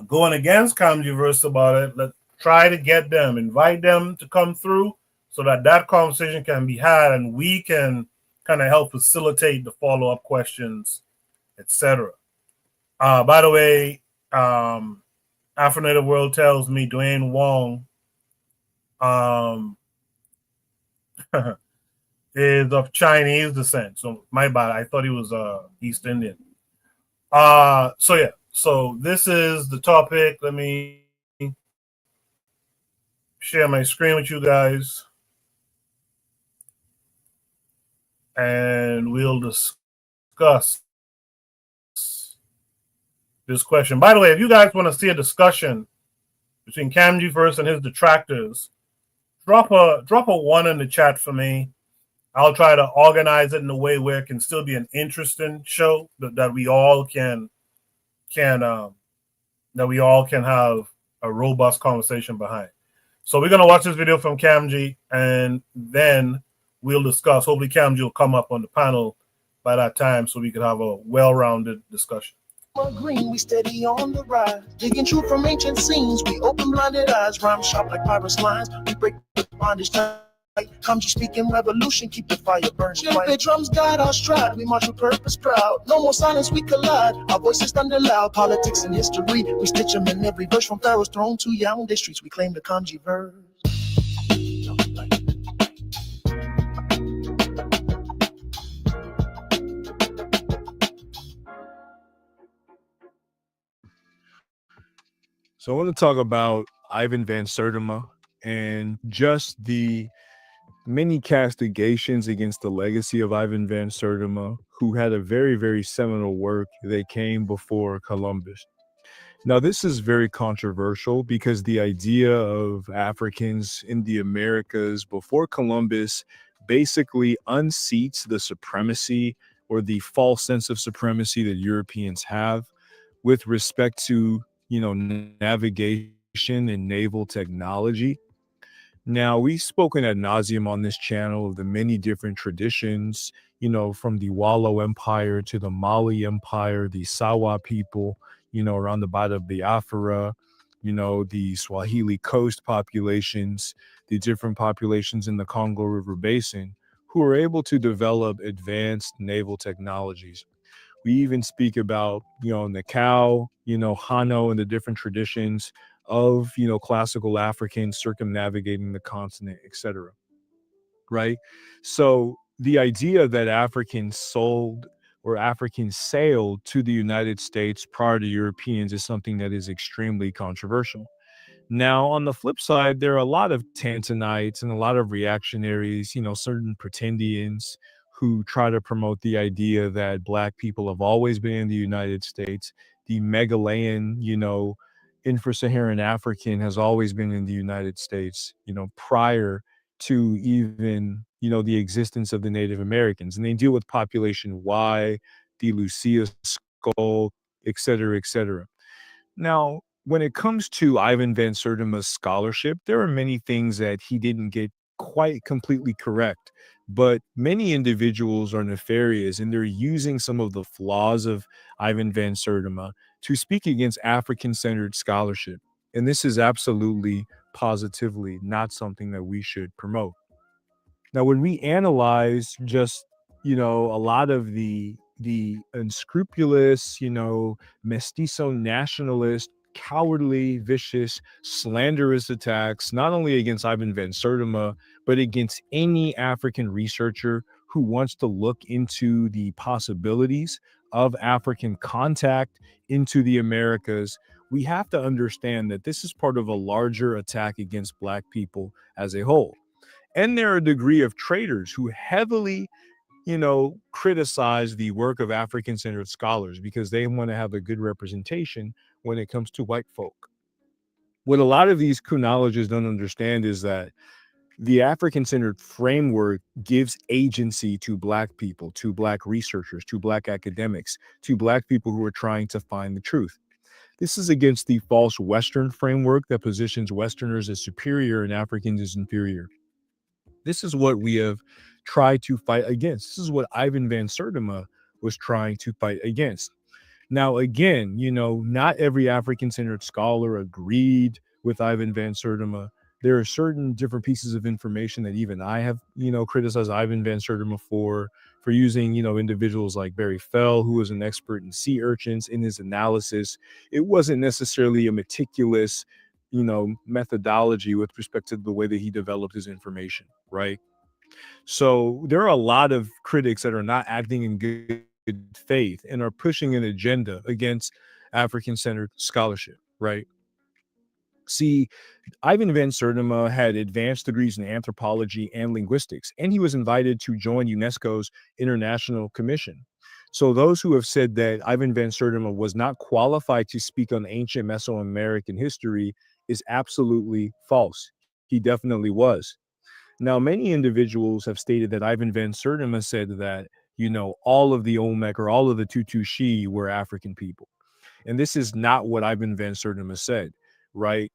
going against Comgyverse about it, let's try to get them, invite them to come through so that that conversation can be had and we can kind of help facilitate the follow-up questions, etc. By the way, Afro-Native World tells me Dwayne Wong is of Chinese descent. So my bad. I thought he was East Indian. So yeah. So this is the topic. Let me share my screen with you guys. And we'll discuss this question. By the way, if you guys want to see a discussion between Camgyverse and his detractors, drop a one in the chat for me. I'll try to organize it in a way where it can still be an interesting show that we all can have a robust conversation behind. So we're gonna watch this video from Camgy, and then we'll discuss. Hopefully, Camgy will come up on the panel by that time, so we can have a well-rounded discussion. Green, we steady on the rise, digging truth from ancient scenes. We open blinded eyes, rhyme sharp like pirates' lines. We break the bondage tight. Come to speak in revolution, keep the fire burning. The drums guide our stride, we march with purpose proud. No more silence, we collide. Our voices thunder loud, politics and history. We stitch them in every verse from Pharaoh's throne to Yaoundé streets. We claim the Kanji verse. So I want to talk about Ivan Van Sertima and just the many castigations against the legacy of Ivan Van Sertima, who had a very, very seminal work that came before Columbus. Now, this is very controversial because the idea of Africans in the Americas before Columbus basically unseats the supremacy or the false sense of supremacy that Europeans have with respect to, navigation and naval technology. Now, we've spoken ad nauseum on this channel of the many different traditions, from the Wallo Empire to the Mali Empire, the Sawa people, around the Bada of Biafra, the Swahili coast populations, the different populations in the Congo River Basin, who are able to develop advanced naval technologies. We even speak about, Nakau, Hano, and the different traditions of, classical Africans circumnavigating the continent, etc. Right? So the idea that Africans sold or Africans sailed to the United States prior to Europeans is something that is extremely controversial. Now, on the flip side, there are a lot of Tantonites and a lot of reactionaries, certain pretendians who try to promote the idea that Black people have always been in the United States. The Megalayan, infra-Saharan African has always been in the United States, prior to even, the existence of the Native Americans. And they deal with population Y, the Lucia skull, et cetera, et cetera. Now, when it comes to Ivan Van Sertima's scholarship, there are many things that he didn't get quite completely correct, but many individuals are nefarious and they're using some of the flaws of Ivan Van Sertima to speak against African-centered scholarship. And this is absolutely, positively not something that we should promote. Now, when we analyze just, a lot of the unscrupulous, mestizo nationalist, cowardly, vicious, slanderous attacks, not only against Ivan Van Sertima, but against any African researcher who wants to look into the possibilities of African contact into the Americas, we have to understand that this is part of a larger attack against Black people as a whole. And there are a degree of traitors who heavily, criticize the work of African-centered scholars because they want to have a good representation when it comes to white folk. What a lot of these chronologists don't understand is that The African-centered framework gives agency to Black people, to Black researchers, to Black academics, to Black people who are trying to find the truth. This is against the false Western framework that positions Westerners as superior and Africans as inferior. This is what we have tried to fight against. This is what Ivan van Sertima was trying to fight against. Now, again, not every African-centered scholar agreed with Ivan van Sertima. There are certain different pieces of information that even I have, criticized Ivan van Sertima for using, individuals like Barry Fell, who was an expert in sea urchins, in his analysis. It wasn't necessarily a meticulous, methodology with respect to the way that he developed his information, right? So there are a lot of critics that are not acting in good faith and are pushing an agenda against African-centered scholarship, right? See, Ivan van Sertima had advanced degrees in anthropology and linguistics, and he was invited to join UNESCO's International Commission. So those who have said that Ivan van Sertima was not qualified to speak on ancient Mesoamerican history is absolutely false. He definitely was. Now, many individuals have stated that Ivan van Sertima said that, all of the Olmec or all of the Tutu-Shi were African people. And this is not what Ivan van Sertima said, right?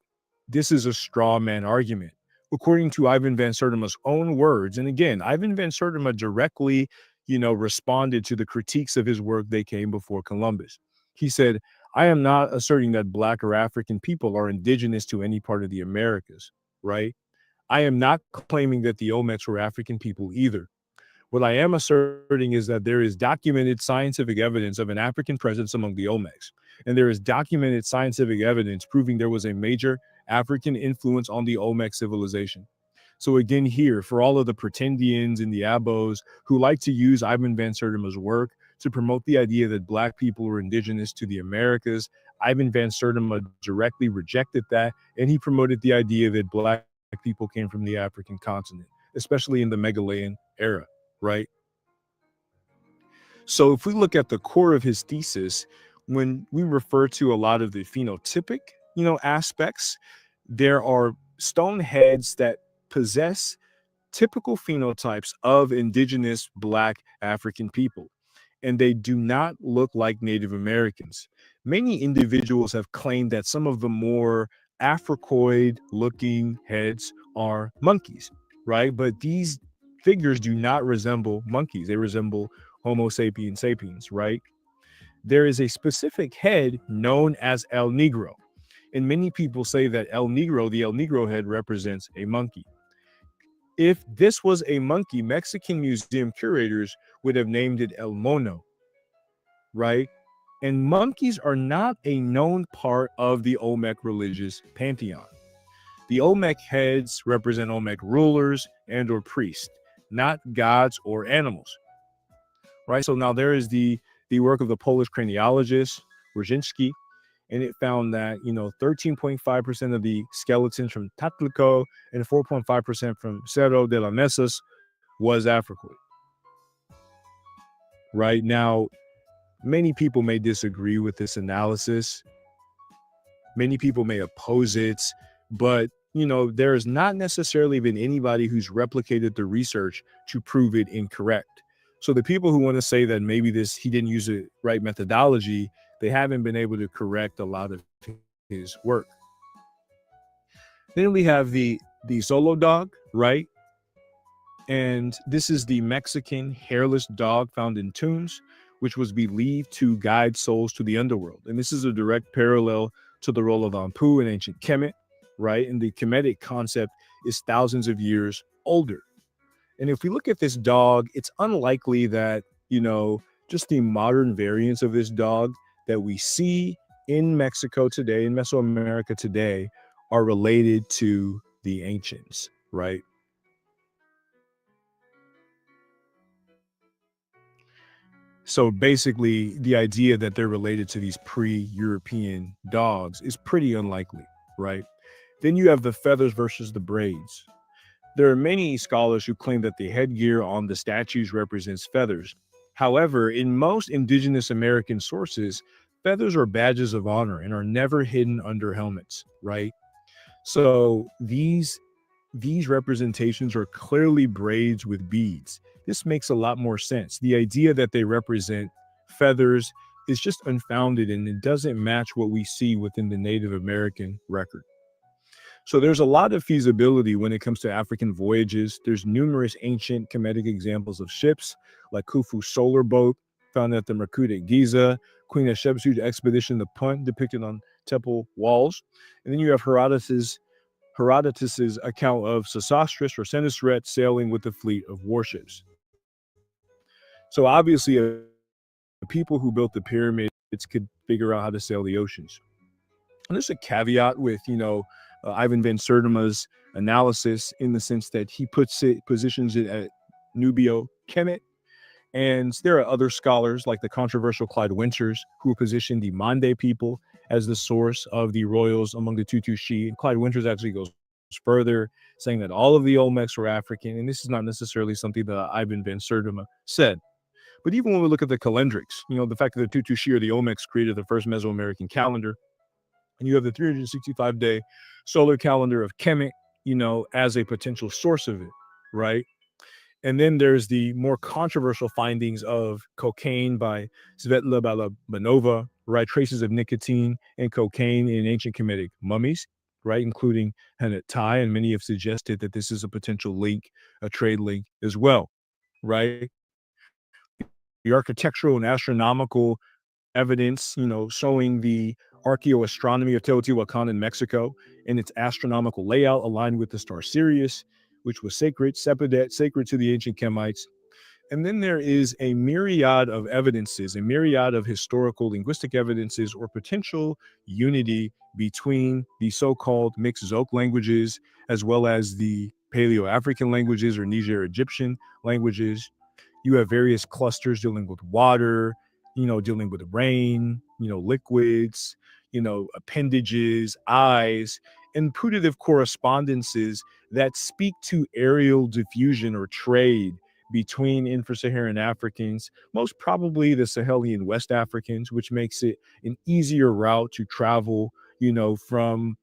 This is a straw man argument. According to Ivan van Sertima's own words, and again, Ivan van Sertima directly, responded to the critiques of his work they came before Columbus. He said, I am not asserting that Black or African people are indigenous to any part of the Americas, right? I am not claiming that the Olmecs were African people either. What I am asserting is that there is documented scientific evidence of an African presence among the Olmecs, and there is documented scientific evidence proving there was a major African influence on the Olmec civilization. So again, here, for all of the pretendians and the abos who like to use Ivan van Sertima's work to promote the idea that Black people were indigenous to the Americas, Ivan van Sertima directly rejected that, and he promoted the idea that Black people came from the African continent, especially in the Megalayan era, right? So if we look at the core of his thesis, when we refer to a lot of the phenotypic, aspects, there are stone heads that possess typical phenotypes of indigenous Black African people, and they do not look like Native Americans. Many individuals have claimed that some of the more Africoid looking heads are monkeys, right? But these figures do not resemble monkeys. They resemble Homo sapiens sapiens, right? There is a specific head known as El Negro, and many people say that the El Negro head represents a monkey. If this was a monkey, Mexican museum curators would have named it El Mono, right? And monkeys are not a known part of the Olmec religious pantheon. The Olmec heads represent Olmec rulers and or priests, not gods or animals, right? So now there is the work of the Polish craniologist Roginski, and it found that 13.5% of the skeletons from Tatlico and 4.5% from Cerro de las Mesas was African. Right now, many people may disagree with this analysis. Many people may oppose it, but there has not necessarily been anybody who's replicated the research to prove it incorrect. So the people who want to say that maybe he didn't use the right methodology, they haven't been able to correct a lot of his work. Then we have the Solo dog, right? And this is the Mexican hairless dog found in tombs, which was believed to guide souls to the underworld. And this is a direct parallel to the role of Anpu in ancient Kemet, right? And the Kemetic concept is thousands of years older. And if we look at this dog, it's unlikely that, just the modern variants of this dog that we see in Mexico today, in Mesoamerica today, are related to the ancients, right? So basically, the idea that they're related to these pre-European dogs is pretty unlikely, right? Then you have the feathers versus the braids. There are many scholars who claim that the headgear on the statues represents feathers. However, in most indigenous American sources, feathers are badges of honor and are never hidden under helmets, right? So these these representations are clearly braids with beads. This makes a lot more sense. The idea that they represent feathers is just unfounded, and it doesn't match what we see within the Native American record. So there's a lot of feasibility when it comes to African voyages. There's numerous ancient Kemetic examples of ships, like Khufu's solar boat, found at the Merkut at Giza, Queen Hatshepsut's expedition to Punt, depicted on temple walls. And then you have Herodotus's account of Sesostris or Senusret sailing with a fleet of warships. So obviously, the people who built the pyramids could figure out how to sail the oceans. And there's a caveat with, Ivan van Sertima's analysis, in the sense that he positions it at Nubio Kemet. And there are other scholars like the controversial Clyde Winters who position the Mande people as the source of the royals among the Tutu-Shi. And Clyde Winters actually goes further, saying that all of the Olmecs were African. And this is not necessarily something that Ivan van Sertima said. But even when we look at the calendrics, the fact that the Tutu-Shi or the Olmecs created the first Mesoamerican calendar, and you have the 365-day solar calendar of Kemet, as a potential source of it, right? And then there's the more controversial findings of cocaine by Svetla Balabanova, right? Traces of nicotine and cocaine in ancient Kemetic mummies, right? Including Hennet Tai, and many have suggested that this is a potential link, a trade link as well, right? The architectural and astronomical evidence, showing the archaeoastronomy of Teotihuacan in Mexico and its astronomical layout aligned with the star Sirius, which was sacred to the ancient Kemites. And then there is a myriad of evidences, a myriad of historical linguistic evidences or potential unity between the so-called mixed Zoc languages, as well as the Paleo-African languages or Niger-Egyptian languages. You have various clusters dealing with water, dealing with rain, liquids, appendages, eyes, and putative correspondences that speak to aerial diffusion or trade between infra-Saharan Africans, most probably the Sahelian West Africans, which makes it an easier route to travel, from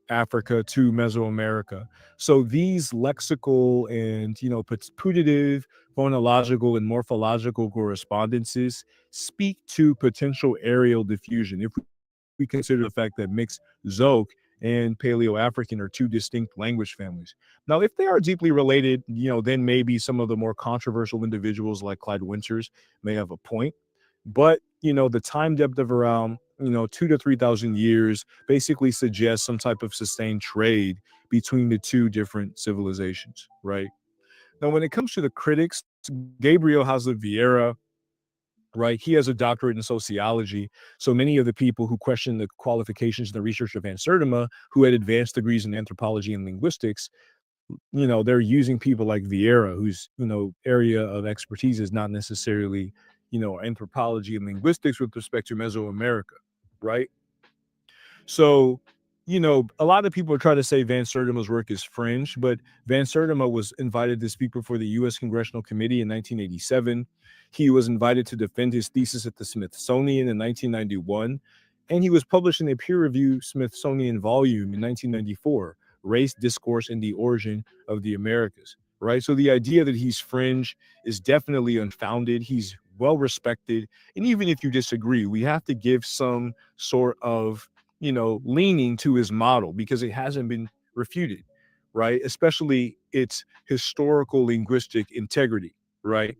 Africa to Mesoamerica. So these lexical and, putative, phonological, and morphological correspondences speak to potential aerial diffusion. If we consider the fact that mixed Zoc and Paleo-African are two distinct language families. Now, if they are deeply related, then maybe some of the more controversial individuals like Clyde Winters may have a point. But, the time depth of around, 2,000 to 3,000 years basically suggests some type of sustained trade between the two different civilizations, right? Now, when it comes to the critics, Gabriel Hasler Vieira, right, he has a doctorate in sociology. So many of the people who question the qualifications and the research of Van Sertima, who had advanced degrees in anthropology and linguistics, they're using people like Vieira, whose, area of expertise is not necessarily, anthropology and linguistics with respect to Mesoamerica, right? So, a lot of people are trying to say Van Sertima's work is fringe, but Van Sertima was invited to speak before the U.S. Congressional Committee in 1987. He was invited to defend his thesis at the Smithsonian in 1991, and he was published in a peer-reviewed Smithsonian volume in 1994, Race, Discourse, and the Origin of the Americas, right? So the idea that he's fringe is definitely unfounded. He's well-respected, and even if you disagree, we have to give some sort of leaning to his model because it hasn't been refuted, right? Especially its historical linguistic integrity, right?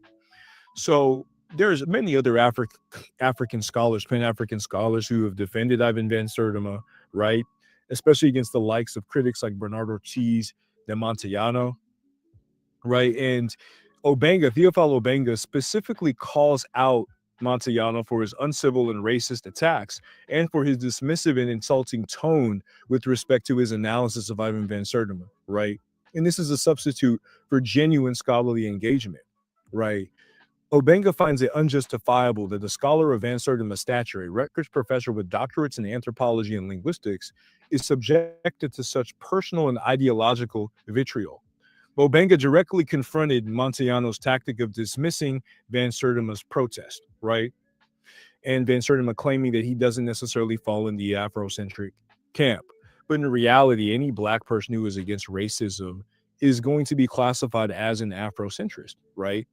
So there's many other African scholars, Pan-African scholars who have defended Ivan van Sertima, right? Especially against the likes of critics like Bernard Ortiz de Montellano, right? And Theophile Obenga specifically calls out Montellano for his uncivil and racist attacks and for his dismissive and insulting tone with respect to his analysis of Ivan van Sertima, right? And this is a substitute for genuine scholarly engagement, right? Obenga finds it unjustifiable that the scholar of Van Sertima's stature, a Rutgers professor with doctorates in anthropology and linguistics, is subjected to such personal and ideological vitriol. Obenga directly confronted Montellano's tactic of dismissing Van Sertima's protest, right? And Van Sertima claiming that he doesn't necessarily fall in the Afrocentric camp. But in reality, any Black person who is against racism is going to be classified as an Afrocentrist, right?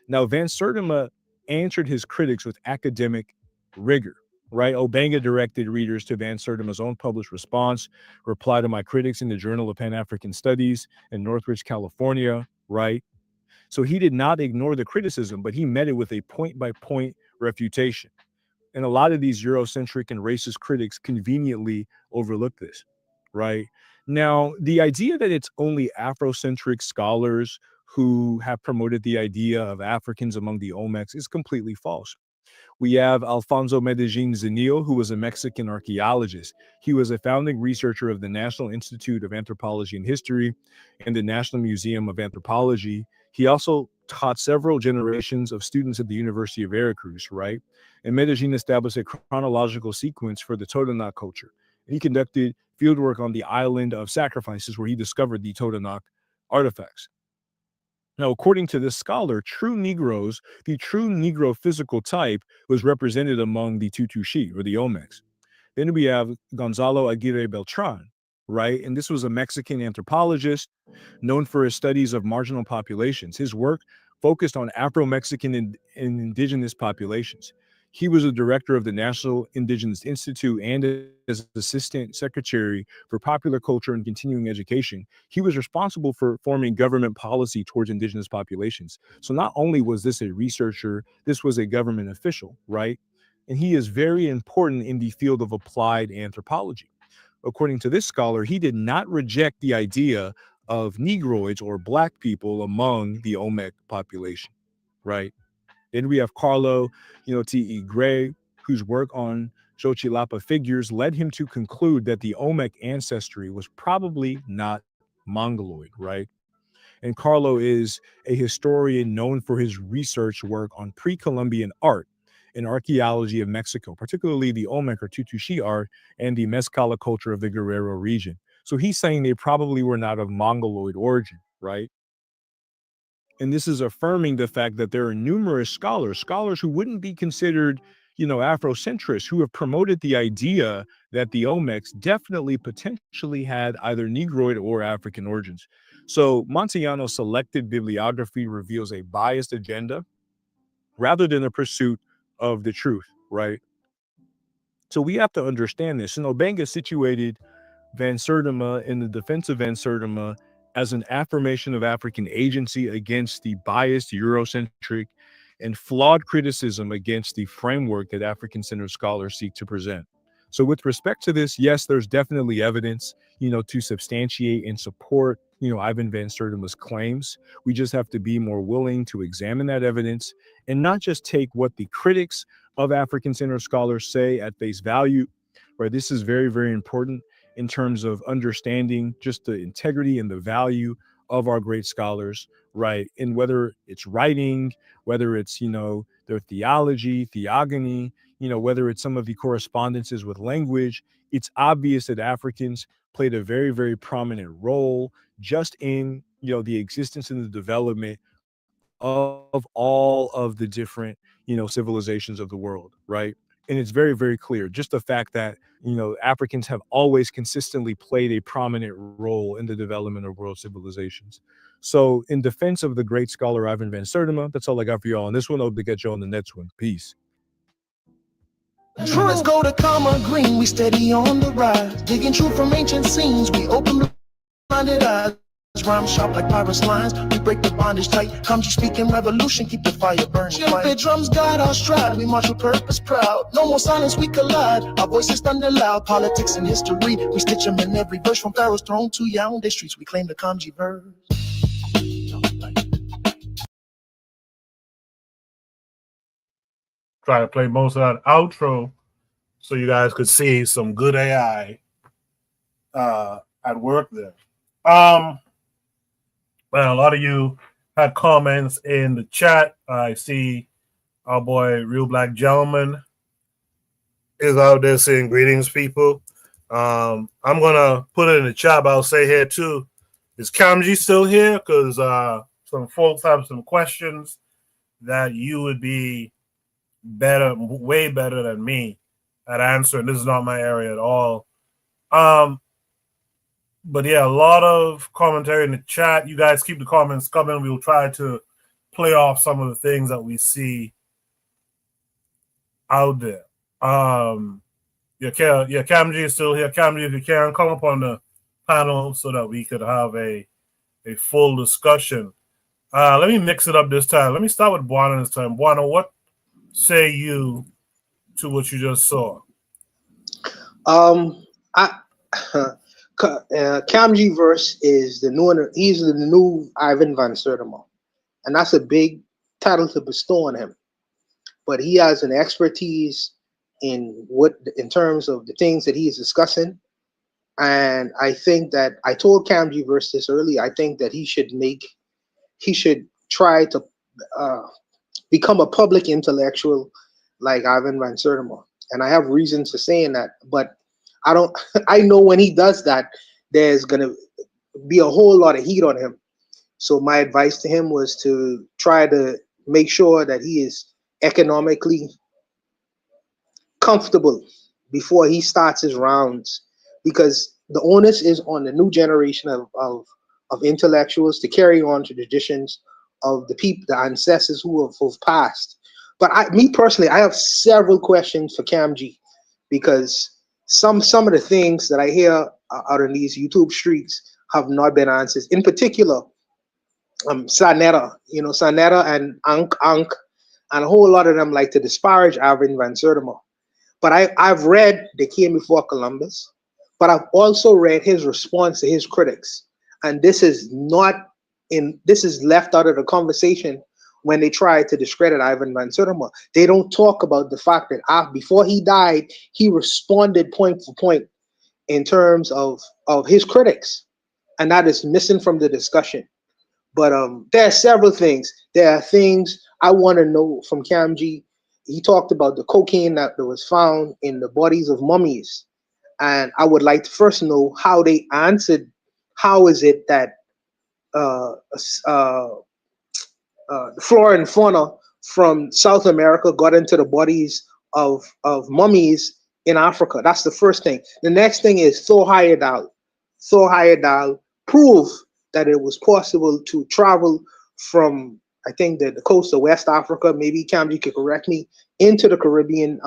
Now, Van Sertima answered his critics with academic rigor, right? Obanga directed readers to Van Sertima's own published response, reply to my critics in the Journal of Pan-African Studies in Northridge, California, right? So he did not ignore the criticism, but he met it with a point-by-point refutation. And a lot of these Eurocentric and racist critics conveniently overlook this, right? Now, the idea that it's only Afrocentric scholars who have promoted the idea of Africans among the Olmecs is completely false. We have Alfonso Medellin Zenil, who was a Mexican archaeologist. He was a founding researcher of the National Institute of Anthropology and History and the National Museum of Anthropology. He also taught several generations of students at the University of Veracruz, right? And Medellin established a chronological sequence for the Totonac culture. And he conducted fieldwork on the island of Sacrifices, where he discovered the Totonac artifacts. Now, according to this scholar, true Negroes, the true Negro physical type was represented among the Tutushi, or the Olmecs. Then we have Gonzalo Aguirre Beltran, right? And this was a Mexican anthropologist known for his studies of marginal populations. His work focused on Afro-Mexican and indigenous populations. He was a director of the National Indigenous Institute and as assistant secretary for popular culture and continuing education. He was responsible for forming government policy towards indigenous populations. So not only was this a researcher, this was a government official, right? And he is very important in the field of applied anthropology. According to this scholar, he did not reject the idea of Negroids or Black people among the Olmec population, right? Then we have Carlo, T.E. Gray, whose work on Xochitl figures led him to conclude that the Olmec ancestry was probably not Mongoloid, right? And Carlo is a historian known for his research work on pre-Columbian art and archaeology of Mexico, particularly the Olmec or Tutushi art and the Mezcala culture of the Guerrero region. So he's saying they probably were not of Mongoloid origin, right? And this is affirming the fact that there are numerous scholars who wouldn't be considered, Afrocentrists, who have promoted the idea that the Olmecs definitely potentially had either Negroid or African origins. So Montellano's selected bibliography reveals a biased agenda rather than a pursuit of the truth, right? So we have to understand this. And Obanga situated Van Sertima in the defense of Van Sertima as an affirmation of African agency against the biased Eurocentric and flawed criticism against the framework that African-centered scholars seek to present. So with respect to this, yes, there's definitely evidence, to substantiate and support, Ivan Van Sertima's claims. We just have to be more willing to examine that evidence and not just take what the critics of African-centered scholars say at face value, right? This is very, very important in terms of understanding just the integrity and the value of our great scholars, right? And whether it's writing, whether it's, their theology, theogony, whether it's some of the correspondences with language, it's obvious that Africans played a very, very prominent role just in, the existence and the development of all of the different, civilizations of the world, right? And it's very, very clear, just the fact that, Africans have always consistently played a prominent role in the development of world civilizations. So in defense of the great scholar Ivan Van Sertima, that's all I got for y'all on this one. Hope to get you on the next one. Peace. Let's go to Karma Green, we steady on the rise. Digging truth from ancient scenes, we open the blinded eyes. Rhyme sharp like Pyrus lines, we break the bondage tight. Come you speaking revolution, keep the fire burning. Trumpet drums guide our stride, we march with purpose proud. No more silence, we collide, our voices thunder loud. Politics and history, we stitch them in every verse. From Pharaoh's throne to Yaoundé streets, we claim the Kanji verse. Try to play most of that outro so you guys could see some good AI at work there. Well, a lot of you had comments in the chat. I see our boy Real Black Gentleman is out there saying greetings, people. I'm gonna put it in the chat, but I'll say here too, is Kamji still here? Because some folks have some questions that you would be better, way better than me at answering. This is not my area at all. But yeah, a lot of commentary in the chat. You guys keep the comments coming. We'll try to play off some of the things that we see out there. Cam G is still here. Cam G, if you can, come up on the panel so that we could have a full discussion. Let me mix it up this time. Let me start with Buana this time. Buana, what say you to what you just saw? Cam G verse is the new. He's the new Ivan Van Sertima, and that's a big title to bestow on him. But he has an expertise in terms of the things that he is discussing, and I think that I told Cam G verse this earlier. I think that he should try to become a public intellectual like Ivan Van Sertima, and I have reasons for saying that, but I know when he does that, there's gonna be a whole lot of heat on him. So my advice to him was to try to make sure that he is economically comfortable before he starts his rounds, because the onus is on the new generation of intellectuals to carry on to traditions of the people, the ancestors who have passed. But me personally, I have several questions for Cam G, because some of the things that I hear out in these YouTube streets have not been answered. In particular, Sanetta, Sanetta and Ankh, and a whole lot of them like to disparage Ivan Van Sertima. But I've read They Came Before Columbus, but I've also read his response to his critics, and this is left out of the conversation when they try to discredit Ivan Van Sertima. They don't talk about the fact that before he died, he responded point for point in terms of his critics, and that is missing from the discussion. But there are several things. There are things I want to know from Cam G. He talked about the cocaine that was found in the bodies of mummies, and I would like to first know how they answered. How is it that the flora and fauna from South America got into the bodies of mummies in Africa? That's the first thing. The next thing is Thor Heyerdahl. Thor Heyerdahl proved that it was possible to travel from, I think, the coast of West Africa, maybe Camji could correct me, into the Caribbean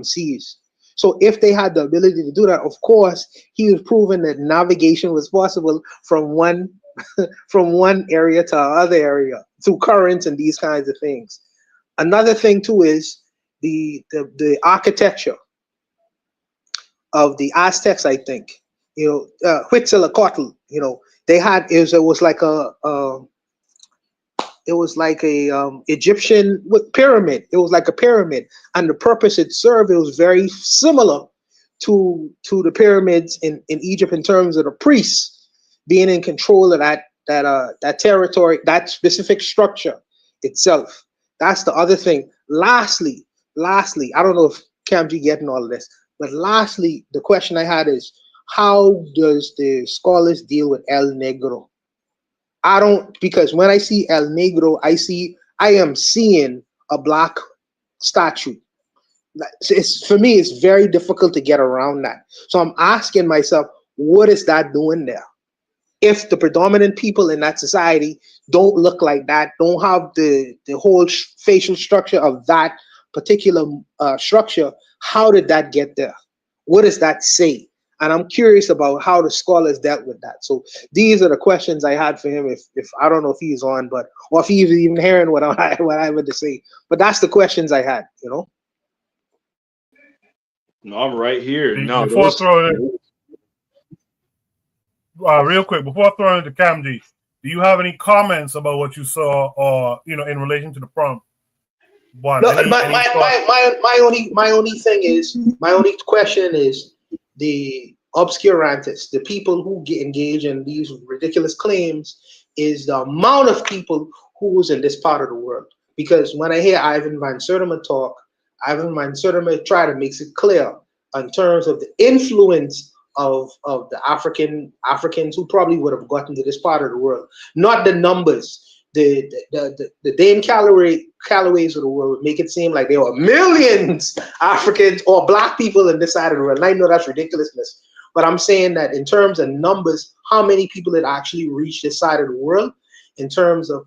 seas. So if they had the ability to do that, of course, he was proving that navigation was possible from one from one area to another area through currents and these kinds of things. Another thing too is the architecture of the Aztecs. I think, Huitzilopochtli, they had it was like a Egyptian pyramid. It was like a pyramid, and the purpose it served, it was very similar to the pyramids in Egypt in terms of the priests being in control of that territory, that specific structure itself. That's the other thing. Lastly, I don't know if Camji getting all of this, but lastly, the question I had is, how does the scholars deal with El Negro? Because when I see El Negro, I am seeing a black statue. For me, it's very difficult to get around that. So I'm asking myself, what is that doing there? If the predominant people in that society don't look like that, don't have the whole facial structure of that particular structure, how did that get there? What does that say? And I'm curious about how the scholars dealt with that. So these are the questions I had for him. If I don't know if he's on, or if he's even hearing what I have to say. But that's the questions I had. No, I'm right here. Before throwing real quick, before throwing it to Camji, do you have any comments about what you saw, or in relation to the prompt? No, my only question is the obscurantists, the people who get engaged in these ridiculous claims, is the amount of people who's in this part of the world. Because when I hear Ivan Van Sertima talk, Ivan Van Sertima try to make it clear in terms of the influence of the Africans who probably would have gotten to this part of the world, not the numbers. The Dane Callaways of the world would make it seem like there were millions Africans or black people in this side of the world. And I know that's ridiculousness, But I'm saying that in terms of numbers, how many people had actually reached this side of the world, in terms of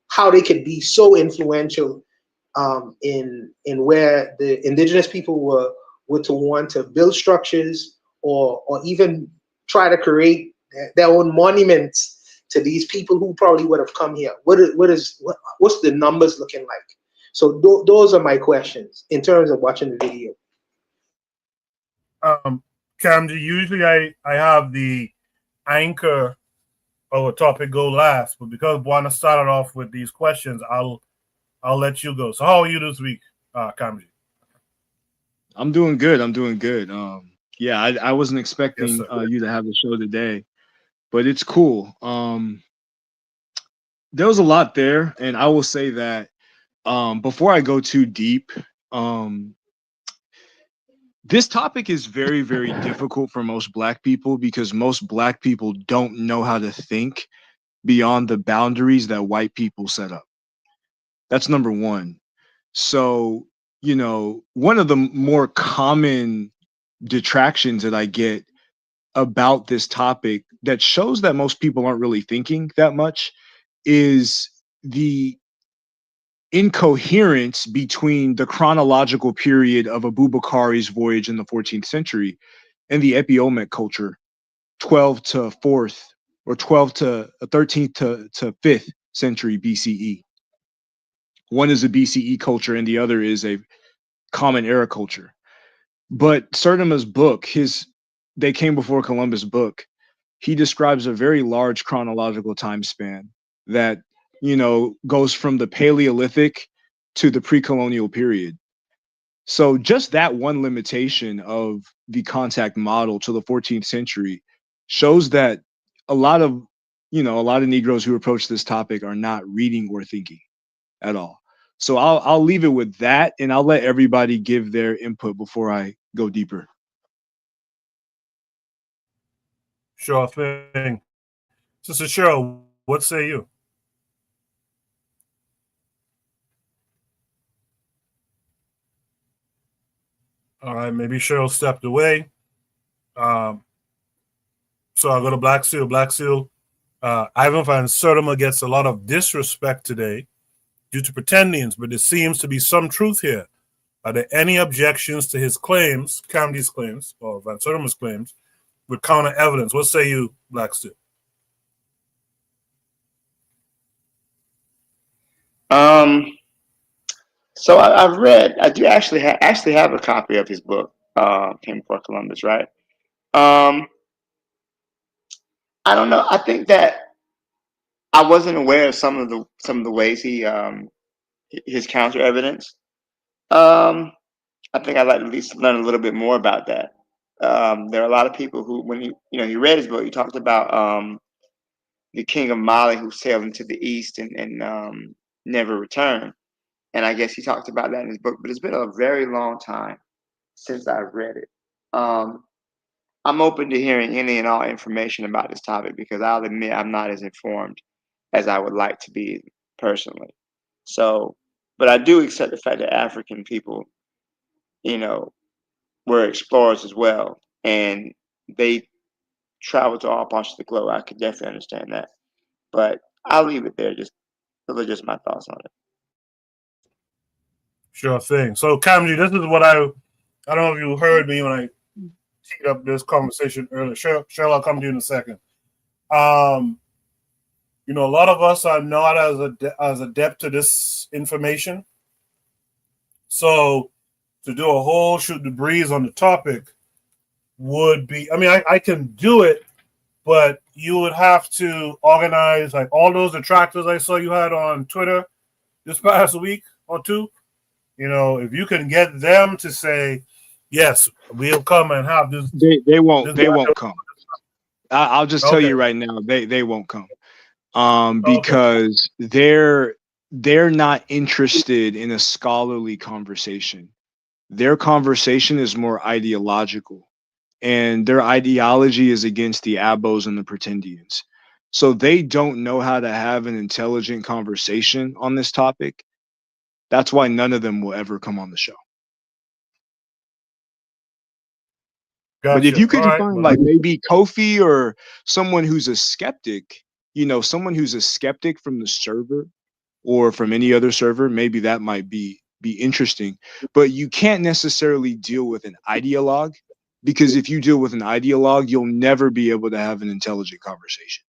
how they could be so influential in where the indigenous people were to want to build structures or even try to create their own monuments to these people who probably would have come here. What's the numbers looking like? So those are my questions in terms of watching the video. Camji, usually I have the anchor of a topic go last, but because Buana started off with these questions, I'll let you go. So how are you this week, Camji? I'm doing good. I'm doing good. Yeah, I wasn't expecting Yes, you to have the show today, but it's cool. There was a lot there, and I will say that before I go too deep, this topic is very, very difficult for most Black people because most Black people don't know how to think beyond the boundaries that white people set up. That's number one. So, you know, one of the more common detractions that I get about this topic that shows that most people aren't really thinking that much is the incoherence between the chronological period of Abubakari's voyage in the 14th century and the Epiomic culture, 12 to 4th or 12 to 13th to 5th century BCE. One is a BCE culture and the other is a common era culture. But Sertima's book, They Came Before Columbus book, he describes a very large chronological time span that, you know, goes from the Paleolithic to the pre-colonial period. So just that one limitation of the contact model to the 14th century shows that a lot of Negroes who approach this topic are not reading or thinking at all. So I'll leave it with that, and I'll let everybody give their input before I go deeper. Sure thing. Sister Cheryl, what say you? All right, maybe Cheryl stepped away. So I'll go to Black Seal. Black Seal, Ivan Van Sertima gets a lot of disrespect today due to pretendians, but there seems to be some truth here. Are there any objections to his claims, Camdy's claims, or Van Sertima's claims, with counter evidence? What say you, Black Seal? So I've read. I do actually have a copy of his book, Came Before Columbus. Right. I don't know. I think that I wasn't aware of some of the ways he his counter evidence. I think I'd like to at least learn a little bit more about that. There are a lot of people who, when he read his book, he talked about the king of Mali who sailed into the east and never returned. And I guess he talked about that in his book, but it's been a very long time since I've read it. I'm open to hearing any and all information about this topic because I'll admit I'm not as informed as I would like to be personally. So, but I do accept the fact that African people, were explorers as well, and they traveled to all parts of the globe. I could definitely understand that, but I'll leave it there. Those are just my thoughts on it. Sure thing. So, Camdy, this is what I don't know if you heard me when I teed up this conversation earlier. Cheryl, I'll come to you in a second. A lot of us are not as adept to this information. So, to do a whole shoot the breeze on the topic would be, I can do it, but you would have to organize like all those detractors I saw you had on Twitter this past week or two. If you can get them to say, yes, we'll come and have this. They won't come. I'll just tell you right now, they won't come. Because they're not interested in a scholarly conversation. Their conversation is more ideological, and their ideology is against the Abos and the Pretendians. So they don't know how to have an intelligent conversation on this topic. That's why none of them will ever come on the show. But if Gotcha. you could All right. find Well, like maybe Kofi or someone who's a skeptic, someone who's a skeptic from the server or from any other server, maybe that might be interesting. But you can't necessarily deal with an ideologue, because if you deal with an ideologue, you'll never be able to have an intelligent conversation.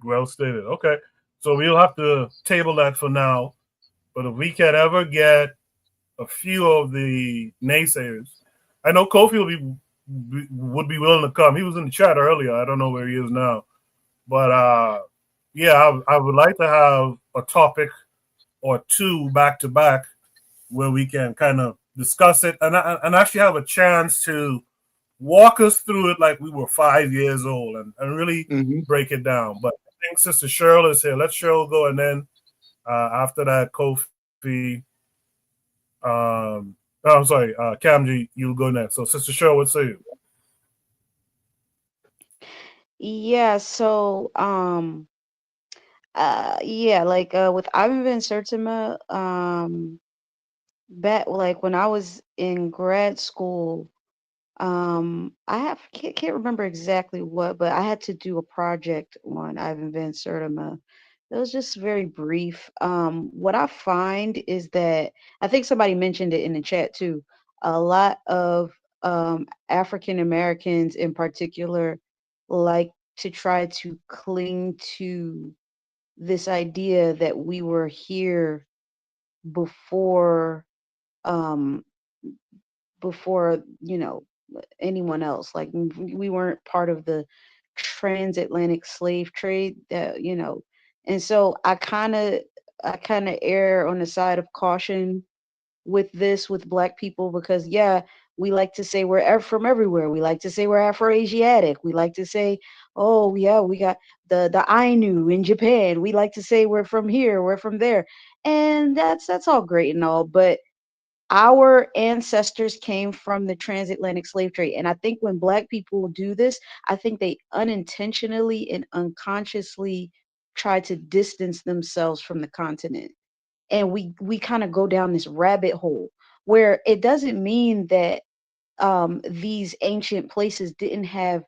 well stated. Okay. So we'll have to table that for now. But if we can ever get a few of the naysayers, I know Kofi would be willing to come. He was in the chat earlier. I don't know where he is now. But yeah, I would like to have a topic or two back to back where we can kind of discuss it and actually have a chance to walk us through it like we were 5 years old and really break it down. But I think Sister Cheryl is here. Let Cheryl go, and then after that, Kofi. I'm sorry, Kamji, you'll go next. So, Sister Cheryl, what say you? Yeah, so yeah, like with Ivan Van Sertima, back like when I was in grad school, can't remember exactly what, but I had to do a project on Ivan Van Sertima. It was just very brief. What I find is that I think somebody mentioned it in the chat too. A lot of African Americans in particular like to try to cling to this idea that we were here before um before anyone else, like we weren't part of the transatlantic slave trade, and so I kind of err on the side of caution with this with black people, because yeah, we like to say we're from everywhere. We like to say we're Afro-Asiatic. We like to say, oh yeah, we got the Ainu in Japan. We like to say we're from here, we're from there. And that's all great and all, but our ancestors came from the transatlantic slave trade. And I think when black people do this, I think they unintentionally and unconsciously try to distance themselves from the continent. And we kind of go down this rabbit hole where it doesn't mean that these ancient places didn't have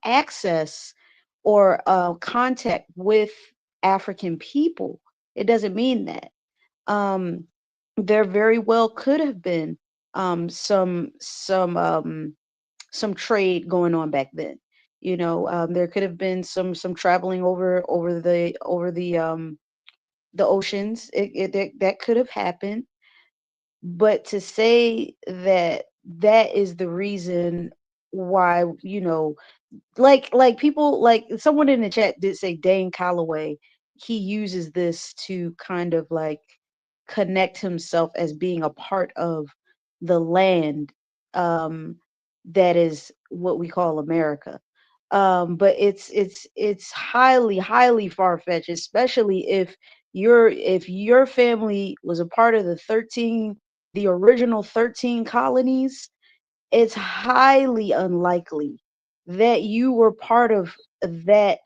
access or contact with African people. It doesn't mean that. Um, there very well could have been some trade going on back then. There could have been some traveling over the oceans. That could have happened. But to say that that is the reason why, like people, like someone in the chat did say Dane Calloway, he uses this to kind of like connect himself as being a part of the land, um that is what we call America. But it's highly far-fetched, especially if your family was a part of the original 13 colonies. It's highly unlikely that you were part of that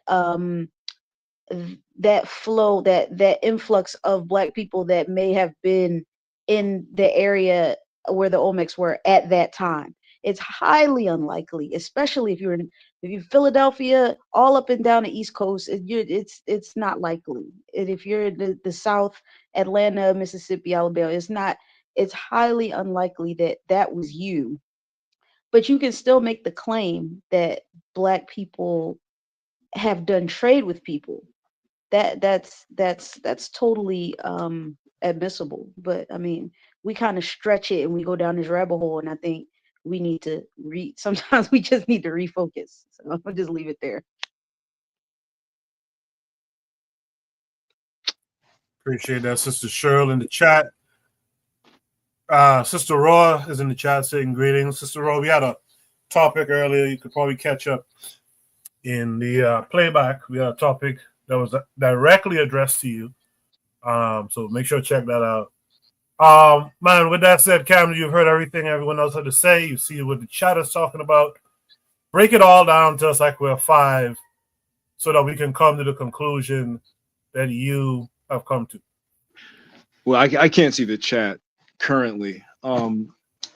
that flow, that influx of black people that may have been in the area where the Olmecs were at that time. It's highly unlikely, especially if you're Philadelphia, all up and down the East Coast. It's not likely. And if you're in the South, Atlanta, Mississippi, Alabama, it's highly unlikely that that was you. But you can still make the claim that black people have done trade with people. That's totally admissible. But I mean, we kind of stretch it and we go down this rabbit hole, and I think we need to sometimes we just need to refocus. So I'll just leave it there. Appreciate that, Sister Cheryl in the chat. Sister Raw is in the chat saying greetings. Sister Raw, we had a topic earlier. You could probably catch up in the playback. We had a topic that was directly addressed to you. So make sure to check that out. Man, with that said, Cameron, you've heard everything everyone else had to say. You see what the chat is talking about. Break it all down to us like we're 5 so that we can come to the conclusion that you have come to. Well, I can't see the chat currently.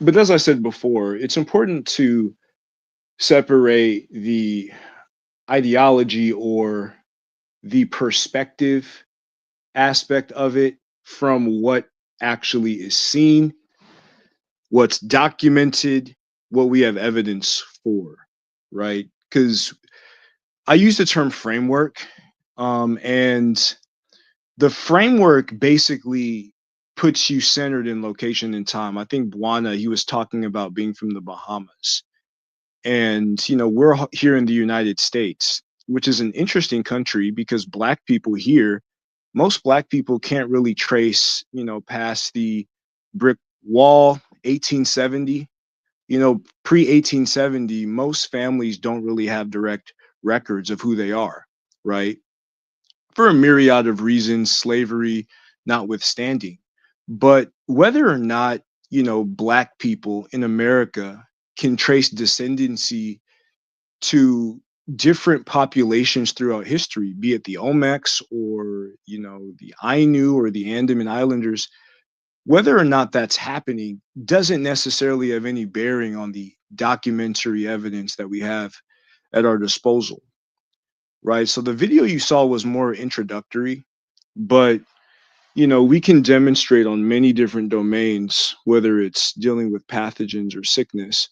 But as I said before, it's important to separate the ideology or the perspective aspect of it from what actually is seen, what's documented, what we have evidence for, right? Because I use the term framework, and the framework basically puts you centered in location and time. I think Bwana, he was talking about being from the Bahamas. And, we're here in the United States, which is an interesting country because Black people here, most Black people can't really trace, past the brick wall, 1870. Pre 1870, most families don't really have direct records of who they are, right? For a myriad of reasons, slavery notwithstanding. But whether or not, Black people in America can trace descendancy to different populations throughout history, be it the Olmecs or, the Ainu or the Andaman Islanders, whether or not that's happening doesn't necessarily have any bearing on the documentary evidence that we have at our disposal, right? So the video you saw was more introductory, but we can demonstrate on many different domains, whether it's dealing with pathogens or sickness,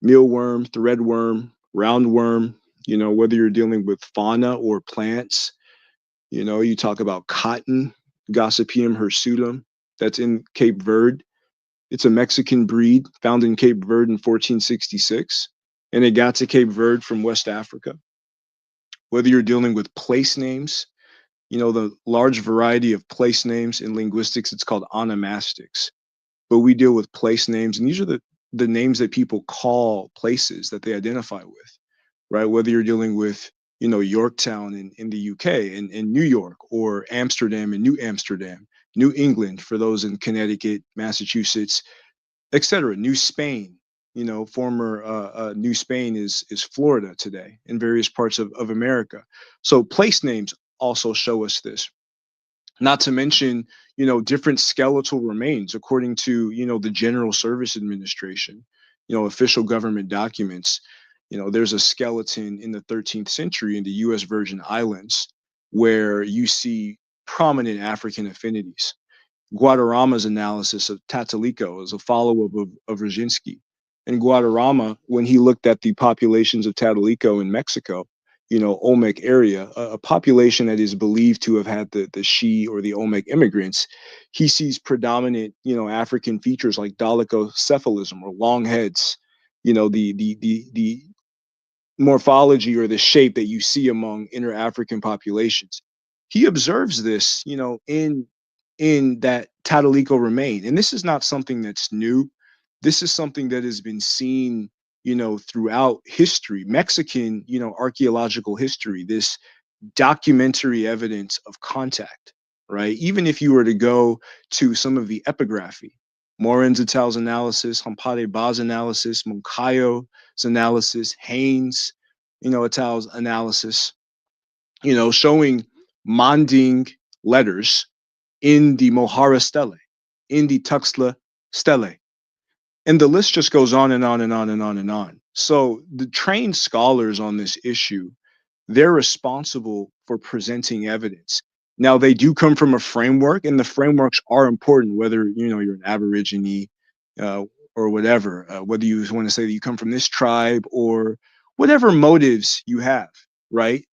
mealworm, threadworm, roundworm, whether you're dealing with fauna or plants, you talk about cotton, Gossypium hirsutum, that's in Cape Verde. It's a Mexican breed found in Cape Verde in 1466, and it got to Cape Verde from West Africa. Whether you're dealing with place names, the large variety of place names in linguistics, it's called onomastics. But we deal with place names, and these are the names that people call places that they identify with, right? Whether you're dealing with, Yorktown in the UK and in New York, or Amsterdam and New Amsterdam, New England for those in Connecticut, Massachusetts, etc. New Spain, former New Spain is Florida today, in various parts of America. So place names also show us this. Not to mention, different skeletal remains according to, the General Service Administration, official government documents. There's a skeleton in the 13th century in the US Virgin Islands where you see prominent African affinities. Guadarrama's analysis of Tatalico is a follow-up of Roginski. And Guadarrama, when he looked at the populations of Tatalico in Mexico, Olmec area, a population that is believed to have had the She or the Olmec immigrants, he sees predominant, African features like dolichocephalism or long heads, the morphology or the shape that you see among inter-African populations. He observes this, in that Tatalico remain. And this is not something that's new. This is something that has been seen, throughout history, Mexican, archaeological history, this documentary evidence of contact, right? Even if you were to go to some of the epigraphy, Morenz et al.'s analysis, Hampade Ba's analysis, Moncayo's analysis, Haynes, et al.'s analysis, showing Manding letters in the Mohara stele, in the Tuxtla stele. And the list just goes on and on and on and on and on. So the trained scholars on this issue, they're responsible for presenting evidence. Now, they do come from a framework, and the frameworks are important, whether, you're an Aborigine or whatever, whether you want to say that you come from this tribe or whatever motives you have, right?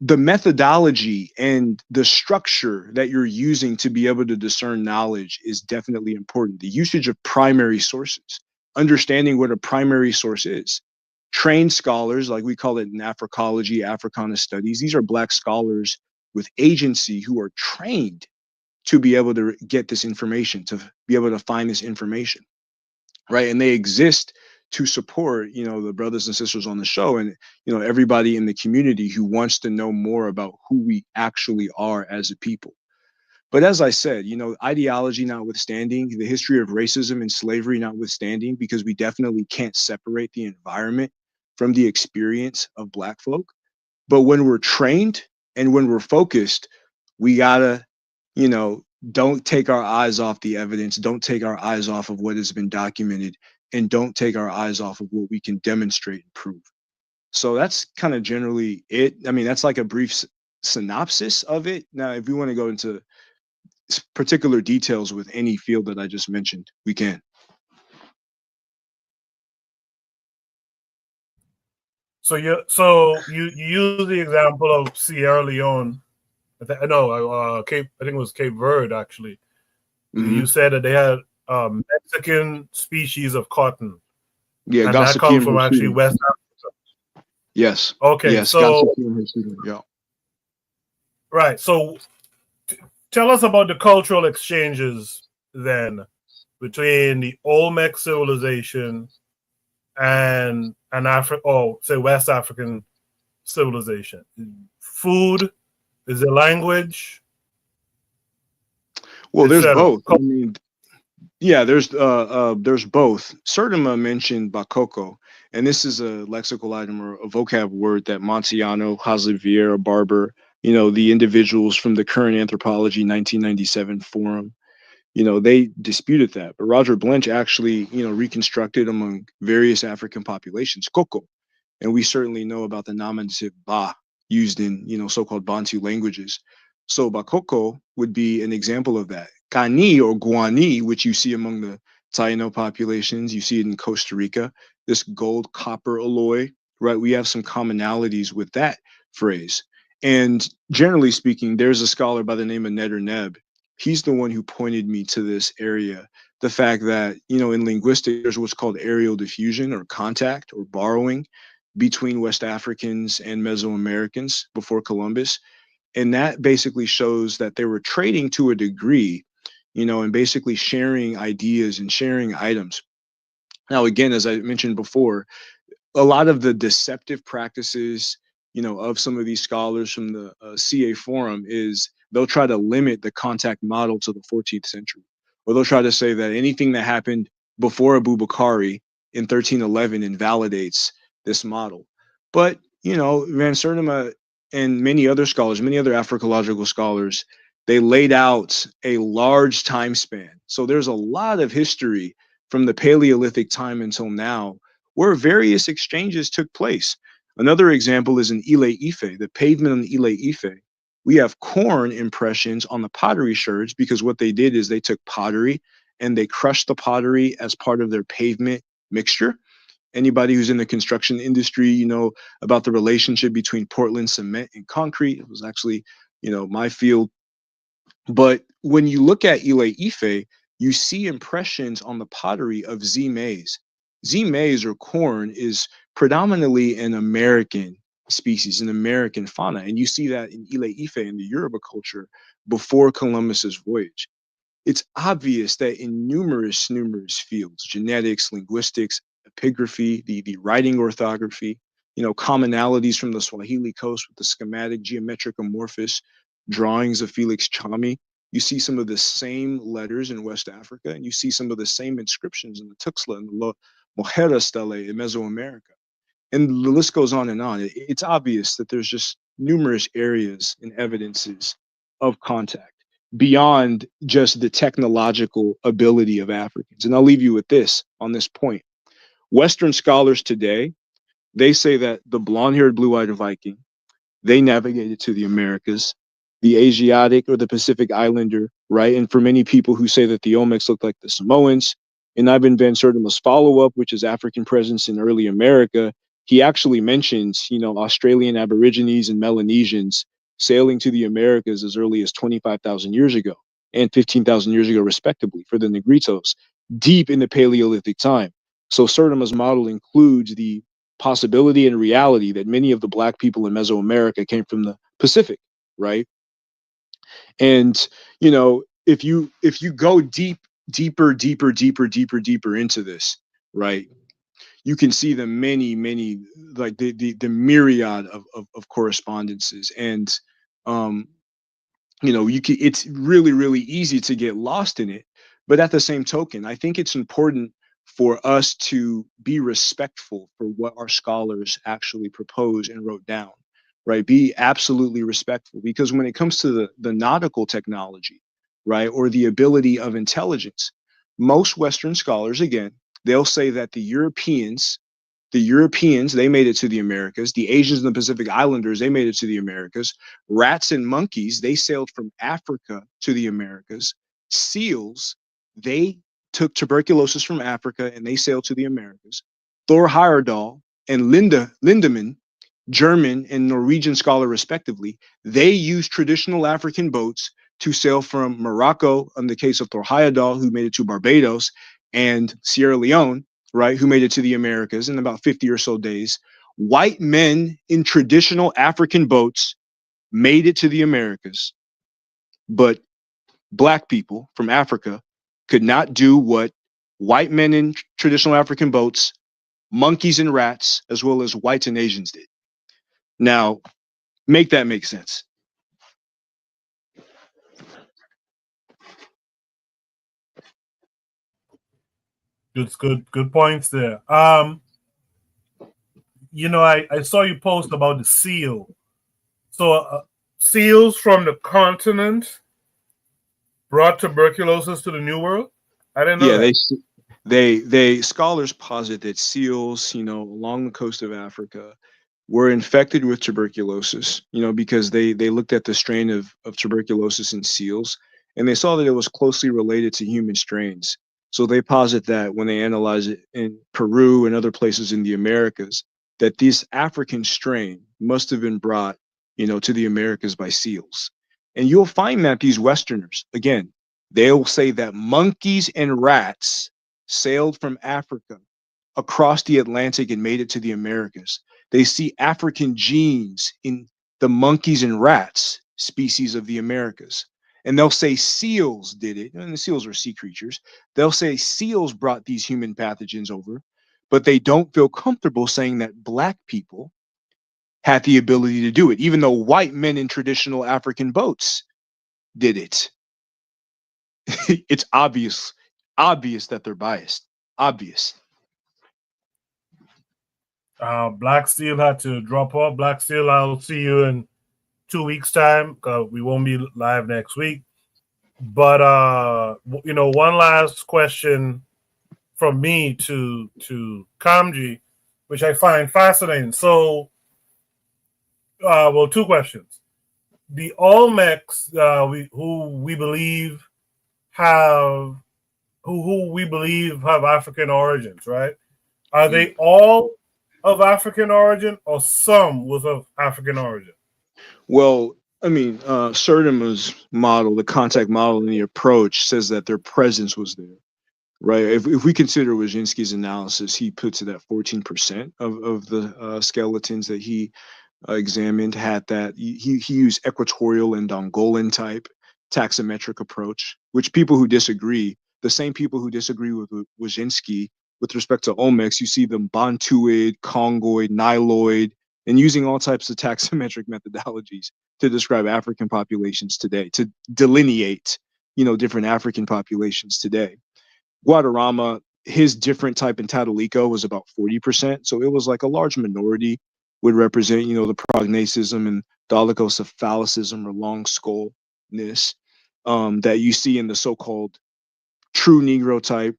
The methodology and the structure that you're using to be able to discern knowledge is definitely important. The usage of primary sources, understanding what a primary source is. Trained scholars, like we call it in Africology, Africana studies, these are Black scholars with agency who are trained to be able to get this information, to be able to find this information, right? And they exist to support, the brothers and sisters on the show and, everybody in the community who wants to know more about who we actually are as a people. But as I said, ideology notwithstanding, the history of racism and slavery notwithstanding, because we definitely can't separate the environment from the experience of Black folk. But when we're trained and when we're focused, we gotta, don't take our eyes off the evidence, don't take our eyes off of what has been documented, and don't take our eyes off of what we can demonstrate and prove. So that's kind of generally it. I mean, that's like a brief synopsis of it. Now, if we want to go into particular details with any field that I just mentioned, we can. So you use the example of Sierra Leone. I think it was Cape Verde actually. You said that they had Mexican species of cotton. Yeah, and that comes Gossapium from actually hirsutum. West Africa. Yes. Okay, Yes, so Gossapium hirsutum. Yeah. right. So tell us about the cultural exchanges then between the Olmec civilization and say West African civilization. Food, is it language? Well, there's etc. both. I mean, yeah, there's both. Sertima mentioned bakoko, and this is a lexical item or a vocab word that Montiano, Hazaviera, Barber, the individuals from the Current Anthropology 1997 forum, they disputed that. But Roger Blench actually, reconstructed among various African populations, Koko. And we certainly know about the nominative ba used in, so-called Bantu languages. So Bakoko would be an example of that. Kani or Guani, which you see among the Taino populations, you see it in Costa Rica, this gold copper alloy, right? We have some commonalities with that phrase. And generally speaking, there's a scholar by the name of Neder Neb. He's the one who pointed me to this area. The fact that, in linguistics, there's what's called aerial diffusion or contact or borrowing between West Africans and Mesoamericans before Columbus. And that basically shows that they were trading to a degree, and basically sharing ideas and sharing items. Now, again, as I mentioned before, a lot of the deceptive practices, of some of these scholars from the CA Forum is they'll try to limit the contact model to the 14th century, or they'll try to say that anything that happened before Abubakari in 1311 invalidates this model. But, Van Sertima and many other scholars, many other Africological scholars, they laid out a large time span. So there's a lot of history from the Paleolithic time until now where various exchanges took place. Another example is in Ile Ife, the pavement on Ile Ife. We have corn impressions on the pottery sherds because what they did is they took pottery and they crushed the pottery as part of their pavement mixture. Anybody who's in the construction industry, about the relationship between Portland cement and concrete. It was actually, my field. But when you look at Ile Ife, you see impressions on the pottery of Z maize. Z maize or corn is predominantly an American species, an American fauna. And you see that in Ile Ife in the Yoruba culture before Columbus's voyage. It's obvious that in numerous fields, genetics, linguistics, epigraphy, the writing orthography, commonalities from the Swahili coast with the schematic geometric amorphous drawings of Felix Chami. You see some of the same letters in West Africa, and you see some of the same inscriptions in the Tuxtla and the Mojera stele in Mesoamerica. And the list goes on and on. It's obvious that there's just numerous areas and evidences of contact beyond just the technological ability of Africans. And I'll leave you with this on this point. Western scholars today, they say that the blonde-haired, blue-eyed Viking, they navigated to the Americas. The Asiatic or the Pacific Islander, right? And for many people who say that the Olmecs look like the Samoans, and Ibn Van Sertima's follow-up, which is African presence in early America, he actually mentions, Australian Aborigines and Melanesians sailing to the Americas as early as 25,000 years ago and 15,000 years ago, respectively, for the Negritos, deep in the Paleolithic time. So Sertima's model includes the possibility and reality that many of the Black people in Mesoamerica came from the Pacific, right? And if you go deeper into this, right, you can see the many like the myriad of correspondences. And it's really easy to get lost in it. But at the same token, I think it's important for us to be respectful for what our scholars actually proposed and wrote down, right? Be absolutely respectful, because when it comes to the nautical technology, right? Or the ability of intelligence. Most Western scholars, again, they'll say that the Europeans, they made it to the Americas. The Asians and the Pacific Islanders, they made it to the Americas. Rats and monkeys, they sailed from Africa to the Americas. Seals, they took tuberculosis from Africa and they sailed to the Americas. Thor Heyerdahl and Lindemann, German and Norwegian scholar respectively, they used traditional African boats to sail from Morocco, in the case of Thor Heyerdahl, who made it to Barbados, and Sierra Leone, right, who made it to the Americas in about 50 or so days. White men in traditional African boats made it to the Americas, but black people from Africa could not do what white men in traditional African boats, monkeys and rats, as well as whites and Asians did. Now, make that make sense. Good points there. You know, I saw you post about the seal. So seals from the continent brought tuberculosis to the New World. I didn't know Yeah, that. they scholars posit that seals, along the coast of Africa, were infected with tuberculosis, because they looked at the strain of tuberculosis in seals and they saw that it was closely related to human strains. So they posit that when they analyze it in Peru and other places in the Americas, that this African strain must have been brought, to the Americas by seals. And you'll find that these Westerners, again, they'll say that monkeys and rats sailed from Africa across the Atlantic and made it to the Americas. They see African genes in the monkeys and rats species of the Americas. And they'll say seals did it. And the seals are sea creatures. They'll say seals brought these human pathogens over, but they don't feel comfortable saying that black people had the ability to do it, even though white men in traditional African boats did it. It's obvious that they're biased. Obvious. Black Steel had to drop off. Black Steel, I'll see you in 2 weeks' time. We won't be live next week. But one last question from me to Kamji, which I find fascinating. So, two questions. The Olmecs, who we believe have African origins, right? Are they all of African origin or some was of African origin? Well, I mean, Sertima's model, the contact model and the approach says that their presence was there, right? If we consider Wyszynski's analysis, he puts it at 14% of the skeletons that he examined had that. He used equatorial and Dongolan type taximetric approach, which people who disagree, the same people who disagree with Wyszynski with respect to Olmecs, you see them Bantuid, Congoid, Niloid, and using all types of taximetric methodologies to describe African populations today, to delineate, different African populations today. Guadarrama, his different type in Tatalico was about 40%. So it was like a large minority would represent, the prognathism and dolichocephalicism or long skullness that you see in the so-called true Negro type.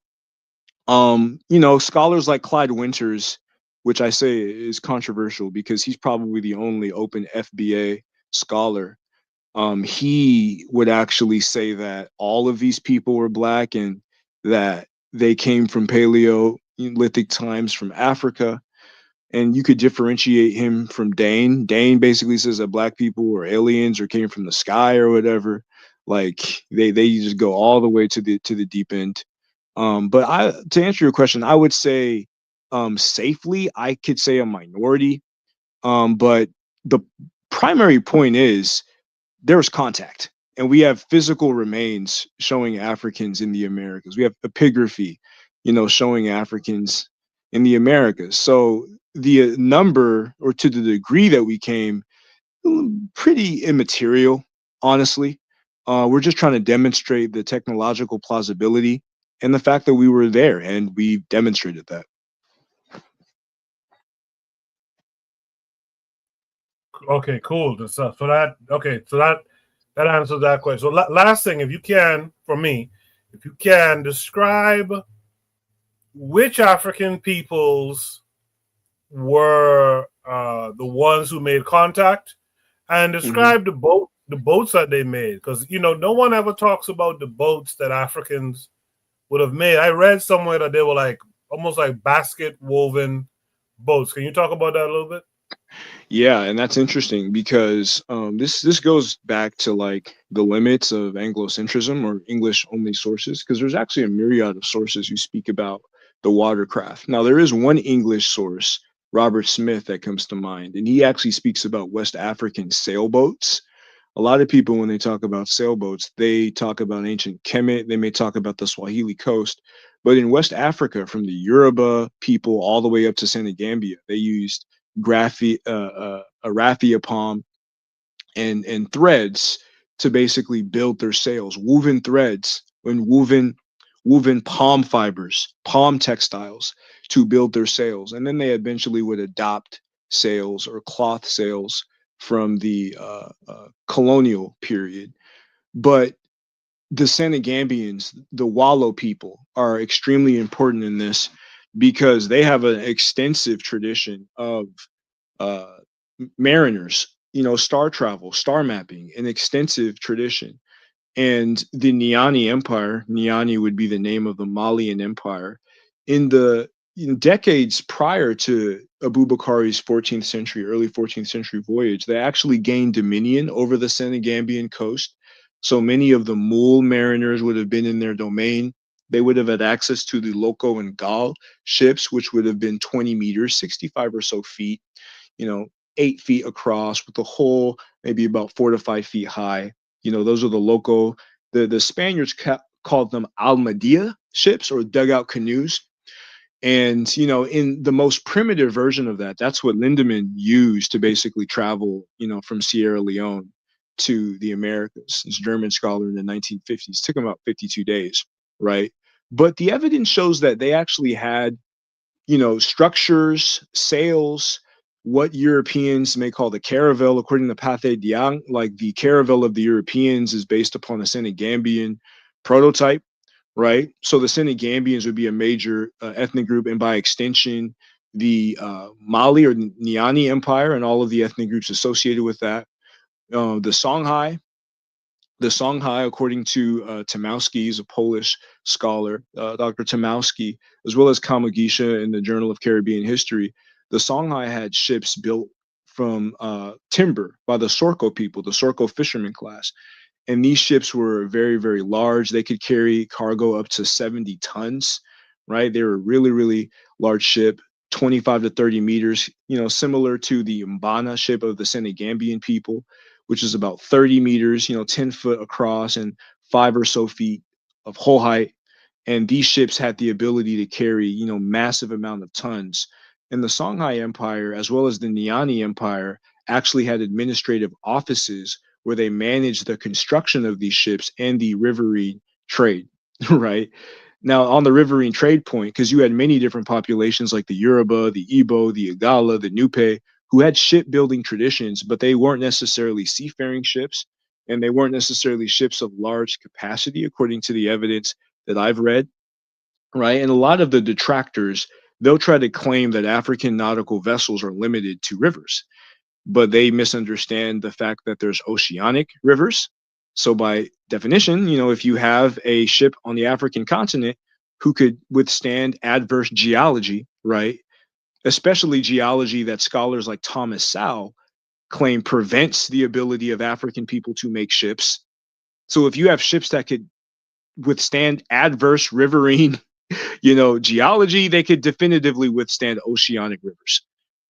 Scholars like Clyde Winters, which I say is controversial because he's probably the only open FBA scholar. He would actually say that all of these people were black and that they came from Paleolithic times from Africa. And you could differentiate him from Dane. Dane basically says that black people were aliens or came from the sky or whatever. Like they just go all the way to the deep end. But to answer your question, I would say safely, I could say a minority. But the primary point is there was contact, and we have physical remains showing Africans in the Americas. We have epigraphy, showing Africans in the Americas. So the number, or to the degree that we came, pretty immaterial, honestly. We're just trying to demonstrate the technological plausibility and the fact that we were there, and we demonstrated that. Okay, cool. So that That answers that question. So last thing, if you can, for me, if you can describe which African peoples were the ones who made contact, and describe the boats that they made, because no one ever talks about the boats that Africans would have made. I read somewhere that they were like almost like basket woven boats. Can you talk about that a little bit? Yeah, and that's interesting because this goes back to like the limits of Anglocentrism or English only sources, because there's actually a myriad of sources who speak about the watercraft. Now there is one English source, Robert Smith, that comes to mind, and he actually speaks about West African sailboats. A lot of people, when they talk about sailboats, they talk about ancient Kemet, they may talk about the Swahili coast, but in West Africa, from the Yoruba people all the way up to Senegambia, they used a raffia palm and threads to basically build their sails, woven threads and woven palm fibers, palm textiles to build their sails. And then they eventually would adopt sails or cloth sails from the colonial period. But the Senegambians, the Wallo people, are extremely important in this because they have an extensive tradition of uh, mariners, star travel, star mapping, an extensive tradition. And the Niani Empire, Niani would be the name of the Malian Empire, in the decades prior to Abubakari's 14th century, early 14th century voyage, they actually gained dominion over the Senegambian coast. So many of the Mule mariners would have been in their domain. They would have had access to the Loco and Gal ships, which would have been 20 meters, 65 or so feet, 8 feet across, with the hull maybe about 4 to 5 feet high. Those are the Loco. The Spaniards called them Almadia ships or dugout canoes. And, in the most primitive version of that, that's what Lindemann used to basically travel, from Sierra Leone to the Americas. This German scholar in the 1950s. Took him about 52 days, right? But the evidence shows that they actually had, structures, sails, what Europeans may call the caravel, according to Pathé Diang. Like the caravel of the Europeans is based upon a Senegambian prototype, right? So the Senegambians would be a major ethnic group, and by extension, the Mali or Niani Empire and all of the ethnic groups associated with that. The Songhai, according to Tomowski, he's a Polish scholar, Dr. Tomowski, as well as Kamugisha in the Journal of Caribbean History, the Songhai had ships built from timber by the Sorko people, the Sorko fisherman class. And these ships were very, very large. They could carry cargo up to 70 tons, right? They were really, really large ship, 25 to 30 meters, similar to the Mbana ship of the Senegambian people, which is about 30 meters, 10 foot across and 5 or so feet of hull height. And these ships had the ability to carry, massive amount of tons. And the Songhai Empire, as well as the Niani Empire, actually had administrative offices where they managed the construction of these ships and the riverine trade, right? Now, on the riverine trade point, because you had many different populations like the Yoruba, the Igbo, the Igala, the Nupe, who had shipbuilding traditions, but they weren't necessarily seafaring ships, and they weren't necessarily ships of large capacity, according to the evidence that I've read, right? And a lot of the detractors, they'll try to claim that African nautical vessels are limited to rivers, but they misunderstand the fact that there's oceanic rivers. So by definition, if you have a ship on the African continent who could withstand adverse geology, right? Especially geology that scholars like Thomas Sowell claim prevents the ability of African people to make ships. So if you have ships that could withstand adverse riverine, geology, they could definitively withstand oceanic rivers.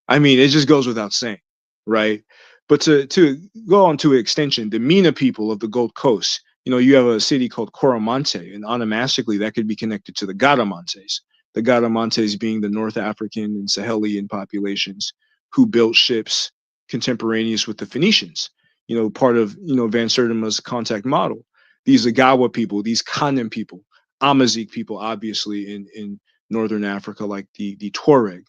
I mean, it just goes without saying, right? But to go on to extension, the Mina people of the Gold Coast, you have a city called Coromante, and onomastically that could be connected to the Garamantes. The Garamantes being the North African and Sahelian populations who built ships contemporaneous with the Phoenicians, part of, Van Sertima's contact model. These Agawa people, these Kanem people, Amazigh people, obviously in Northern Africa, like the Tuareg,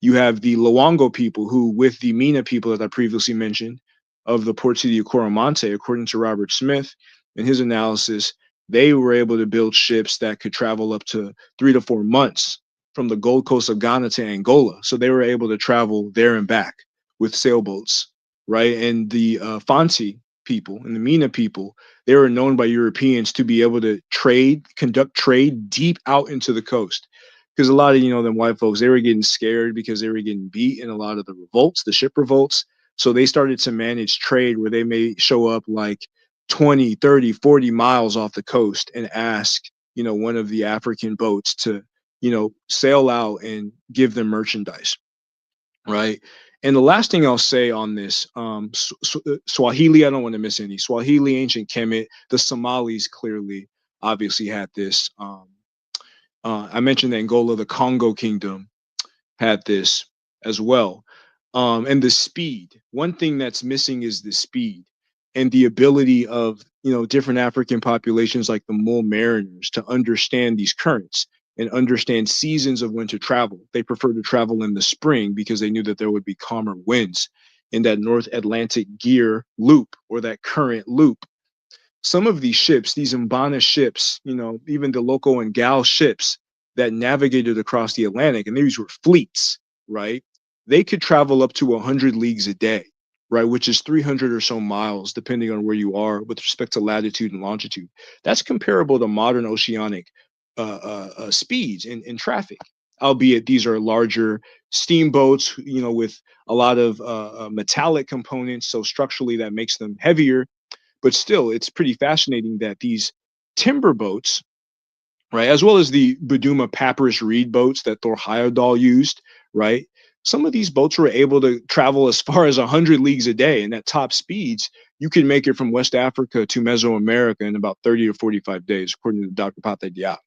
you have the Luango people who, with the Mina people that I previously mentioned, of the port city of Coromante, according to Robert Smith and his analysis, they were able to build ships that could travel up to 3 to 4 months from the Gold Coast of Ghana to Angola. So they were able to travel there and back with sailboats, right? And the Fanti people and the Mina people, they were known by Europeans to be able to conduct trade deep out into the coast. Because a lot of, them white folks, they were getting scared because they were getting beat in a lot of the revolts, the ship revolts. So they started to manage trade where they may show up like 20, 30, 40 miles off the coast and ask, one of the African boats to, sail out and give them merchandise, right? And the last thing I'll say on this, Swahili, I don't want to miss any. Swahili, ancient Kemet, the Somalis clearly, obviously had this. I mentioned Angola, the Congo Kingdom had this as well. And the speed. One thing that's missing is the speed and the ability of, different African populations like the Mole Mariners to understand these currents and understand seasons of when to travel. They prefer to travel in the spring because they knew that there would be calmer winds in that North Atlantic gear loop or that current loop. Some of these ships, these Mbana ships, even the Loco and Gal ships that navigated across the Atlantic, and these were fleets, right? They could travel up to 100 leagues a day, right? Which is 300 or so miles, depending on where you are with respect to latitude and longitude. That's comparable to modern oceanic speeds in traffic, albeit these are larger steamboats, with a lot of metallic components. So structurally that makes them heavier, but still it's pretty fascinating that these timber boats, right, as well as the Buduma papyrus reed boats that Thor Heyerdahl used, right? Some of these boats were able to travel as far as 100 leagues a day, and at top speeds, you can make it from West Africa to Mesoamerica in about 30 to 45 days, according to Dr. Pate Diop.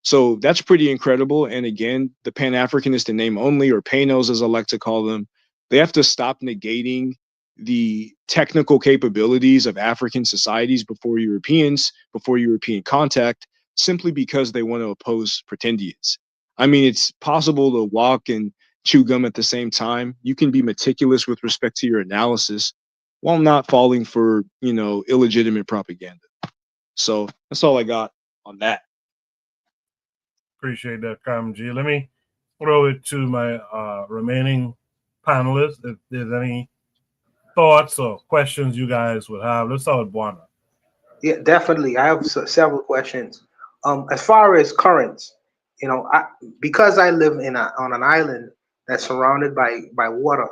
So that's pretty incredible. And again, the Pan-Africanists in name only, or Panos as I like to call them, they have to stop negating the technical capabilities of African societies before European contact, simply because they want to oppose pretendians. I mean, it's possible to walk and chew gum at the same time. You can be meticulous with respect to your analysis while not falling for, illegitimate propaganda. So that's all I got on that. Appreciate that, Carmen G. Let me throw it to my remaining panelists. If there's any thoughts or questions you guys would have, let's start with Buana. Yeah, definitely. I have several questions. As far as currents, because I live on an island that's surrounded by water,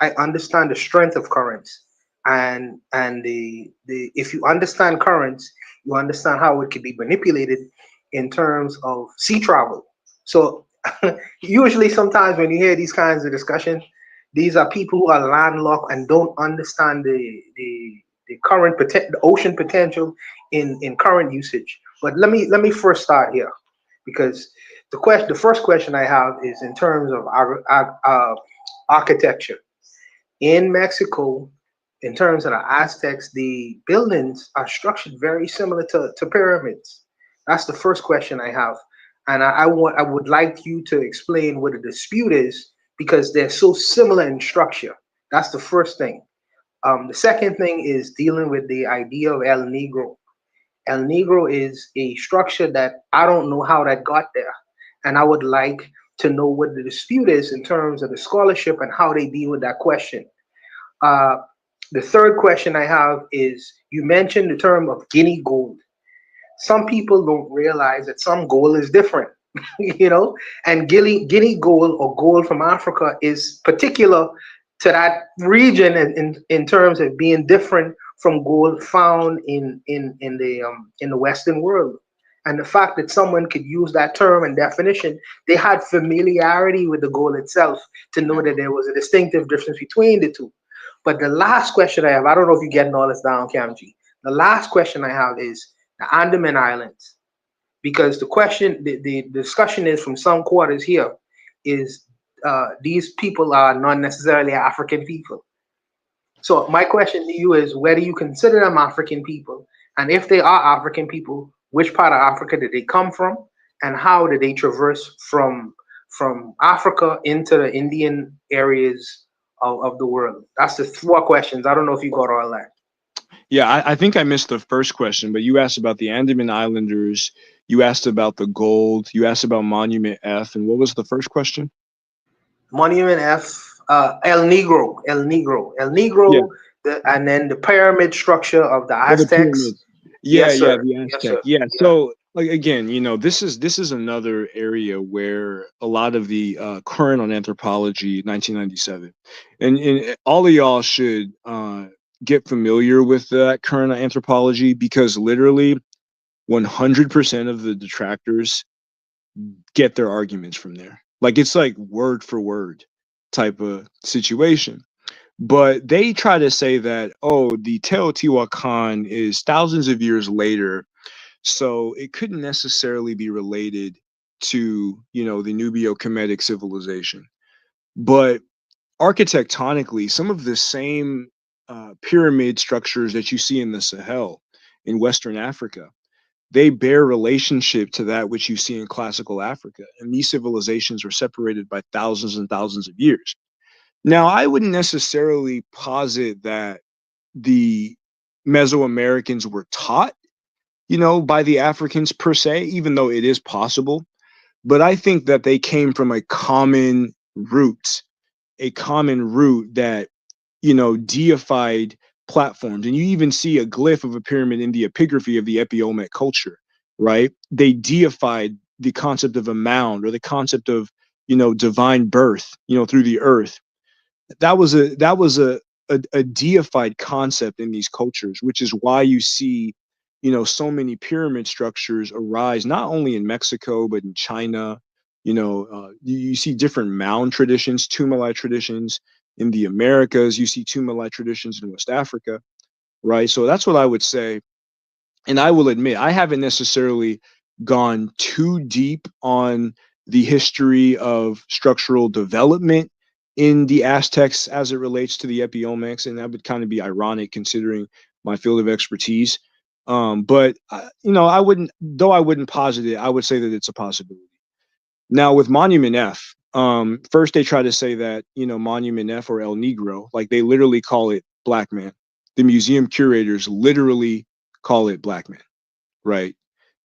I understand the strength of currents, and the if you understand currents, you understand how it can be manipulated in terms of sea travel. So usually, sometimes when you hear these kinds of discussions, these are people who are landlocked and don't understand the current the ocean potential in current usage. But let me first start here, because the first question I have is in terms of architecture in Mexico. In terms of the Aztecs, the buildings are structured very similar to pyramids. That's the first question I have, and I would like you to explain what the dispute is, because they're so similar in structure. That's the first thing. The second thing is dealing with the idea of El Negro. El Negro is a structure that I don't know how that got there, and I would like to know what the dispute is in terms of the scholarship and how they deal with that question. The third question I have is, you mentioned the term of Guinea gold. Some people don't realize that some gold is different, and Guinea gold or gold from Africa is particular to that region in terms of being different from gold found in the Western world. And the fact that someone could use that term and definition, they had familiarity with the gold itself to know that there was a distinctive difference between the two. But the last question I have, I don't know if you're getting all this down, Camji. The last question I have is the Andaman Islands, because the discussion is from some quarters here is these people are not necessarily African people. So my question to you is, whether you consider them African people, and if they are African people, which part of Africa did they come from, and how did they traverse from Africa into the Indian areas of the world? That's the 4 questions. I don't know if you got all that. Yeah, I think I missed the first question, but you asked about the Andaman Islanders, you asked about the gold, you asked about Monument F, and what was the first question? Monument F, El Negro, Yeah. and then the pyramid structure of the Or the Aztecs. pyramids. Yeah, Yes, yeah, sir. the Yes, Aztec. sir. Yeah. Yeah. So like again, this is another area where a lot of the current on anthropology 1997. And all of y'all should get familiar with that current on anthropology because literally 100% of the detractors get their arguments from there. Like it's like word for word type of situation. But they try to say that, oh, the Teotihuacan is thousands of years later, so it couldn't necessarily be related to, the Nubio-Kemetic civilization. But architectonically, some of the same pyramid structures that you see in the Sahel in Western Africa, they bear relationship to that which you see in classical Africa. And these civilizations are separated by thousands and thousands of years. Now, I wouldn't necessarily posit that the Mesoamericans were taught, by the Africans per se, even though it is possible. But I think that they came from a common root that, deified platforms. And you even see a glyph of a pyramid in the epigraphy of the Epi-Olmec culture, right? They deified the concept of a mound or the concept of, divine birth, through the earth. That was a deified concept in these cultures, which is why you see, so many pyramid structures arise not only in Mexico but in China. You see different mound traditions, tumuli traditions in the Americas. You see tumuli traditions in West Africa, right? So that's what I would say. And I will admit, I haven't necessarily gone too deep on the history of structural development in the Aztecs as it relates to the Epi-Olmecs, and that would kind of be ironic considering my field of expertise. But I wouldn't posit it. I would say that it's a possibility. Now with Monument F, first they try to say that Monument F or El Negro, like they literally call it Black Man. The museum curators literally call it Black Man, right?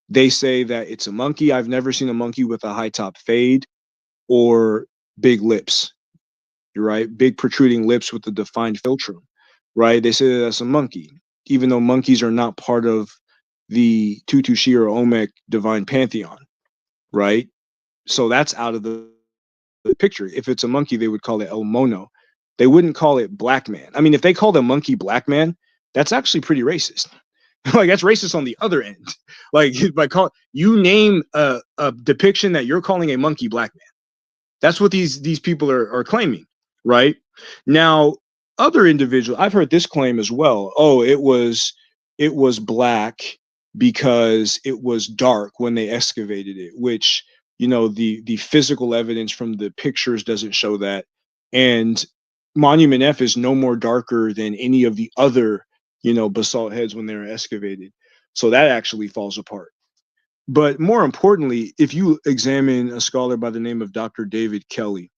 They say that it's a monkey. I've never seen a monkey with a high top fade or big lips, right? Big protruding lips with a defined philtrum, right? They say that that's a monkey, even though monkeys are not part of the Tutushi or Olmec divine pantheon, right? So that's out of the picture. If it's a monkey, they would call it El Mono. They wouldn't call it Black Man. I mean, if they called a monkey Black Man, that's actually pretty racist. Like that's racist on the other end. Like you name a depiction that you're calling a monkey Black Man. That's what these people are claiming, right? Now, other individuals, I've heard this claim as well. Oh, it was black because it was dark when they excavated it, which the physical evidence from the pictures doesn't show that. And Monument F is no more darker than any of the other basalt heads when they're excavated. So that actually falls apart. But more importantly, if you examine a scholar by the name of Dr. David Kelly,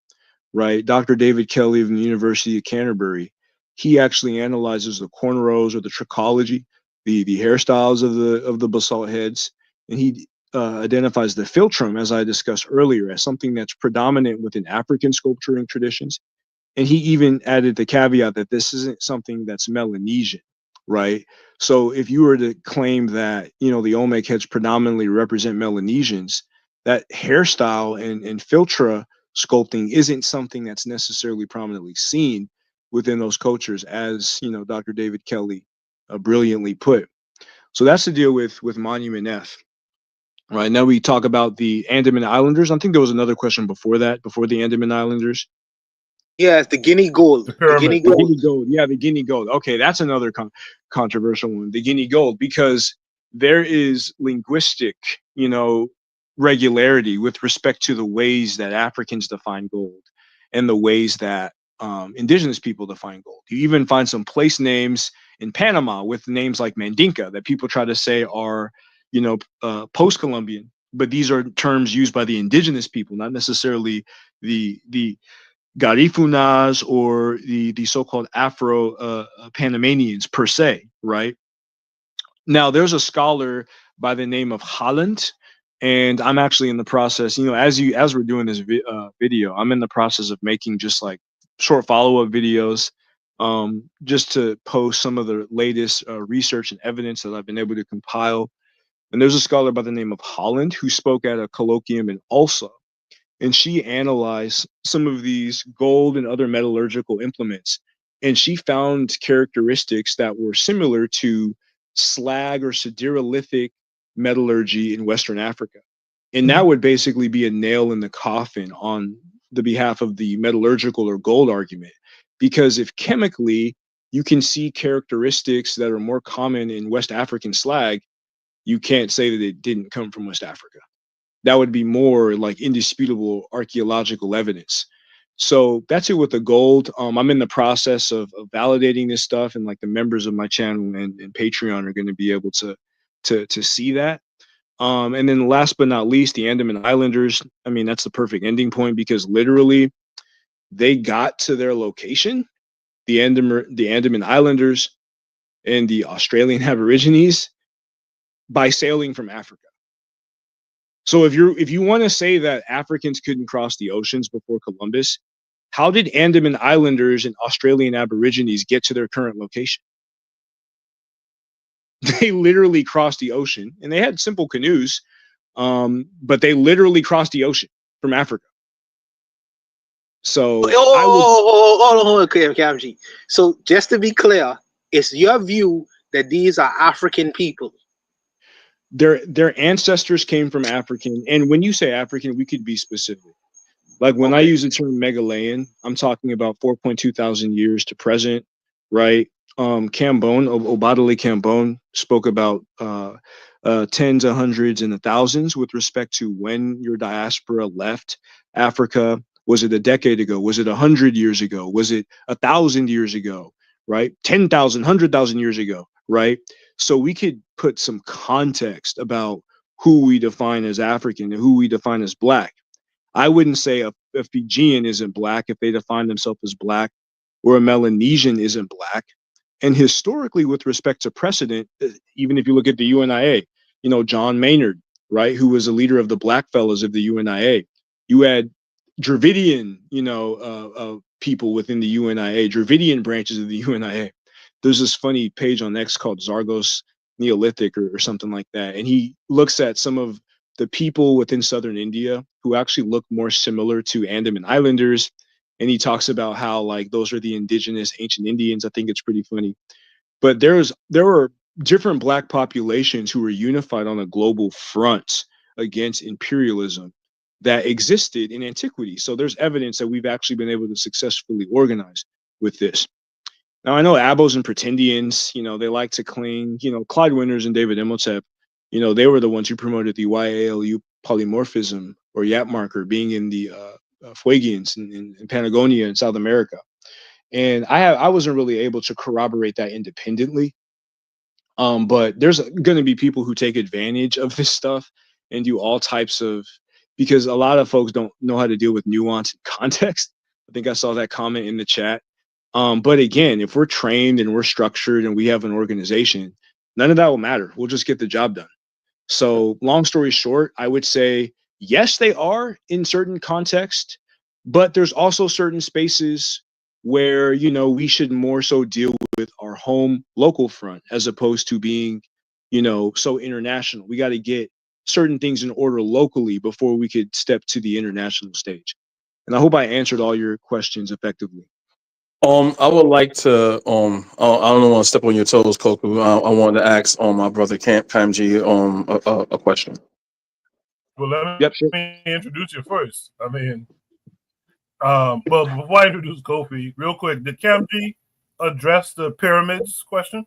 right? Dr. David Kelly from the University of Canterbury, he actually analyzes the cornrows or the trichology, the hairstyles of the basalt heads, and he identifies the philtrum, as I discussed earlier, as something that's predominant within African sculpturing traditions. And he even added the caveat that this isn't something that's Melanesian, right? So if you were to claim that, the Olmec heads predominantly represent Melanesians, that hairstyle and philtra sculpting isn't something that's necessarily prominently seen within those cultures, as, Dr. David Kelly brilliantly put. So that's the deal with Monument F. Right, now we talk about the Andaman Islanders. I think there was another question before that, before the Andaman Islanders. Yeah, it's the Guinea gold. The Guinea The gold. Guinea gold. Yeah, the Guinea gold. Okay, that's another controversial one. The Guinea gold, because there is linguistic, regularity with respect to the ways that Africans define gold and the ways that indigenous people define gold. You even find some place names in Panama with names like Mandinka that people try to say are, post-Columbian, but these are terms used by the indigenous people, not necessarily the Garifunas or the so-called Afro Panamanians per se, right? Now, there's a scholar by the name of Holland, and I'm actually in the process, as we're doing this video, I'm in the process of making just like short follow-up videos, just to post some of the latest research and evidence that I've been able to compile. And there's a scholar by the name of Holland who spoke at a colloquium in Ulsa, and she analyzed some of these gold and other metallurgical implements, and she found characteristics that were similar to slag or siderolithic metallurgy in Western Africa. And that would basically be a nail in the coffin on the behalf of the metallurgical or gold argument, because if chemically you can see characteristics that are more common in West African slag, you can't say that it didn't come from West Africa. That would be more like indisputable archaeological evidence. So that's it with the gold. I'm in the process of validating this stuff, and like the members of my channel and Patreon are going to be able to see that. And then last but not least, the Andaman Islanders. I mean, that's the perfect ending point, because literally they got to their location, the Andaman Islanders and the Australian Aborigines, by sailing from Africa. So if you want to say that Africans couldn't cross the oceans before Columbus, how did Andaman Islanders and Australian Aborigines get to their current location? They literally crossed the ocean, and they had simple canoes, but they literally crossed the ocean from Africa. So Okay, KMG. So just to be clear, it's your view that these are African people. Their ancestors came from African, and when you say African, we could be specific. Like when I use the term Megalayan, I'm talking about 4.2 thousand years to present, right? Cambone, Obadale Cambone spoke about tens of hundreds and the thousands with respect to when your diaspora left Africa. Was it a decade ago? Was it 100 years ago? Was it 1,000 years ago? Right? 10,000, 100,000 years ago, right? So we could put some context about who we define as African and who we define as Black. I wouldn't say a Fijian isn't Black if they define themselves as Black, or a Melanesian isn't Black. And historically, with respect to precedent, even if you look at the UNIA, John Maynard, right, who was a leader of the Black Fellows of the UNIA. You had Dravidian, people within the UNIA, Dravidian branches of the UNIA. There's this funny page on X called Zargos Neolithic or something like that. And he looks at some of the people within southern India who actually look more similar to Andaman Islanders. And he talks about how like those are the indigenous ancient Indians. I think it's pretty funny. But there were different Black populations who were unified on a global front against imperialism that existed in antiquity. So there's evidence that we've actually been able to successfully organize with this. Now, I know Abos and Pretendians, they like to cling, Clyde Winters and David Imhotep, they were the ones who promoted the YALU polymorphism or Yap marker being in the Fuegians in Patagonia in South America. And I wasn't really able to corroborate that independently. But there's going to be people who take advantage of this stuff and do all types of, because a lot of folks don't know how to deal with nuance and context. I think I saw that comment in the chat. But again, if we're trained and we're structured and we have an organization, none of that will matter. We'll just get the job done. So long story short, I would say, yes, they are in certain context, but there's also certain spaces where, we should more so deal with our home local front as opposed to being, so international. We got to get certain things in order locally before we could step to the international stage. And I hope I answered all your questions effectively. I would like to I don't want to step on your toes, Koku. I wanted to ask my brother Kamji a question. Well, let me introduce you first. I mean, well, before I introduce Kofi, real quick, did Kamji address the pyramids question?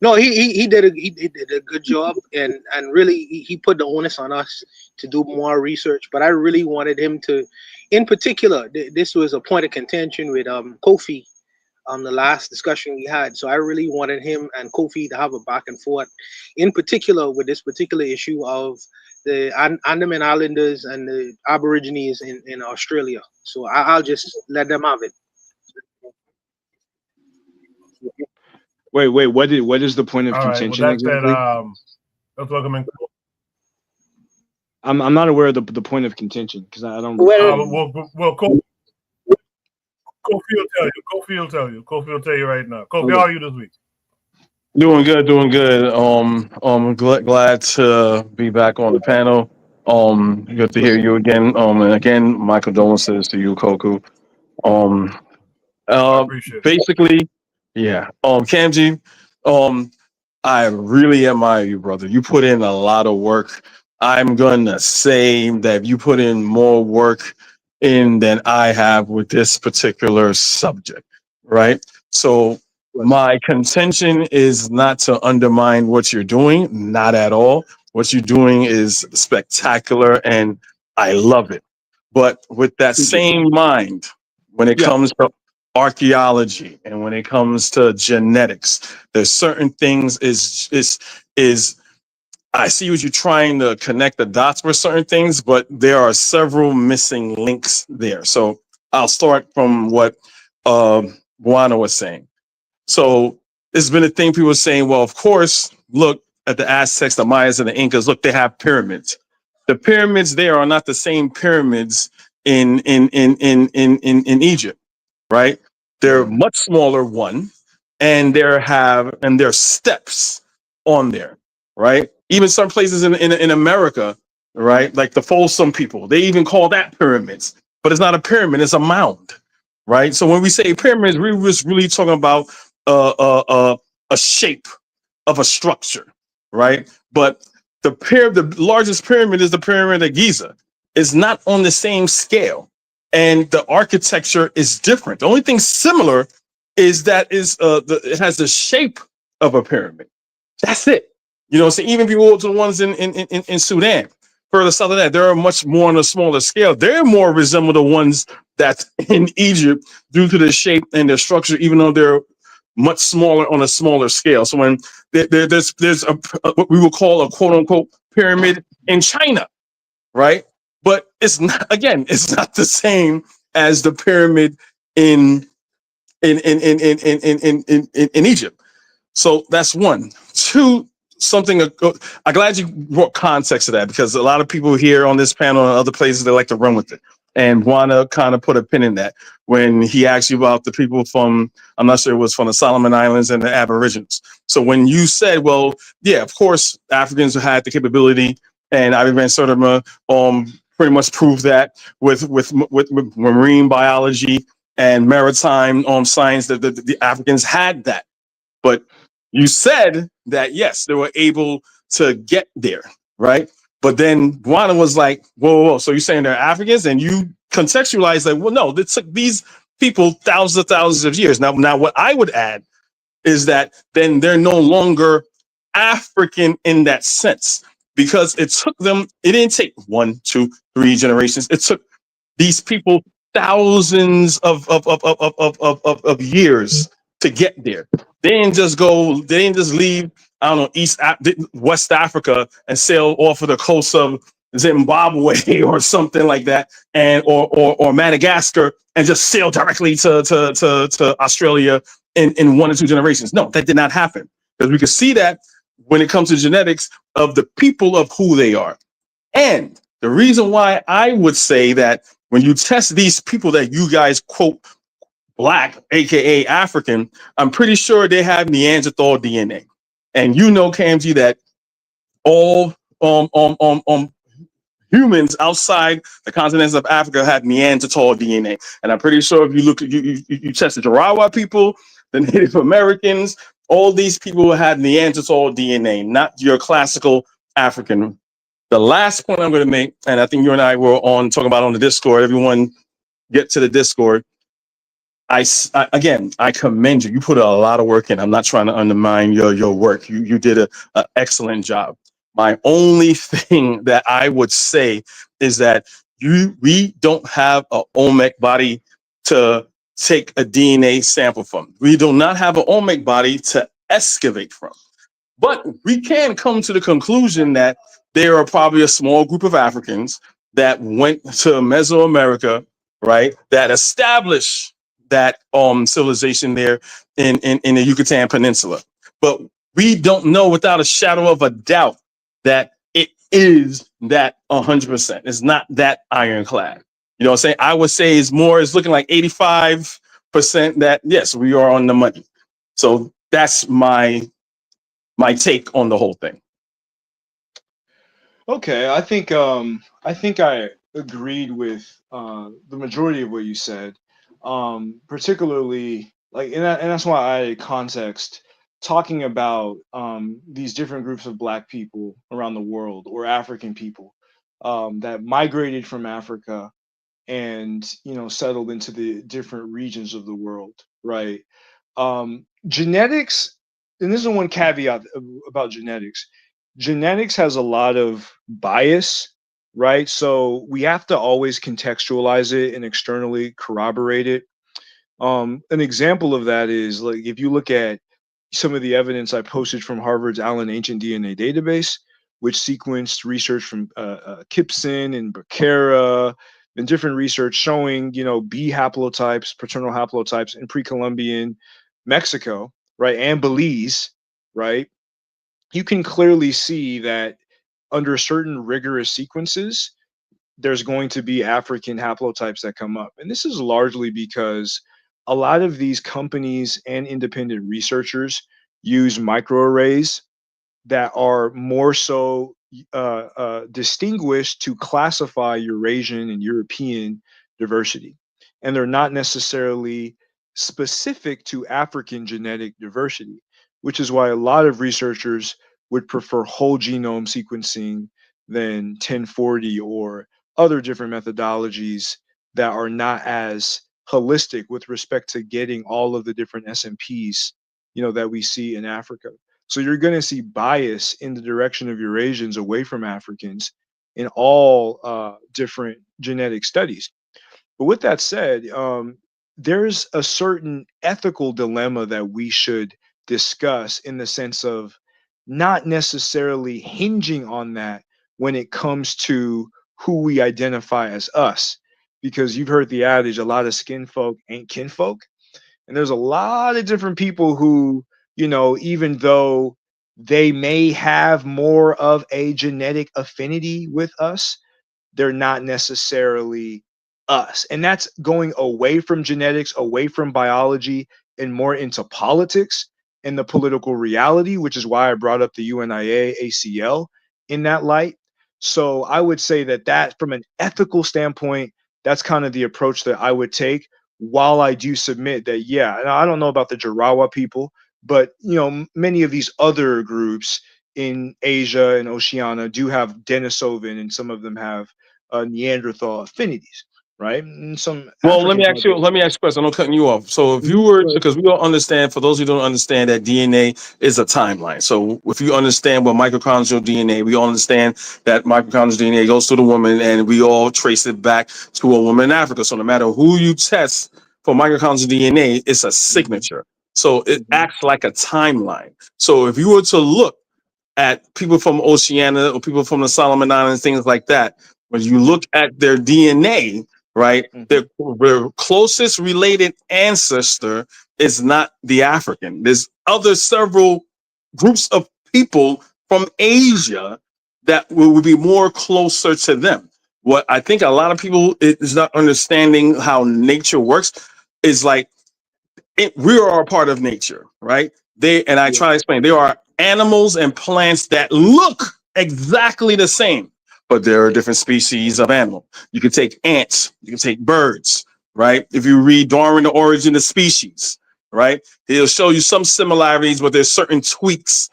No, he did a good job, and really he put the onus on us to do more research. But I really wanted him to, in particular, this was a point of contention with Kofi on the last discussion we had. So I really wanted him and Kofi to have a back and forth, in particular with this particular issue of the Andaman Islanders and the Aborigines in Australia. So I'll just let them have it. Wait. What is the point of All right. Well, contention that said, exactly? let's welcome in. I'm not aware of the point of contention because I don't. Well, Kofi will tell you. Kofi will tell you right now. Kofi, how are you this week? Doing good, doing good. Glad to be back on the panel. Good to hear you again. And again, my condolences to you, Koku. I appreciate it. Basically, yeah. Kamji, I really admire you, brother. You put in a lot of work. I'm gonna say that you put in more work in than I have with this particular subject, right? So my contention is not to undermine what you're doing, not at all. What you're doing is spectacular and I love it. But with that same mind, when it comes to archaeology and when it comes to genetics, there's certain things is I see what you're trying to connect the dots for certain things, but there are several missing links there. So I'll start from what Buana was saying. So it's been a thing people are saying, well, of course, look at the Aztecs, the Mayas, and the Incas. Look, they have pyramids. The pyramids there are not the same pyramids in Egypt, right? They're much smaller, one, and there's steps on there, right? Even some places in America, right? Like the Folsom people, they even call that pyramids, but it's not a pyramid, it's a mound, right? So when we say pyramids, we was really talking about a shape of a structure, right? But the largest pyramid is the pyramid of Giza. It's not on the same scale, and the architecture is different. The only thing similar is that it has the shape of a pyramid. That's it. You know, so even if you go to the ones in Sudan, further south of that, they're much more on a smaller scale. They're more resemble the ones that's in Egypt due to the shape and their structure, even though they're much smaller on a smaller scale. So when there's what we will call a quote unquote pyramid in China, right? But it's not, again, it's not the same as the pyramid in Egypt. So that's one. Two, something I'm glad you brought context to that, because a lot of people here on this panel and other places, they like to run with it and want to kind of put a pin in that when he asked you about the people from, I'm not sure it was from the Solomon Islands and the Aborigines. So when you said, well, yeah, of course, Africans had the capability, and Ivy Van Sertima pretty much proved that with marine biology and maritime science, that the Africans had that. But you said that, yes, they were able to get there, right? But then Buana was like, whoa, so you're saying they're Africans? And you contextualize that, well, no, it took these people thousands of years. Now, what I would add is that then they're no longer African in that sense, because it didn't take 1, 2, 3 generations. It took these people thousands of years to get there. They didn't just leave, I don't know, West Africa and sail off of the coast of Zimbabwe or something like that, and or Madagascar, and just sail directly to Australia in 1 or 2 generations. No, that did not happen, because we can see that when it comes to genetics of the people of who they are. And the reason why I would say that when you test these people that you guys quote Black, aka African, I'm pretty sure they have Neanderthal DNA. And you know, Kamji, that all humans outside the continents of Africa have Neanderthal DNA. And I'm pretty sure if you look, you test the Jarawa people, the Native Americans, all these people had Neanderthal DNA, not your classical African. The last point I'm going to make, and I think you and I were talking about on the Discord, everyone get to the Discord. I commend you. You put a lot of work in. I'm not trying to undermine your work. You did an excellent job. My only thing that I would say is that we don't have an Olmec body to take a DNA sample from. We do not have an Olmec body to excavate from. But we can come to the conclusion that there are probably a small group of Africans that went to Mesoamerica, right, that established that civilization there in the Yucatan Peninsula. But we don't know without a shadow of a doubt that it is that 100%. It's not that ironclad. You know what I'm saying? I would say it's looking like 85% that yes, we are on the money. So that's my take on the whole thing. Okay, I think I agreed with the majority of what you said, particularly like, and that's why I added context, talking about these different groups of Black people around the world or African people that migrated from Africa and settled into the different regions of the world, right? Genetics, and this is one caveat about genetics. Genetics has a lot of bias, right? So we have to always contextualize it and externally corroborate it. An example of that is like if you look at some of the evidence I posted from Harvard's Allen Ancient DNA database, which sequenced research from Kipson and Becerra and different research showing, B haplotypes, paternal haplotypes in pre-Columbian Mexico, right, and Belize, right? You can clearly see that under certain rigorous sequences, there's going to be African haplotypes that come up. And this is largely because a lot of these companies and independent researchers use microarrays that are more so distinguished to classify Eurasian and European diversity. And they're not necessarily specific to African genetic diversity, which is why a lot of researchers would prefer whole genome sequencing than 1040 or other different methodologies that are not as holistic with respect to getting all of the different SNPs, that we see in Africa. So you're going to see bias in the direction of Eurasians away from Africans in all different genetic studies. But with that said, there's a certain ethical dilemma that we should discuss in the sense of not necessarily hinging on that when it comes to who we identify as us. Because you've heard the adage, a lot of skin folk ain't kinfolk. And there's a lot of different people who, even though they may have more of a genetic affinity with us, they're not necessarily us. And that's going away from genetics, away from biology, and more into politics and the political reality, which is why I brought up the UNIA ACL in that light. So I would say that from an ethical standpoint, that's kind of the approach that I would take, while I do submit that, yeah, and I don't know about the Jarawa people, but many of these other groups in Asia and Oceania do have Denisovan, and some of them have Neanderthal affinities, right? And some Well, let me Africans ask you a question. I'm not cutting you off. So if you were, because we don't understand, for those who don't understand, that DNA is a timeline. So if you understand what mitochondrial DNA, we all understand that mitochondrial DNA goes to the woman, and we all trace it back to a woman in Africa. So no matter who you test for mitochondrial DNA, it's a signature. So it acts like a timeline. So if you were to look at people from Oceania or people from the Solomon Islands, things like that, when you look at their DNA, right, their closest related ancestor is not the African. There's several groups of people from Asia that would be more closer to them. What I think a lot of people is not understanding how nature works is like, we are a part of nature, right? I try to explain, there are animals and plants that look exactly the same, but there are different species of animal. You can take ants, you can take birds, right? If you read Darwin, The Origin of Species, right, it'll show you some similarities, but there's certain tweaks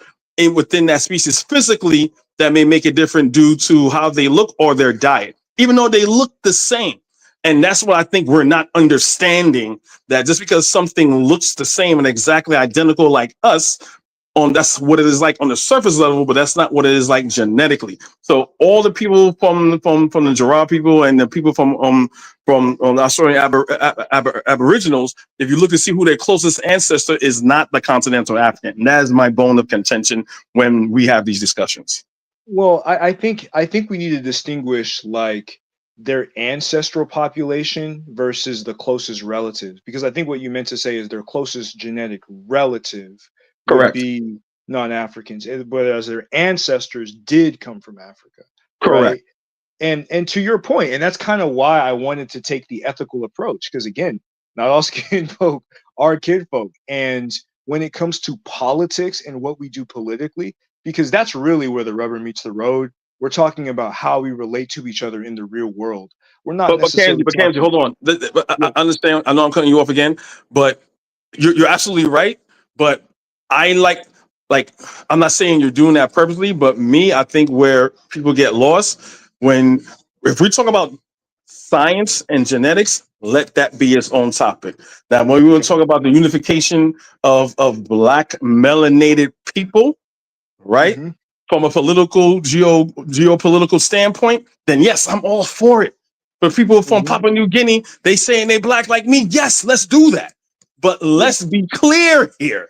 within that species physically that may make it different due to how they look or their diet, even though they look the same. And that's what I think we're not understanding, that just because something looks the same and exactly identical like us, that's what it is like on the surface level, but that's not what it is like genetically. So all the people from the Jarawa people and the people from Australian Aboriginals, if you look to see who their closest ancestor is, not the continental African. And that is my bone of contention when we have these discussions. Well, I think we need to distinguish like their ancestral population versus the closest relatives, because I think what you meant to say is their closest genetic relative would Correct. be non-Africans, whereas their ancestors did come from Africa, Correct. right? And to your point, and that's kind of why I wanted to take the ethical approach, because again, not all skin folk are kinfolk, and when it comes to politics and what we do politically, because that's really where the rubber meets the road. We're talking about how we relate to each other in the real world. We're not necessarily But Kanji, talking. hold on. I understand. I know I'm cutting you off again, but you're absolutely right. But I like I'm not saying you're doing that purposely, but me, I think where people get lost when if we talk about science and genetics, let that be its own topic. Now, when we want to talk about the unification of black melanated people, right? Mhm. From a geopolitical standpoint, then yes, I'm all for it. But people from Mhm. Papua New Guinea, they saying they black like me. Yes, let's do that. But Yeah. let's be clear here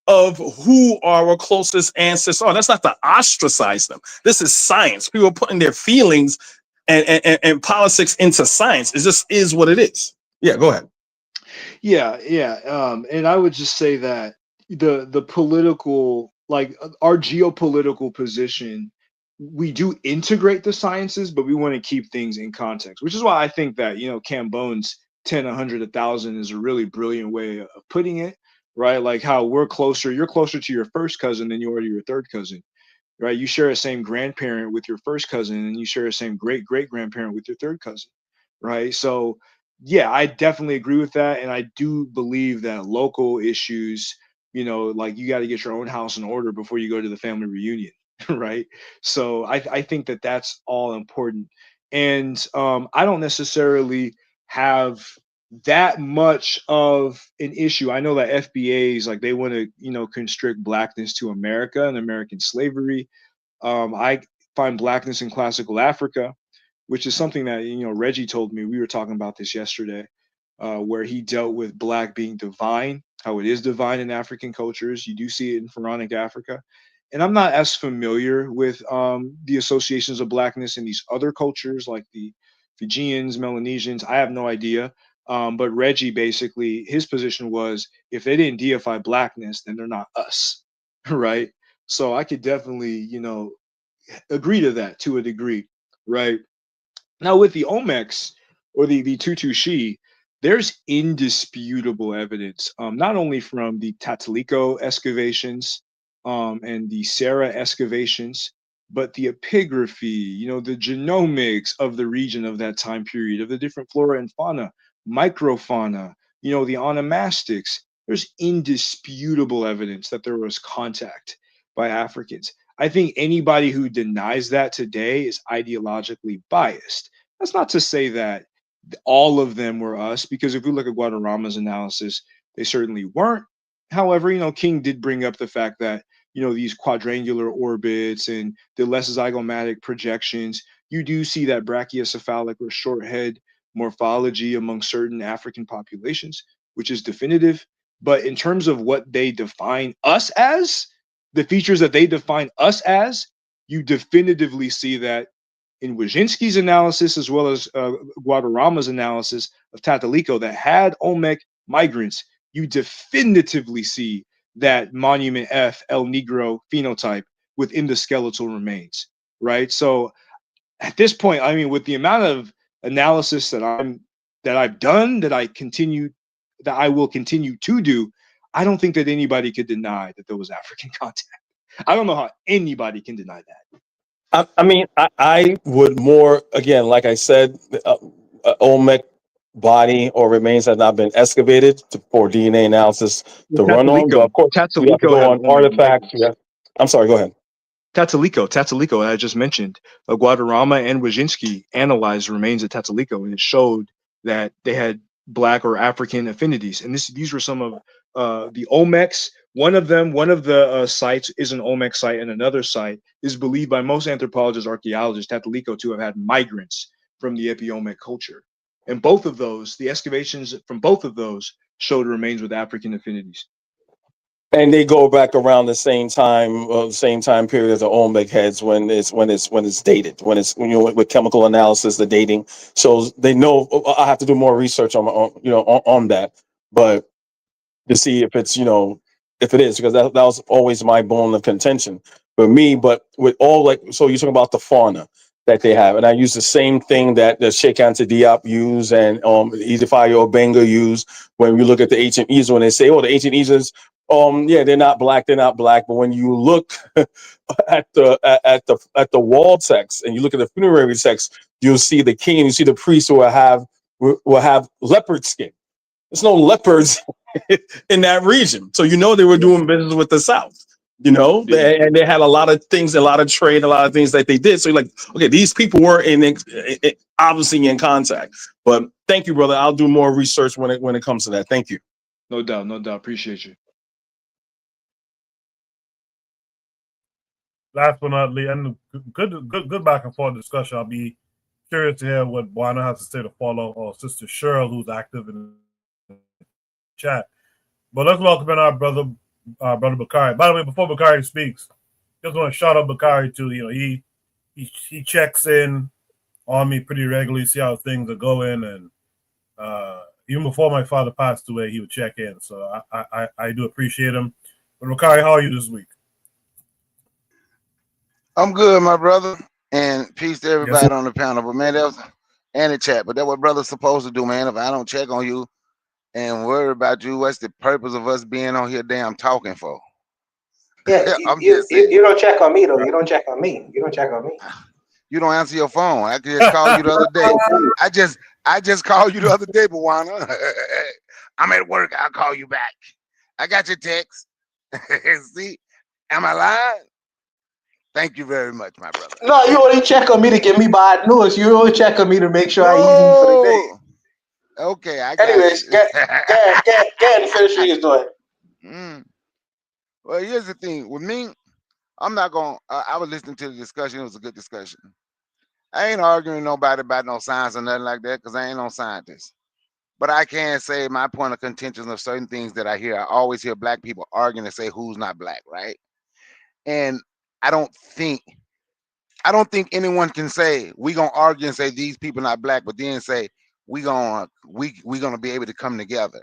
of who our closest ancestors are. That's not to ostracize them. This is science. People are putting their feelings and politics into science. It just is what it is. Yeah, go ahead. Yeah, yeah. And I would just say that the political, like our geopolitical position, we do integrate the sciences, but we want to keep things in context, which is why I think that, Cambone's 10, 100, 1,000 is a really brilliant way of putting it, right? Like how you're closer to your first cousin than you are to your third cousin, right? You share the same grandparent with your first cousin, and you share the same great great grandparent with your third cousin, right? So, yeah, I definitely agree with that, and I do believe that local issues, like you got to get your own house in order before you go to the family reunion, right? So, I think that that's all important, and I don't necessarily have that much of an issue. I know that FBAs like they want to, constrict blackness to America and American slavery. I find blackness in classical Africa, which is something that Reggie told me. We were talking about this yesterday, where he dealt with black being divine, how it is divine in African cultures. You do see it in Pharaonic Africa, and I'm not as familiar with the associations of blackness in these other cultures like the Fijians, Melanesians. I have no idea. But Reggie basically his position was if they didn't deify blackness, then they're not us, right? So I could definitely, agree to that to a degree, right? Now with the Olmecs or the Tutu Shi, there's indisputable evidence, not only from the Tataliko excavations and the Sarah excavations, but the epigraphy, the genomics of the region of that time period, of the different flora and fauna, microfauna, the onomastics. There's indisputable evidence that there was contact by Africans. I think anybody who denies that today is ideologically biased. That's not to say that all of them were us, because if we look at Guadarrama's analysis, they certainly weren't. However, King did bring up the fact that, these quadrangular orbits and the less zygomatic projections, you do see that brachiocephalic or short head morphology among certain African populations, which is definitive. But in terms of what they define us as, the features that they define us as, you definitively see that in Wyszynski's analysis, as well as Guadarrama's analysis of Tataliko that had Olmec migrants, you definitively see that Monument F El Negro phenotype within the skeletal remains, right? So at this point, I mean, with the amount of analysis that I've done, that I will continue to do, I don't think that anybody could deny that there was African contact. I don't know how anybody can deny that. I mean, I would more again, like I said, Olmec body or remains have not been excavated for DNA analysis to run on. But of course, we have to Tataliko go has on Olmec artifacts. migrants. I'm sorry. Go ahead. Tataliko, I just mentioned, Guadarrama and Wyszynski analyzed remains of Tataliko, and it showed that they had Black or African affinities. And these were some of the Olmecs. One of the sites is an Olmec site, and another site is believed by most anthropologists, archaeologists, Tataliko to have had migrants from the Epi-Olmec culture. And both of those, the excavations from both of those showed remains with African affinities. And they go back around the same time period as the Olmec heads when it's dated, when it's with chemical analysis, the dating. So they know. I have to do more research on that, but to see if it's if it is, because that was always my bone of contention for me. But with all, like, so you're talking about the fauna that they have, and I use the same thing that the Sheikh Anta Diop use and Ezekiel Obenga use when we look at the ancient Egypts, when they say, oh, the ancient Egypts, yeah, they're not black, but when you look at the wall text and you look at the funerary text, you'll see the king and you see the priest will have leopard skin. There's no leopards in that region. So they were doing business with the South, and they had a lot of things, a lot of trade, a lot of things that they did. So you're like, okay, these people were obviously in contact. But thank you, brother. I'll do more research when it comes to that. Thank you. No doubt, no doubt. Appreciate you. Last but not least, and good back and forth discussion. I'll be curious to hear what Buana has to say to follow, or Sister Cheryl, who's active in the chat. But let's welcome in our brother Bakari. By the way, before Bakari speaks, just want to shout out Bakari too. He checks in on me pretty regularly, see how things are going, and even before my father passed away, he would check in. So I do appreciate him. But Bakari, how are you this week? I'm good, my brother, and peace to everybody on the panel. But man, and the chat. But that's what brothers supposed to do, man. If I don't check on you and worry about you, what's the purpose of us being on here damn talking for? Yeah, you don't check on me though. You don't check on me. You don't check on me. You don't answer your phone. I just called you the other day. I just called you the other day, Buana. I'm at work. I'll call you back. I got your text. See, am I lying? Thank you very much, my brother. No, you only check on me to give me bad news. You only check on me to make sure I eat for the day. Okay, I got Anyways, you. get and finish what you're doing. Well, here's the thing. With me, I'm not going to... I was listening to the discussion. It was a good discussion. I ain't arguing with nobody about no science or nothing like that because I ain't no scientist. But I can say my point of contention of certain things that I hear. I always hear black people arguing and say who's not black, right? And I don't think anyone can say we gonna argue and say these people not black, but then say we gonna be able to come together.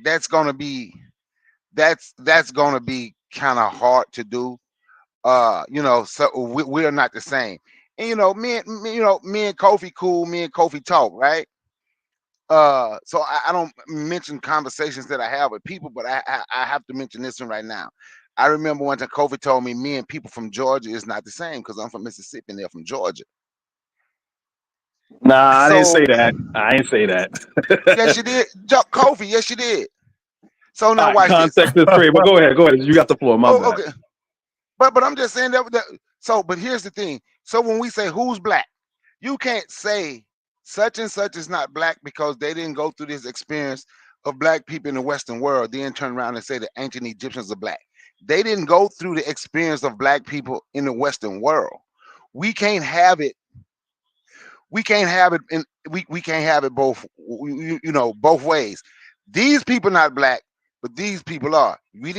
That's gonna be kind of hard to do. So we are not the same. And me and Kofi cool, me and Kofi talk, right? So I don't mention conversations that I have with people, but I have to mention this one right now. I remember one time Kofi told me and people from Georgia is not the same because I'm from Mississippi and they're from Georgia. Nah, I didn't say that. I ain't say that. Yes, you did. Kofi, yes, you did. So now watch context this. Is great, but go ahead. You got the floor. My bad. Okay. But I'm just saying that. So, but here's the thing. So when we say who's black, you can't say such and such is not black because they didn't go through this experience of black people in the Western world. Then turn around and say the ancient Egyptians are black. They didn't go through the experience of black people in the Western world. We can't have it. We can't have it. We can't have it both. Both ways. These people not black, but these people are. They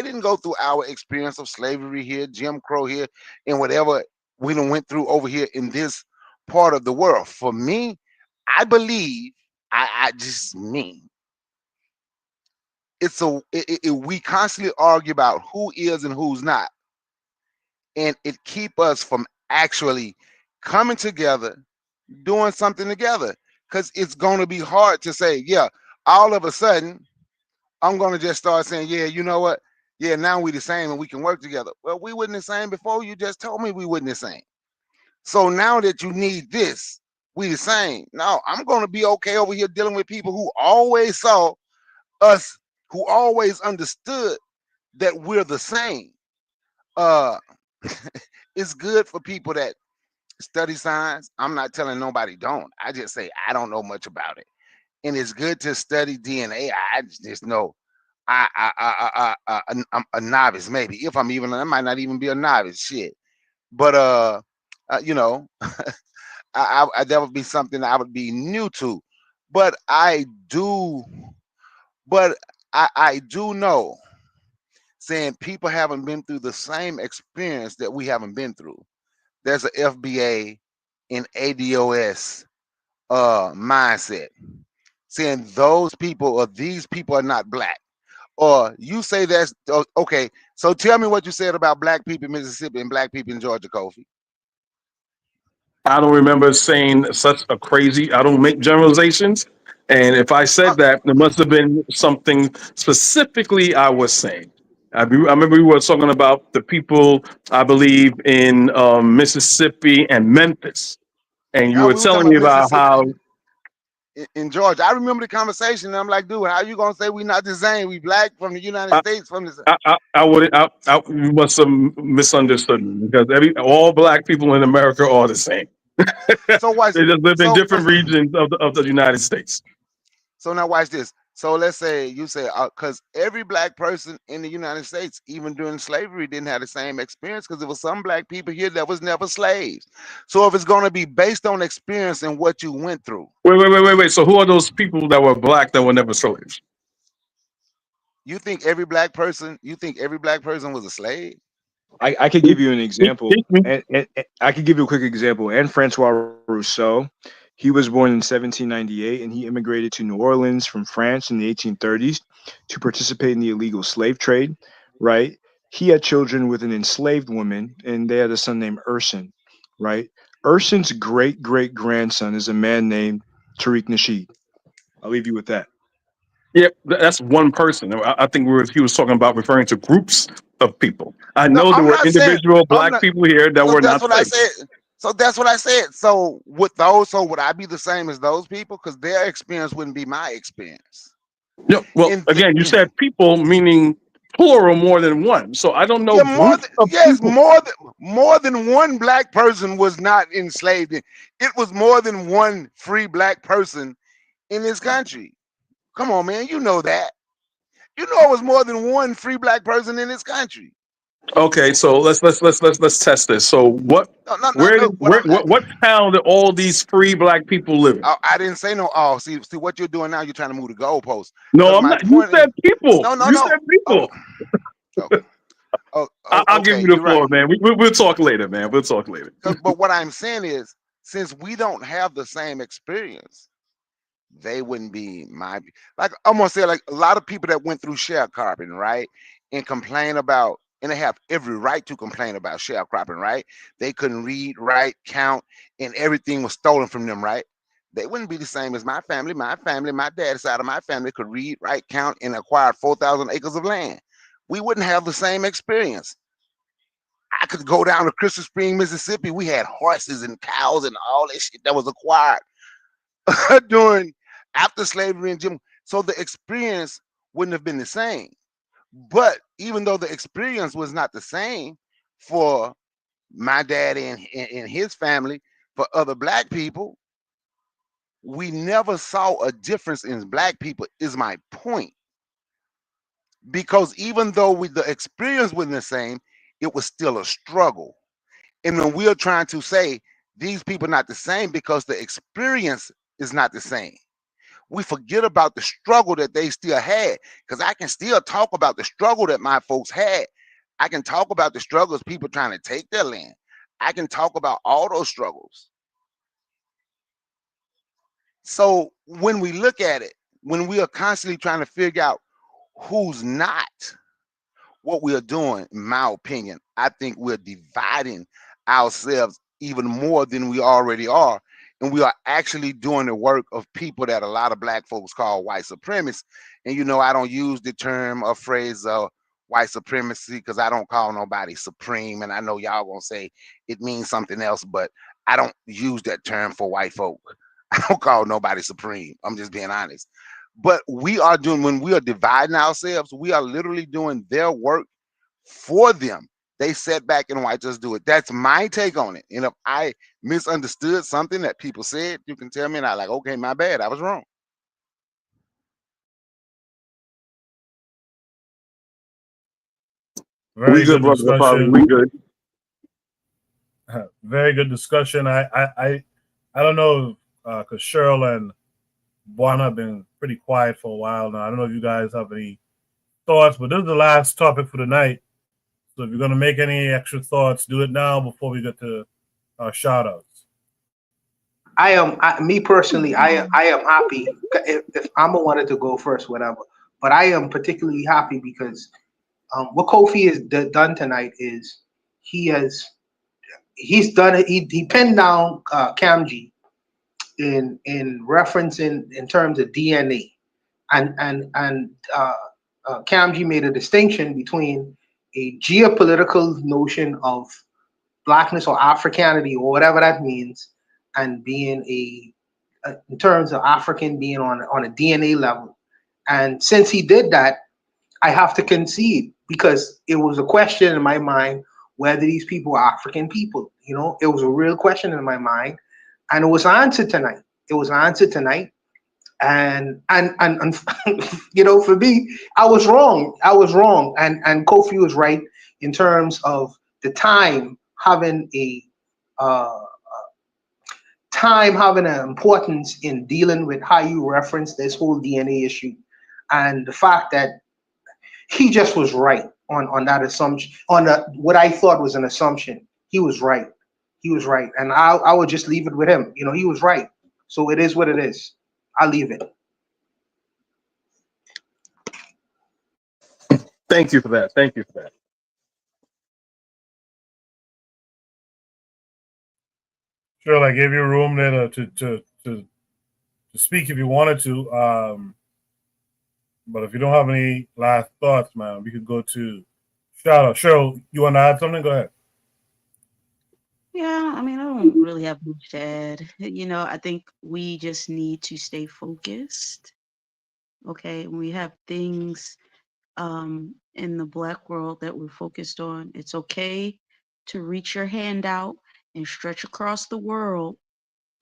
didn't go through our experience of slavery here, Jim Crow here, and whatever we done went through over here in this part of the world. For me, I believe, I just mean, we constantly argue about who is and who's not, and it keep us from actually coming together, doing something together, because it's going to be hard to say, yeah, all of a sudden I'm going to just start saying, yeah, you know what? Yeah, now we the same and we can work together. Well, we wasn't the same before. You just told me we wasn't the same. So now that you need this, we the same. Now I'm going to be okay over here dealing with people who always saw us, who always understood that we're the same. It's good for people that study science. I'm not telling nobody don't. I just say I don't know much about it. And it's good to study DNA. I just know I'm a novice, maybe. If I'm even, I might not even be a novice. Shit. But that would be something I would be new to. But I do know saying people haven't been through the same experience that we haven't been through. There's a FBA and ADOS mindset saying those people or these people are not black. Or you say that's okay. So tell me what you said about black people in Mississippi and black people in Georgia, Kofi. I don't remember saying such a crazy. I don't make generalizations, and if I said that, there must have been something specifically I was saying. I remember we were talking about the people I believe in Mississippi and Memphis, and you Now were we were talking telling me about about Mississippi how in Georgia. I remember the conversation. And I'm like, dude, how you gonna say we not the same? We black from the United States from the. you must have misunderstood me because all black people in America are the same. So watch. They just live in So different regions of the United States. so now watch this. So let's say you say because every black person in the United States, even during slavery, didn't have the same experience because there was some black people here that was never slaves. So if it's going to be based on experience and what you went through, Wait. So who are those people that were black that were never slaves? you think every black person was a slave? I could give you an example, Teach me. and I could give you a quick example. And Francois Rousseau, he was born in 1798, and he immigrated to New Orleans from France in the 1830s to participate in the illegal slave trade. Right? He had children with an enslaved woman, and they had a son named Urson. Right? Urson's great great grandson is a man named Tariq Nasheed. I'll leave you with that. Yeah, that's one person. I think he was talking about referring to groups of people. I No, know there I'm were not saying. individual I'm black not. people here that So were that's not what I slaves. said. So that's what I said. So with those, so would I be the same as those people? Because their experience wouldn't be my experience. No, well, And again, you said people meaning plural more than one. So I don't know yeah, more groups than of yes, people. more than one black person was not enslaved. It was more than one free black person in this country. Come on, man, you know that. You know it was more than one free black person in this country. Okay, so let's test this. So No. Look, what town did all these free black people live in? I didn't say no. Oh, see what you're doing now. You're trying to move the goalpost. No, Because I'm my not. You point is, said people. no. You said Oh, people. I'll give okay, you the you're right. floor, man. We'll talk later, man. We'll talk later. But what I'm saying is, since we don't have the same experience, they wouldn't be my like. I'm gonna say like a lot of people that went through sharecropping, right, and complain about, and they have every right to complain about sharecropping, right? They couldn't read, write, count, and everything was stolen from them, right? They wouldn't be the same as my family. My dad's side of my family could read, write, count, and acquired 4,000 acres of land. We wouldn't have the same experience. I could go down to Crystal Spring, Mississippi. We had horses and cows and all that shit that was acquired during after slavery and Jim. So the experience wouldn't have been the same. But even though the experience was not the same for my daddy and his family, for other black people, we never saw a difference in black people, is my point. Because even though the experience wasn't the same, it was still a struggle. And when we are trying to say these people are not the same because the experience is not the same, we forget about the struggle that they still had. Because I can still talk about the struggle that my folks had. I can talk about the struggles people trying to take their land. I can talk about all those struggles. So when we look at it, when we are constantly trying to figure out who's not, what we are doing, in my opinion, I think we're dividing ourselves even more than we already are. And we are actually doing the work of people that a lot of black folks call white supremacists. And you know, I don't use the term or phrase white supremacy because I don't call nobody supreme. And I know y'all gonna say it means something else, but I don't use that term for white folk. I don't call nobody supreme. I'm just being honest. But we are doing, when we are dividing ourselves, we are literally doing their work for them. They sit back and watch us do it. That's my take on it. And if I misunderstood something that people said, you can tell me, and I like, okay, my bad, I was wrong. We Very good, good brother. Probably we discussion. good. Very good discussion. I don't know because Cheryl and Buana have been pretty quiet for a while now. I don't know if you guys have any thoughts, but this is the last topic for the night. So if you're going to make any extra thoughts, do it now before we get to our shout outs. Me personally, I am happy. If Amma wanted to go first, whatever. But I am particularly happy because what Kofi has done tonight is he's done it. He pinned down Kamji in referencing in terms of DNA, and Kamji made a distinction between a geopolitical notion of blackness or Africanity or whatever that means, and being in terms of African being on a DNA level. And since he did that, I have to concede because it was a question in my mind whether these people are African people. You know, it was a real question in my mind, and it was answered tonight. It was answered tonight, and you know, for me, I was wrong. And Kofi was right in terms of the time having having an importance in dealing with how you reference this whole DNA issue, and the fact that he just was right on that assumption, on what I thought was an assumption. He was right. He was right, and I would just leave it with him. You know, he was right. So it is what it is. I'll leave it. Thank you for that. Thank you for that. Sure, I gave you room there to speak if you wanted to. But if you don't have any last thoughts, man, we could go to shout out. Cheryl, you want to add something? Go ahead. Yeah, I mean, I don't really have much to add. You know, I think we just need to stay focused. Okay, when we have things in the Black world that we're focused on, it's okay to reach your hand out and stretch across the world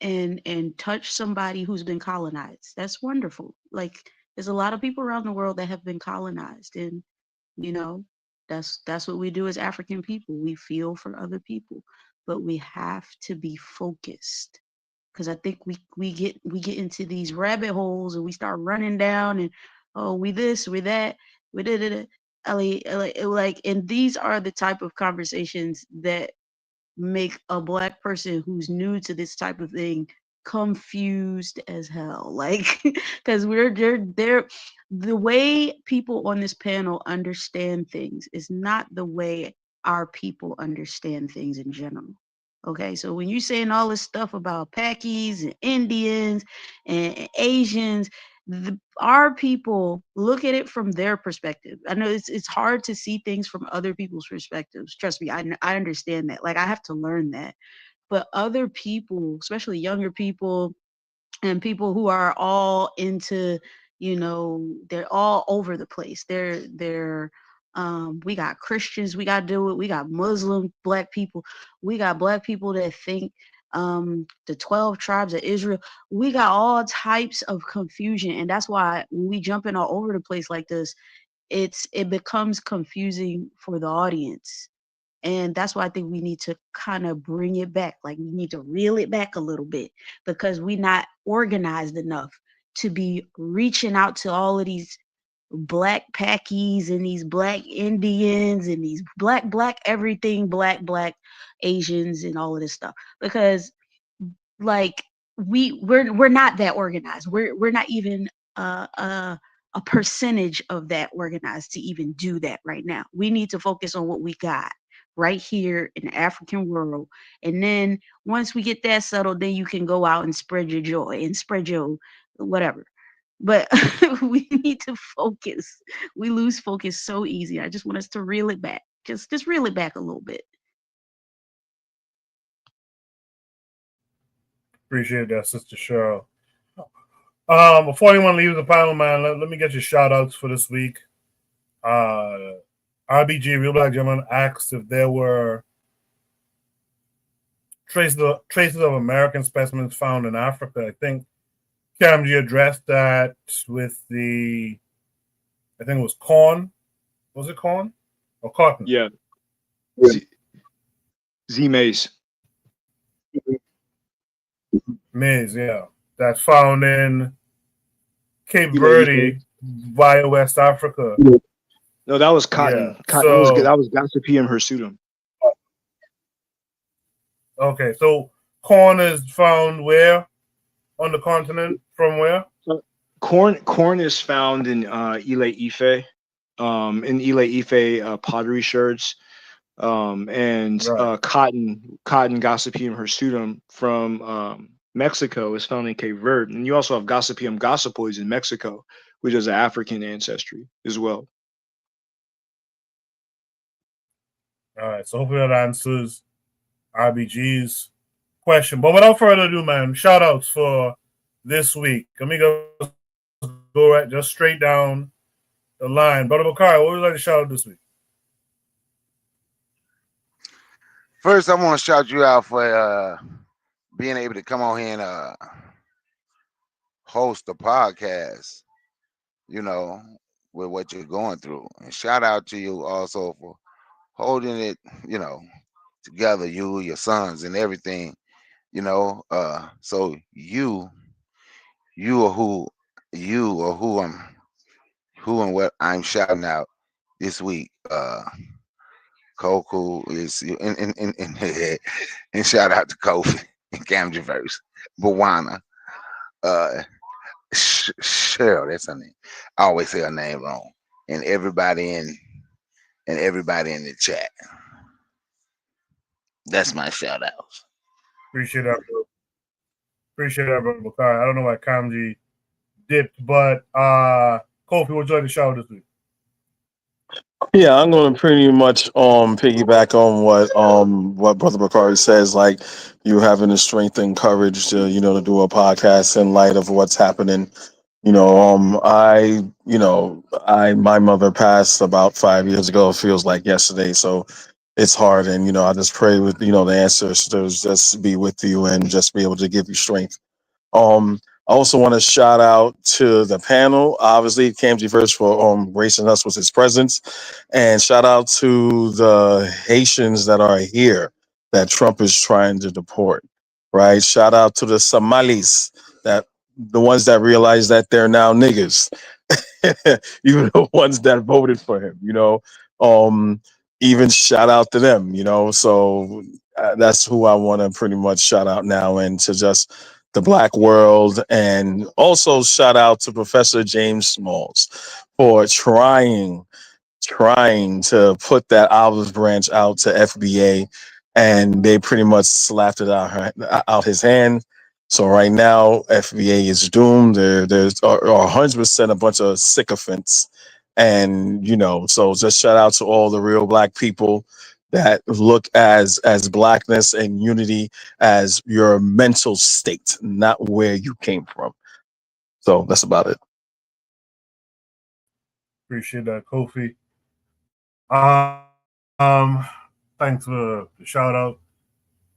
and touch somebody who's been colonized. That's wonderful. Like, there's a lot of people around the world that have been colonized, and you know, that's what we do as African people. We feel for other people, but we have to be focused, because I think we get into these rabbit holes and we start running down and, oh, we this, we that, we did it. Like, and these are the type of conversations that make a Black person who's new to this type of thing confused as hell. Like, because they're the way people on this panel understand things is not the way our people understand things in general. Okay, so when you're saying all this stuff about Pakis and Indians and Asians, our people look at it from their perspective. I know it's hard to see things from other people's perspectives. Trust me, I understand that. Like, I have to learn that. But other people, especially younger people and people who are all into, you know, they're all over the place. We got Christians, we got to deal with, we got Muslim Black people, we got Black people that think the 12 tribes of Israel. We got all types of confusion, and that's why when we jump in all over the place like this, it becomes confusing for the audience. And that's why I think we need to kind of bring it back. Like, we need to reel it back a little bit, because we're not organized enough to be reaching out to all of these Black Pakis and these Black Indians and these black everything, black Asians and all of this stuff. Because, like, we're not that organized. We're not even a percentage of that organized to even do that right now. We need to focus on what we got right here in the African world. And then once we get that settled, then you can go out and spread your joy and spread your whatever. But we need to focus. We lose focus so easy. I just want us to reel it back. Just reel it back a little bit. Appreciate that, Sister Cheryl. Before anyone leaves the panel, man, let me get your shout outs for this week. RBG, Real Black Gentleman, asked if there were traces of American specimens found in Africa. I think Kamji addressed that with I think it was corn. Was it corn or cotton? Yeah. Z-maize. Maize, yeah. That's found in Cape Verde via West Africa. No, that was Cotton. Yeah. Cotton was good. So That was Gossip PM Hirsutum. okay, so corn is found where on the continent? From where? Corn is found in Ile Ife, in Ile Ife pottery sherds, and Right. cotton Gossypium hirsutum from Mexico is found in Cape Verde, and you also have Gossypium gossypoides in Mexico, which has an African ancestry as well. All right. So hopefully that answers RBG's question. But without further ado, man, shout outs for this week. Amigos, go right just straight down the line. Brother Bakari, what would you like to shout out this week? First, I want to shout you out for being able to come on here and host a podcast, you know, with what you're going through. And shout out to you also for holding it, you know, together, you, your sons, and everything, you know. So you are who and what I'm shouting out this week. Koku is and shout out to Kofi and Camden verse. Bawana. Cheryl, that's her name. I always say her name wrong. And everybody in the chat. That's my shout out. Appreciate that, bro. Appreciate that, Brother Bakari. I don't know why Kamji dipped, but Kofi, what would you like to shout out this week? Yeah, I'm gonna pretty much piggyback on what Brother Bakari says, like you having the strength and courage to, you know, to do a podcast in light of what's happening. You know, my mother passed about 5 years ago. It feels like yesterday, so it's hard. And, you know, I just pray with, you know, the ancestors just be with you and just be able to give you strength. I also want to shout out to the panel, obviously, Kamji first for gracing us with his presence, and shout out to the Haitians that are here that Trump is trying to deport. Right? Shout out to the Somalis, that the ones that realize that they're now niggas, even the ones that voted for him. You know, even shout out to them. You know, so that's who I want to pretty much shout out now, and to just the black world, and also shout out to Professor James Smalls for trying to put that olive branch out to FBA, and they pretty much slapped it out his hand. So right now, FBA is doomed. There's 100% a bunch of sycophants, and you know. So just shout out to all the real black people that look as blackness and unity as your mental state, not where you came from. So that's about it. Appreciate that, Kofi. Thanks for the shout out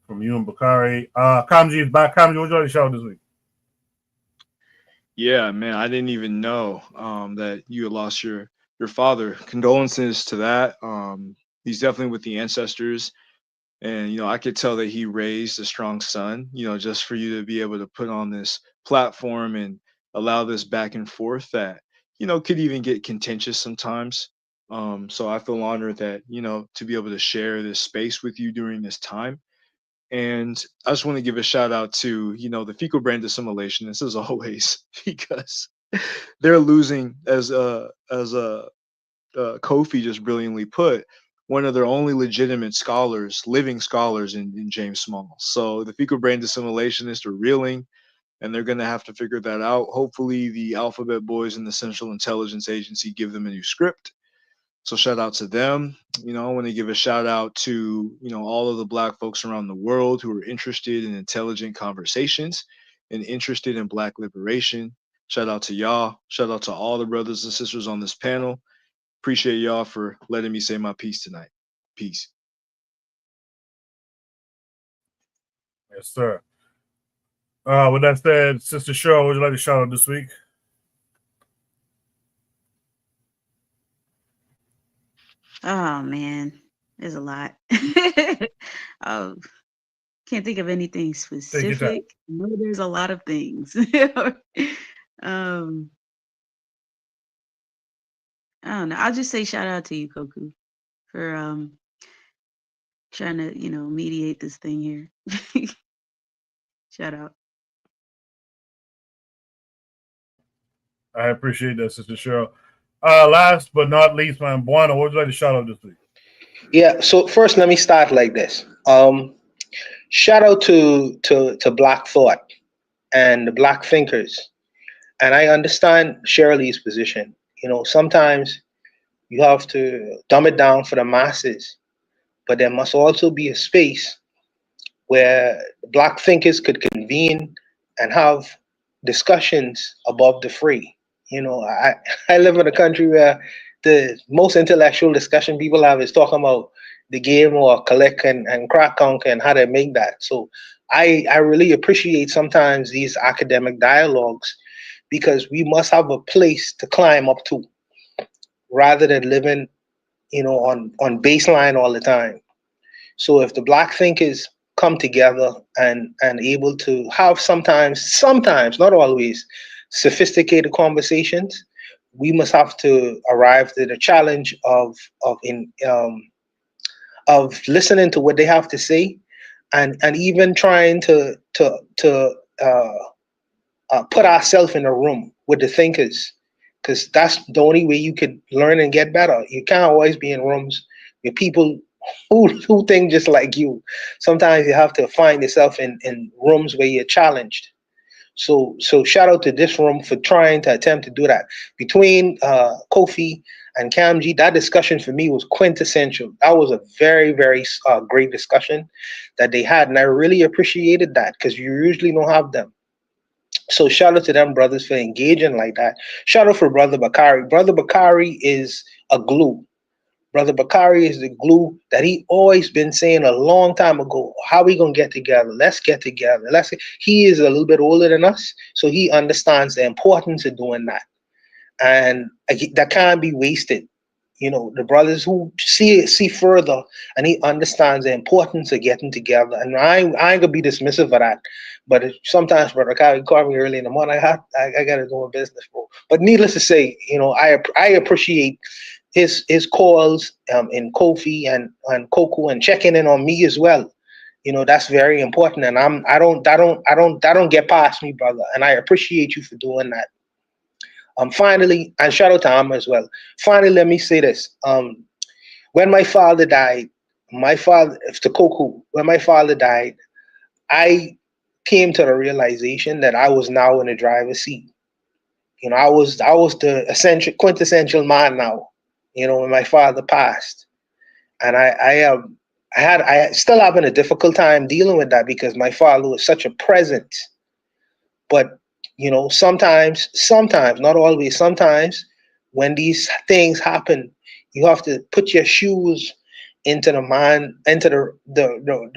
from you and Bakari. Kamji is back. Kamji, what would you like to shout out this week? Yeah, man, I didn't even know that you had lost your father. Condolences to that. He's definitely with the ancestors, and you know, I could tell that he raised a strong son. You know, just for you to be able to put on this platform and allow this back and forth that, you know, could even get contentious sometimes. So I feel honored that, you know, to be able to share this space with you during this time. And I just want to give a shout out to, you know, the fecal brain assimilationists as always, because they're losing, as Kofi just brilliantly put, one of their only legitimate scholars, living scholars in James Smalls. So the fecal brain assimilationists are reeling, and they're going to have to figure that out. Hopefully the Alphabet Boys and the Central Intelligence Agency give them a new script. So shout out to them. You know, I want to give a shout out to, you know, all of the black folks around the world who are interested in intelligent conversations and interested in black liberation. Shout out to y'all. Shout out to all the brothers and sisters on this panel. Appreciate y'all for letting me say my piece tonight. Peace. Yes, sir. With that said, Sister Cheryl, would you like to shout out this week? Oh man, there's a lot. Oh, can't think of anything Take your time. specific. No, there's a lot of things. um, I don't know. I'll just say shout out to you, Koku, for trying to, mediate this thing here. Shout out. I appreciate that, Sister Cheryl. Last but not least, man, Buana, what would you like to shout out this week? Yeah. So first, let me start like this. Shout out to Black Thought and the Black thinkers. And I understand Shirley's position. Sometimes you have to dumb it down for the masses, but there must also be a space where Black thinkers could convene and have discussions above the fray. I live in a country where the most intellectual discussion people have is talking about the game or collect and crack conquer and how to make that. So I really appreciate sometimes these academic dialogues because we must have a place to climb up to rather than living, on baseline all the time. So if the Black thinkers come together and able to have sometimes, not always, sophisticated conversations, we must have to arrive to the challenge of listening to what they have to say, and even trying to put ourselves in a room with the thinkers, because that's the only way you could learn and get better. You can't always be in rooms with people who think just like you. Sometimes you have to find yourself in rooms where you're challenged. So shout out to this room for trying to attempt to do that. Between Kofi and Kamji, that discussion for me was quintessential. That was a very, very great discussion that they had, and I really appreciated that because you usually don't have them. So shout out to them brothers for engaging like that. Shout out for Brother Bakari. Brother Bakari is a glue. Brother Bakari is the glue that he always been saying a long time ago. How we gonna get together? Let's get together. He is a little bit older than us, so he understands the importance of doing that, and that can't be wasted. The brothers who see further, and he understands the importance of getting together. And I ain't gonna be dismissive of that, but sometimes Brother Bakari call me early in the morning. I gotta do a business, bro. But needless to say, I appreciate his calls in Kofi and Koku and checking in on me as well. That's very important, and I don't get past me, brother, and I appreciate you for doing that. Finally, and shout out to Amma as well. Finally, let me say this. When my father died, to Koku, when my father died, I came to the realization that I was now in the driver's seat. I was the quintessential man now. When my father passed, and I still having a difficult time dealing with that because my father was such a presence. But sometimes, not always, sometimes when these things happen, you have to put your shoes into the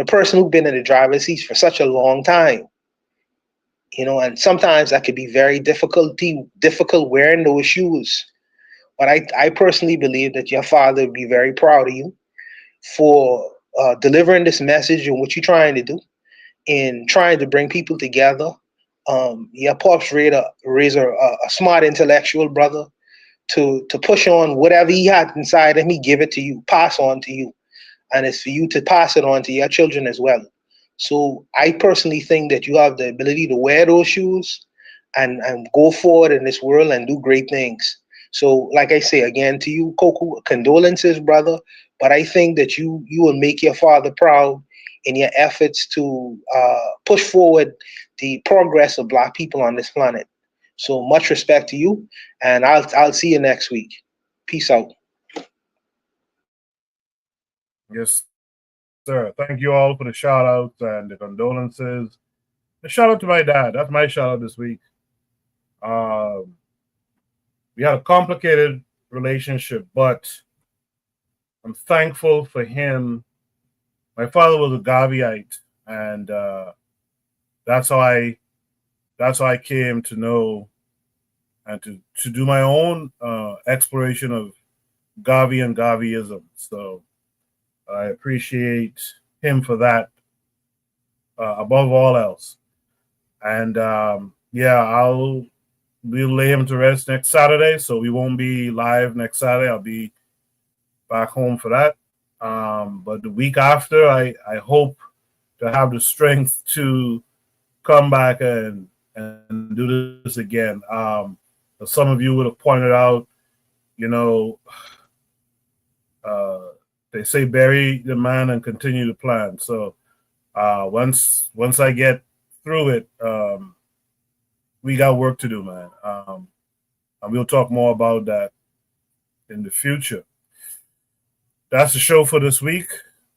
person who's been in the driver's seat for such a long time. And sometimes that could be very difficult wearing those shoes. But I personally believe that your father would be very proud of you for delivering this message and what you're trying to do in trying to bring people together. Your pops raised a smart intellectual brother to push on whatever he had inside him. He give it to you, pass on to you, and it's for you to pass it on to your children as well. So I personally think that you have the ability to wear those shoes and go forward in this world and do great things. So, like I say again to you, Koku, condolences, brother. But I think that you will make your father proud in your efforts to push forward the progress of Black people on this planet. So much respect to you, and I'll see you next week. Peace out. Yes, sir. Thank you all for the shout outs and the condolences. A shout out to my dad. That's my shout out this week. We had a complicated relationship, but I'm thankful for him. My father was a Gaviite, and that's how I came to know and to do my own exploration of Gavi and Gaviism. So I appreciate him for that above all else. And yeah, we'll lay him to rest next Saturday, so we won't be live next Saturday. I'll be back home for that. But the week after, I hope to have the strength to come back and do this again. Some of you would have pointed out, they say bury the man and continue to plan. So once I get through it, we got work to do, man. And we'll talk more about that in the future. That's the show for this week.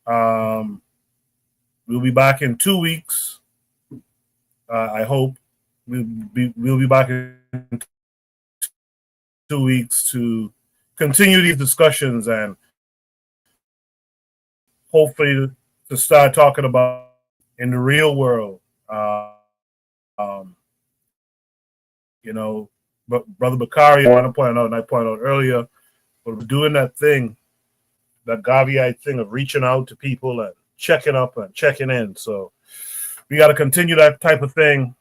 We'll be back in 2 weeks. I hope we'll be back in 2 weeks to continue these discussions and hopefully to start talking about in the real world. But Brother Bakari, I want to point out, and I pointed out earlier, but we're doing that thing, that Gaviite thing of reaching out to people and checking up and checking in. So we got to continue that type of thing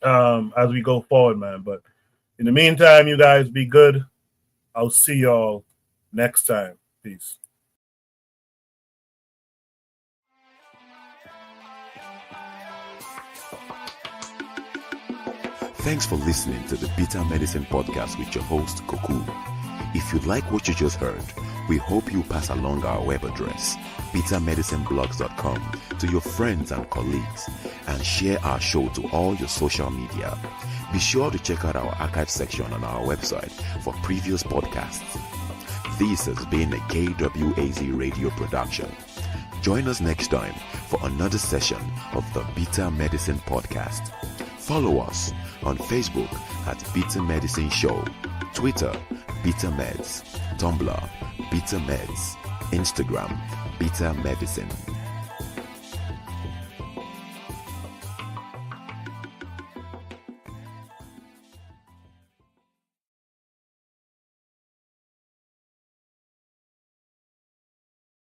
as we go forward, man. But in the meantime, you guys be good. I'll see y'all next time. Peace. Thanks for listening to the Bitter Medicine Podcast with your host, Koku. If you like what you just heard, we hope you pass along our web address, bittermedicineblogs.com, to your friends and colleagues, and share our show to all your social media. Be sure to check out our archive section on our website for previous podcasts. This has been a KWAZ radio production. Join us next time for another session of the Bitter Medicine Podcast. Follow us on Facebook at Bitter Medicine Show, Twitter, Bitter Meds, Tumblr, Bitter Meds, Instagram, Bitter Medicine.